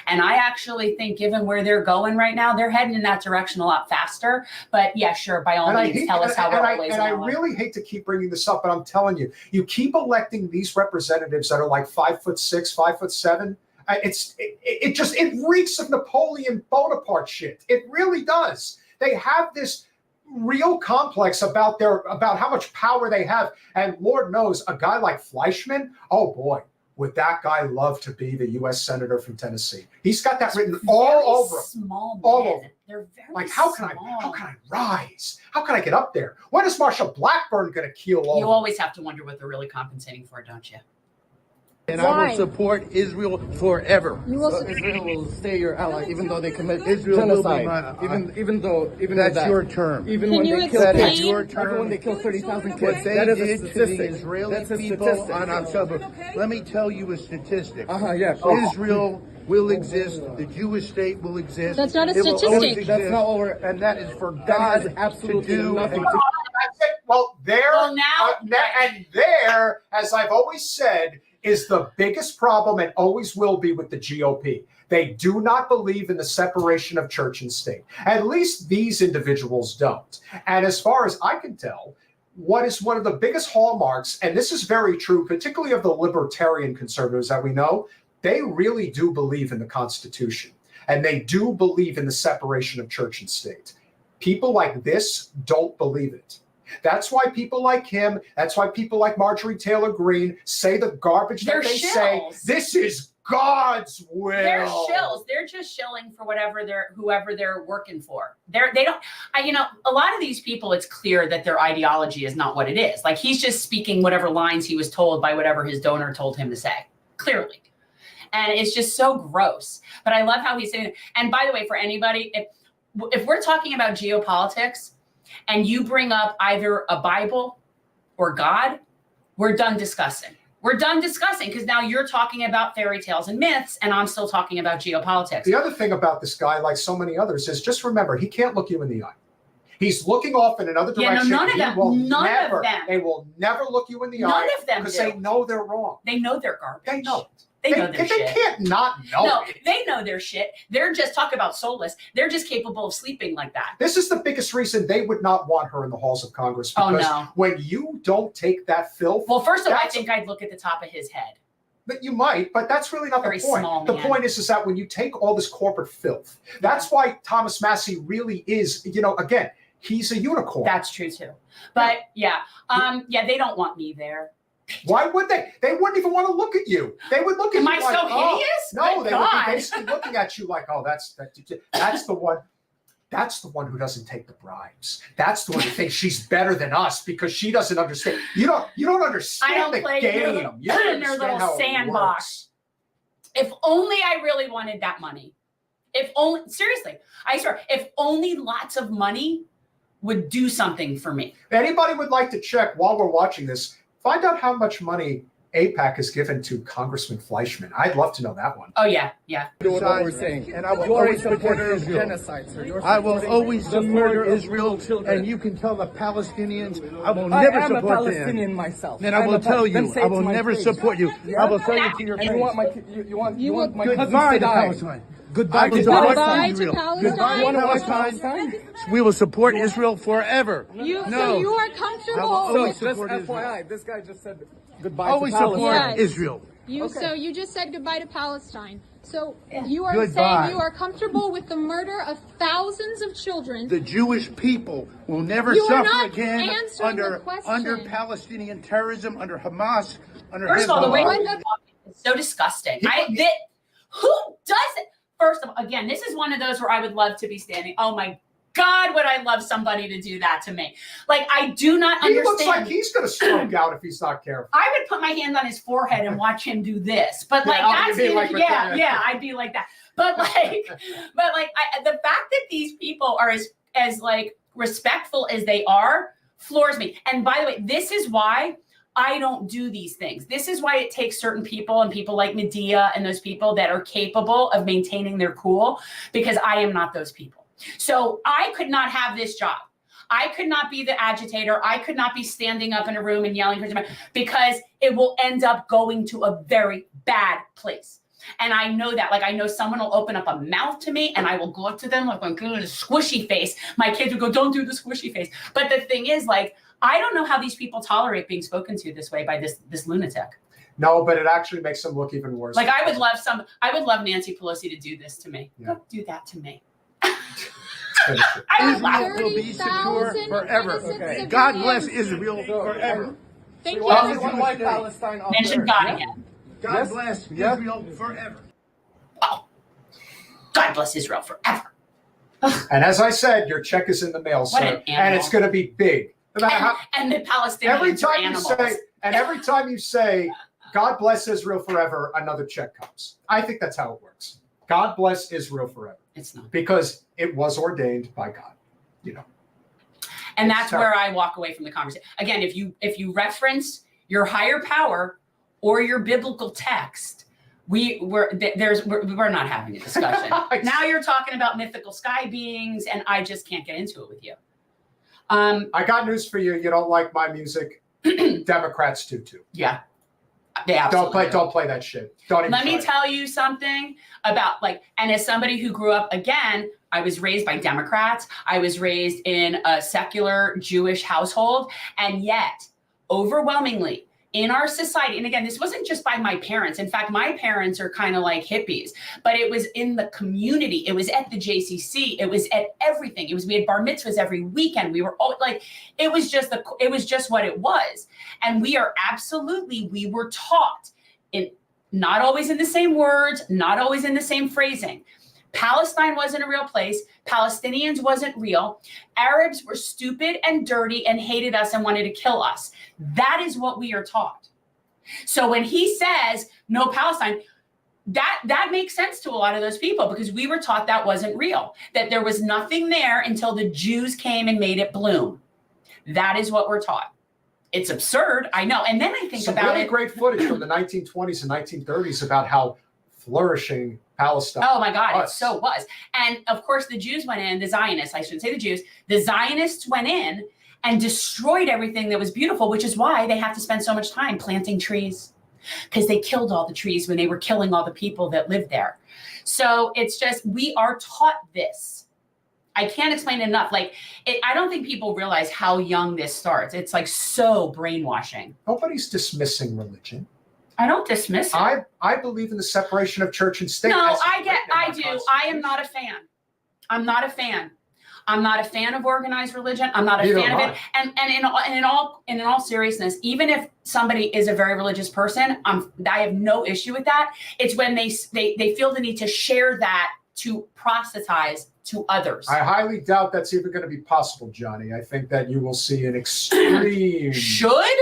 And I actually think, given where they're going right now, they're heading in that direction a lot faster. But yeah, sure, by all means, tell us how we're always. And I really hate to keep bringing this up, but I'm telling you, you keep electing these representatives that are like 5'6", 5'7". It reeks of Napoleon Bonaparte shit. It really does. They have this real complex about how much power they have. And Lord knows, a guy like Fleischmann, oh boy, would that guy love to be the U.S. Senator from Tennessee. He's got that written all over him. Small men. All over. They're very like, how can I rise? How can I get up there? When is Marsha Blackburn going to keel over? You always have to wonder what they're really compensating for, don't you? And I will support Israel forever. Israel will stay your ally, even though they commit Israel genocide. Even that's your term. Even when they kill, that is your term. Even when they kill 30,000 kids. What they that is did a to the statistic. Israeli people on October. Let me tell you a statistic. Yeah. Israel will exist. The Jewish state will exist. That's not a statistic. That's not what we're. And that is for God absolutely to do. nothing. Well, there, Well, and there, as I've always said, is the biggest problem and always will be with the GOP. They do not believe in the separation of church and state. At least these individuals don't. And as far as I can tell, what is one of the biggest hallmarks, and this is very true, particularly of the libertarian conservatives that we know, they really do believe in the Constitution. And they do believe in the separation of church and state. People like this don't believe it. That's why people like him, that's why people like Marjorie Taylor Greene say the garbage that they say. This is God's will. They're shills. They're just shilling for whoever they're working for. They don't. A lot of these people, it's clear that their ideology is not what it is. Like he's just speaking whatever lines he was told by whatever his donor told him to say. Clearly, and it's just so gross. But I love how he's saying it. And by the way, for anybody, if we're talking about geopolitics, and you bring up either a Bible or God, we're done discussing. We're done discussing because now you're talking about fairy tales and myths, and I'm still talking about geopolitics. The other thing about this guy, like so many others, is just remember, he can't look you in the eye. He's looking off in another direction. Yeah, no, none of them. They will never look you in the eye. None of them because do. they know they're wrong. They know they're garbage. They know. They know their shit. They can't not know. No, it. they know their shit. They're just talking about soulless. They're just capable of sleeping like that. This is the biggest reason they would not want her in the halls of Congress. Because when you don't take that filth. Well, first of all, I think I'd look at the top of his head. But you might, but that's really not Very the point. small The man. point is that when you take all this corporate filth, that's why Thomas Massey really is, again, he's a unicorn. That's true too. But they don't want me there. Why would they? They wouldn't even want to look at you. They would look at Am you I like, so hideous? No, Good they God. would be basically looking at you like, oh, that's the one. That's the one who doesn't take the bribes. That's the one who thinks she's better than us because she doesn't understand. You don't understand I don't the play game. in You don't their understand little how it sandbox. works. If only I really wanted that money. Seriously, I swear, if only lots of money would do something for me. If anybody would like to check while we're watching this, find out how much money AIPAC has given to Congressman Fleischman. I'd love to know that one. Oh, yeah. Do what we're saying. And I will always support Israel. Genocide, sir. I will always support Israel, and you can tell the Palestinians I will never support them. I'm a Palestinian myself. Then I will tell you, I will never support you. I will tell you to your face. You want my cousins Goodbye to to die. Palestine. Goodbye to Goodbye Palestine. to Palestine. Goodbye to Palestine. We will support Israel forever. So you are comfortable So with just FYI, this guy just said goodbye always to Palestine. support Israel. So you just said goodbye to Palestine. So you are Goodbye. saying you are comfortable with the murder of thousands of children. The Jewish people will never You are suffer not again answering the question. under Palestinian terrorism, under Hamas, under First of all, the way Hezbollah. you're talking is so disgusting. Who does it? First of all, again, this is one of those where I would love to be standing. Oh my God, would I love somebody to do that to me? Like, I do not understand. He looks like he's going to stroke out if he's not careful. I would put my hand on his forehead and watch him do this. But like, I'd be like with that. I'd be like that. But like, the fact that these people are as like respectful as they are floors me. And by the way, this is why I don't do these things. This is why it takes certain people and people like Medea and those people that are capable of maintaining their cool, because I am not those people. So I could not have this job. I could not be the agitator. I could not be standing up in a room and yelling, because it will end up going to a very bad place. And I know that. Like, I know someone will open up a mouth to me and I will go up to them like I'm doing a squishy face. My kids will go, don't do the squishy face. But the thing is, like, I don't know how these people tolerate being spoken to this way by this lunatic. No, but it actually makes them look even worse. Like, I would love Nancy Pelosi to do this to me. Yeah. Go do that to me. Israel will be secure forever. Okay. God bless Israel forever. Thank you. Everyone like Palestine on Mention earth. God again. God bless Israel forever. Oh, God bless Israel forever. And as I said, your check is in the mail, What sir, an and animal. it's going to be big. No matter how, And the Palestinians every are time you animals. every time you say, God bless Israel forever, another check comes. I think that's how it works. God bless Israel forever. It's not. Because it was ordained by God, And that's where I walk away from the conversation. Again, if you reference your higher power or your biblical text, we're not having a discussion. Now you're talking about mythical sky beings, and I just can't get into it with you. I got news for you. You don't like my music. Democrats do too. Yeah. They absolutely don't play that shit. Don't even Let me tell you something about and as somebody who grew up, again, I was raised by Democrats. I was raised in a secular Jewish household. And yet, overwhelmingly, in our society, and again, this wasn't just by my parents. In fact, my parents are kind of like hippies, but it was in the community. It was at the JCC. It was at everything. We had bar mitzvahs every weekend. We were all it was just what it was. And we were taught not always in the same words, not always in the same phrasing. Palestine wasn't a real place. Palestinians wasn't real. Arabs were stupid and dirty and hated us and wanted to kill us. That is what we are taught. So when he says no Palestine, that makes sense to a lot of those people because we were taught that wasn't real, that there was nothing there until the Jews came and made it bloom. That is what we're taught. It's absurd, I know. And then I think about really great footage from the 1920s and 1930s about how flourishing Palestine. Oh my God, it so was. And of course, the Jews went in, the Zionists, I shouldn't say the Jews, the Zionists went in and destroyed everything that was beautiful, which is why they have to spend so much time planting trees, because they killed all the trees when they were killing all the people that lived there. So it's just, we are taught this. I can't explain it enough. I don't think people realize how young this starts. It's so brainwashing. Nobody's dismissing religion. I don't dismiss it. I believe in the separation of church and state. No, I do. I am not a fan. I'm not a fan. I'm not a fan of organized religion. I'm not a fan of it. And in all seriousness, even if somebody is a very religious person, I have no issue with that. It's when they feel the need to share that to proselytize to others. I highly doubt that's even going to be possible, Johnny. I think that you will see an extreme. Should?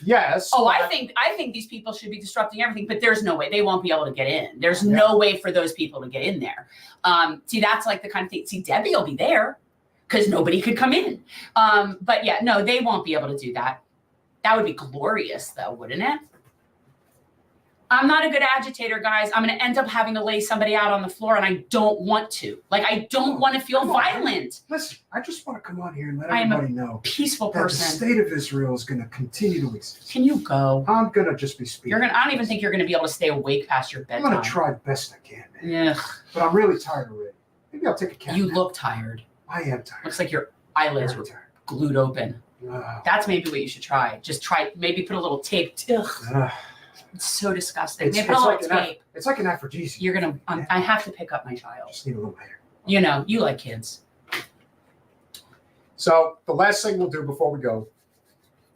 Yes. Oh, I think these people should be disrupting everything, but there's no way they won't be able to get in. There's no way for those people to get in there. See, that's the kind of thing. See, Debbie will be there because nobody could come in. But yeah, no, they won't be able to do that. That would be glorious, though, wouldn't it? I'm not a good agitator, guys. I'm going to end up having to lay somebody out on the floor, and I don't want to. I don't want to feel violent. Listen, I just want to come on here and let everybody know. Peaceful that person. The state of Israel is going to continue to exist. Can you go? I'm going to just be speaking. I don't even think you're going to be able to stay awake past your bedtime. I'm going to try the best I can, man. Yeah. But I'm really tired already. Maybe I'll take a cat. You look tired. I am tired. Looks like your eyelids were glued open. That's maybe what you should try. Just try, maybe put a little tape. It's so disgusting. It's like an aphrodisiac. You're going to, I have to pick up my child. Just need a little hair. You know, you like kids. So the last thing we'll do before we go.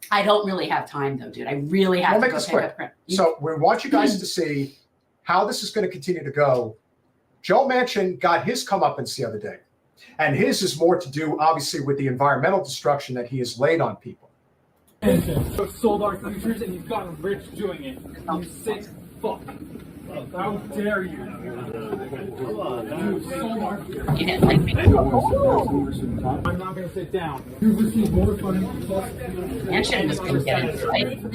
I don't really have time though, dude. I really have to go pick up print. So we want you guys to see how this is going to continue to go. Joe Manchin got his comeuppance the other day. And his is more to do, obviously, with the environmental destruction that he has laid on people. You've sold our futures and you've gotten rich doing it. You sick fuck. How dare you? You've sold our futures. You didn't like me. I'm not going to sit down. You've received more funding. Manchin was going to get it, right? You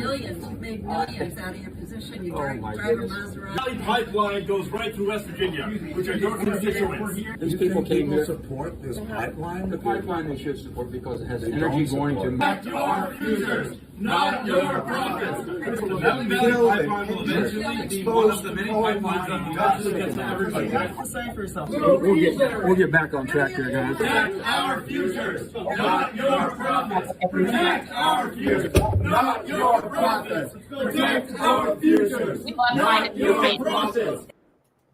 made millions out of your position. You drive a Maserati. Valley Pipeline goes right through West Virginia, which are your constituents. These people came here. Support this pipeline? The pipeline they should support because it has energy going to. Not your futures, not your profits. The Mountain Valley Pipeline will eventually be one of the many pipelines that will eventually get to everybody. Say for yourself. We'll get back on track here, guys. Protect our futures, not your profits. Protect our futures, not your profits. Protect our futures, not your profits.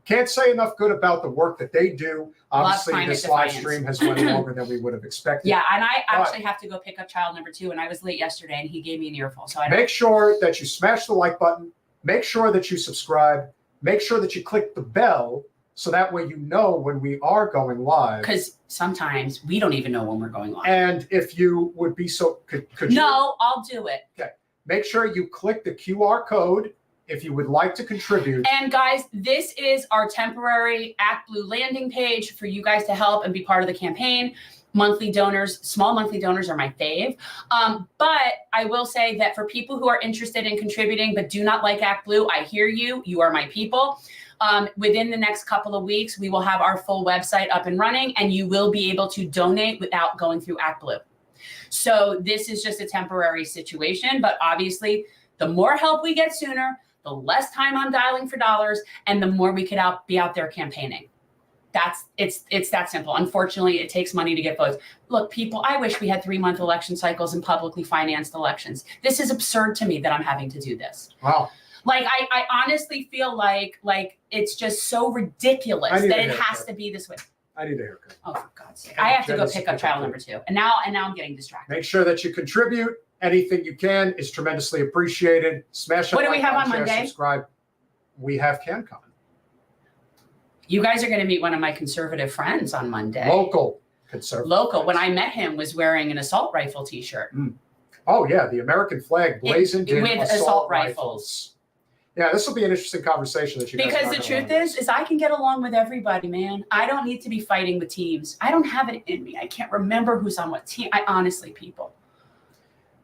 Can't say enough good about the work that they do. Obviously, this live stream has went longer than we would have expected. Yeah, and I actually have to go pick up child number 2, and I was late yesterday, and he gave me an earful. So make sure that you smash the like button. Make sure that you subscribe. Make sure that you click the bell so that way you know when we are going live. Because sometimes we don't even know when we're going live. And if you would be so, could you? No, I'll do it. Okay. Make sure you click the QR code if you would like to contribute. And guys, this is our temporary ActBlue landing page for you guys to help and be part of the campaign. Monthly donors, small monthly donors are my fave. But I will say that for people who are interested in contributing but do not like ActBlue, I hear you. You are my people. Within the next couple of weeks, we will have our full website up and running, and you will be able to donate without going through ActBlue. So this is just a temporary situation, but obviously the more help we get sooner, the less time I'm dialing for dollars, and the more we could be out there campaigning. It's that simple. Unfortunately, it takes money to get votes. Look, people, I wish we had 3-month election cycles and publicly financed elections. This is absurd to me that I'm having to do this. Wow. Like, I honestly feel like it's just so ridiculous that it has to be this way. I need a haircut. Oh, for God's sake. I have to go pick up child number 2. And now I'm getting distracted. Make sure that you contribute. Anything you can is tremendously appreciated. Smash that What do we like have on share, Monday? Subscribe. We have CanCon. You guys are going to meet one of my conservative friends on Monday. Local conservative. Local. When I met him, was wearing an assault rifle T-shirt. Oh yeah, the American flag blazoned in with assault rifles. Yeah, this will be an interesting conversation that you guys Because the truth is I can get along with everybody, man. I don't need to be fighting with teams. I don't have it in me. I can't remember who's on what team. I honestly, people.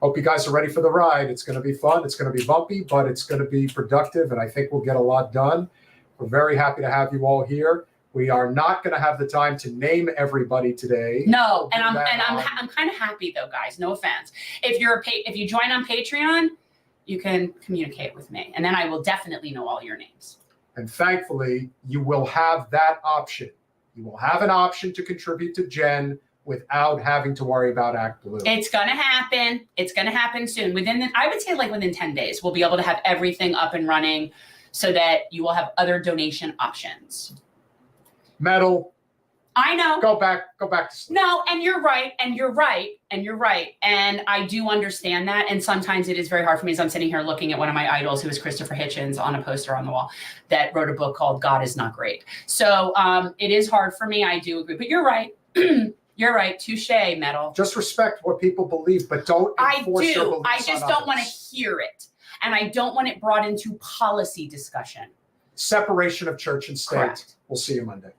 Hope you guys are ready for the ride. It's going to be fun. It's going to be bumpy, but it's going to be productive, and I think we'll get a lot done. We're very happy to have you all here. We are not going to have the time to name everybody today. No, and I'm kind of happy though, guys. No offense. If you join on Patreon, you can communicate with me, and then I will definitely know all your names. And thankfully, you will have that option. You will have an option to contribute to Jen without having to worry about Act Blue. It's going to happen. It's going to happen soon. I would say like within 10 days, we'll be able to have everything up and running so that you will have other donation options. Metal. I know. Go back to sleep. No, and you're right, and you're right, and you're right. And I do understand that. And sometimes it is very hard for me as I'm sitting here looking at one of my idols, who is Christopher Hitchens, on a poster on the wall that wrote a book called God Is Not Great. So it is hard for me. I do agree. But you're right. You're right. Touche, Metal. Just respect what people believe, but don't enforce your beliefs. I just don't want to hear it. And I don't want it brought into policy discussion. Separation of church and state. Correct. We'll see you Monday.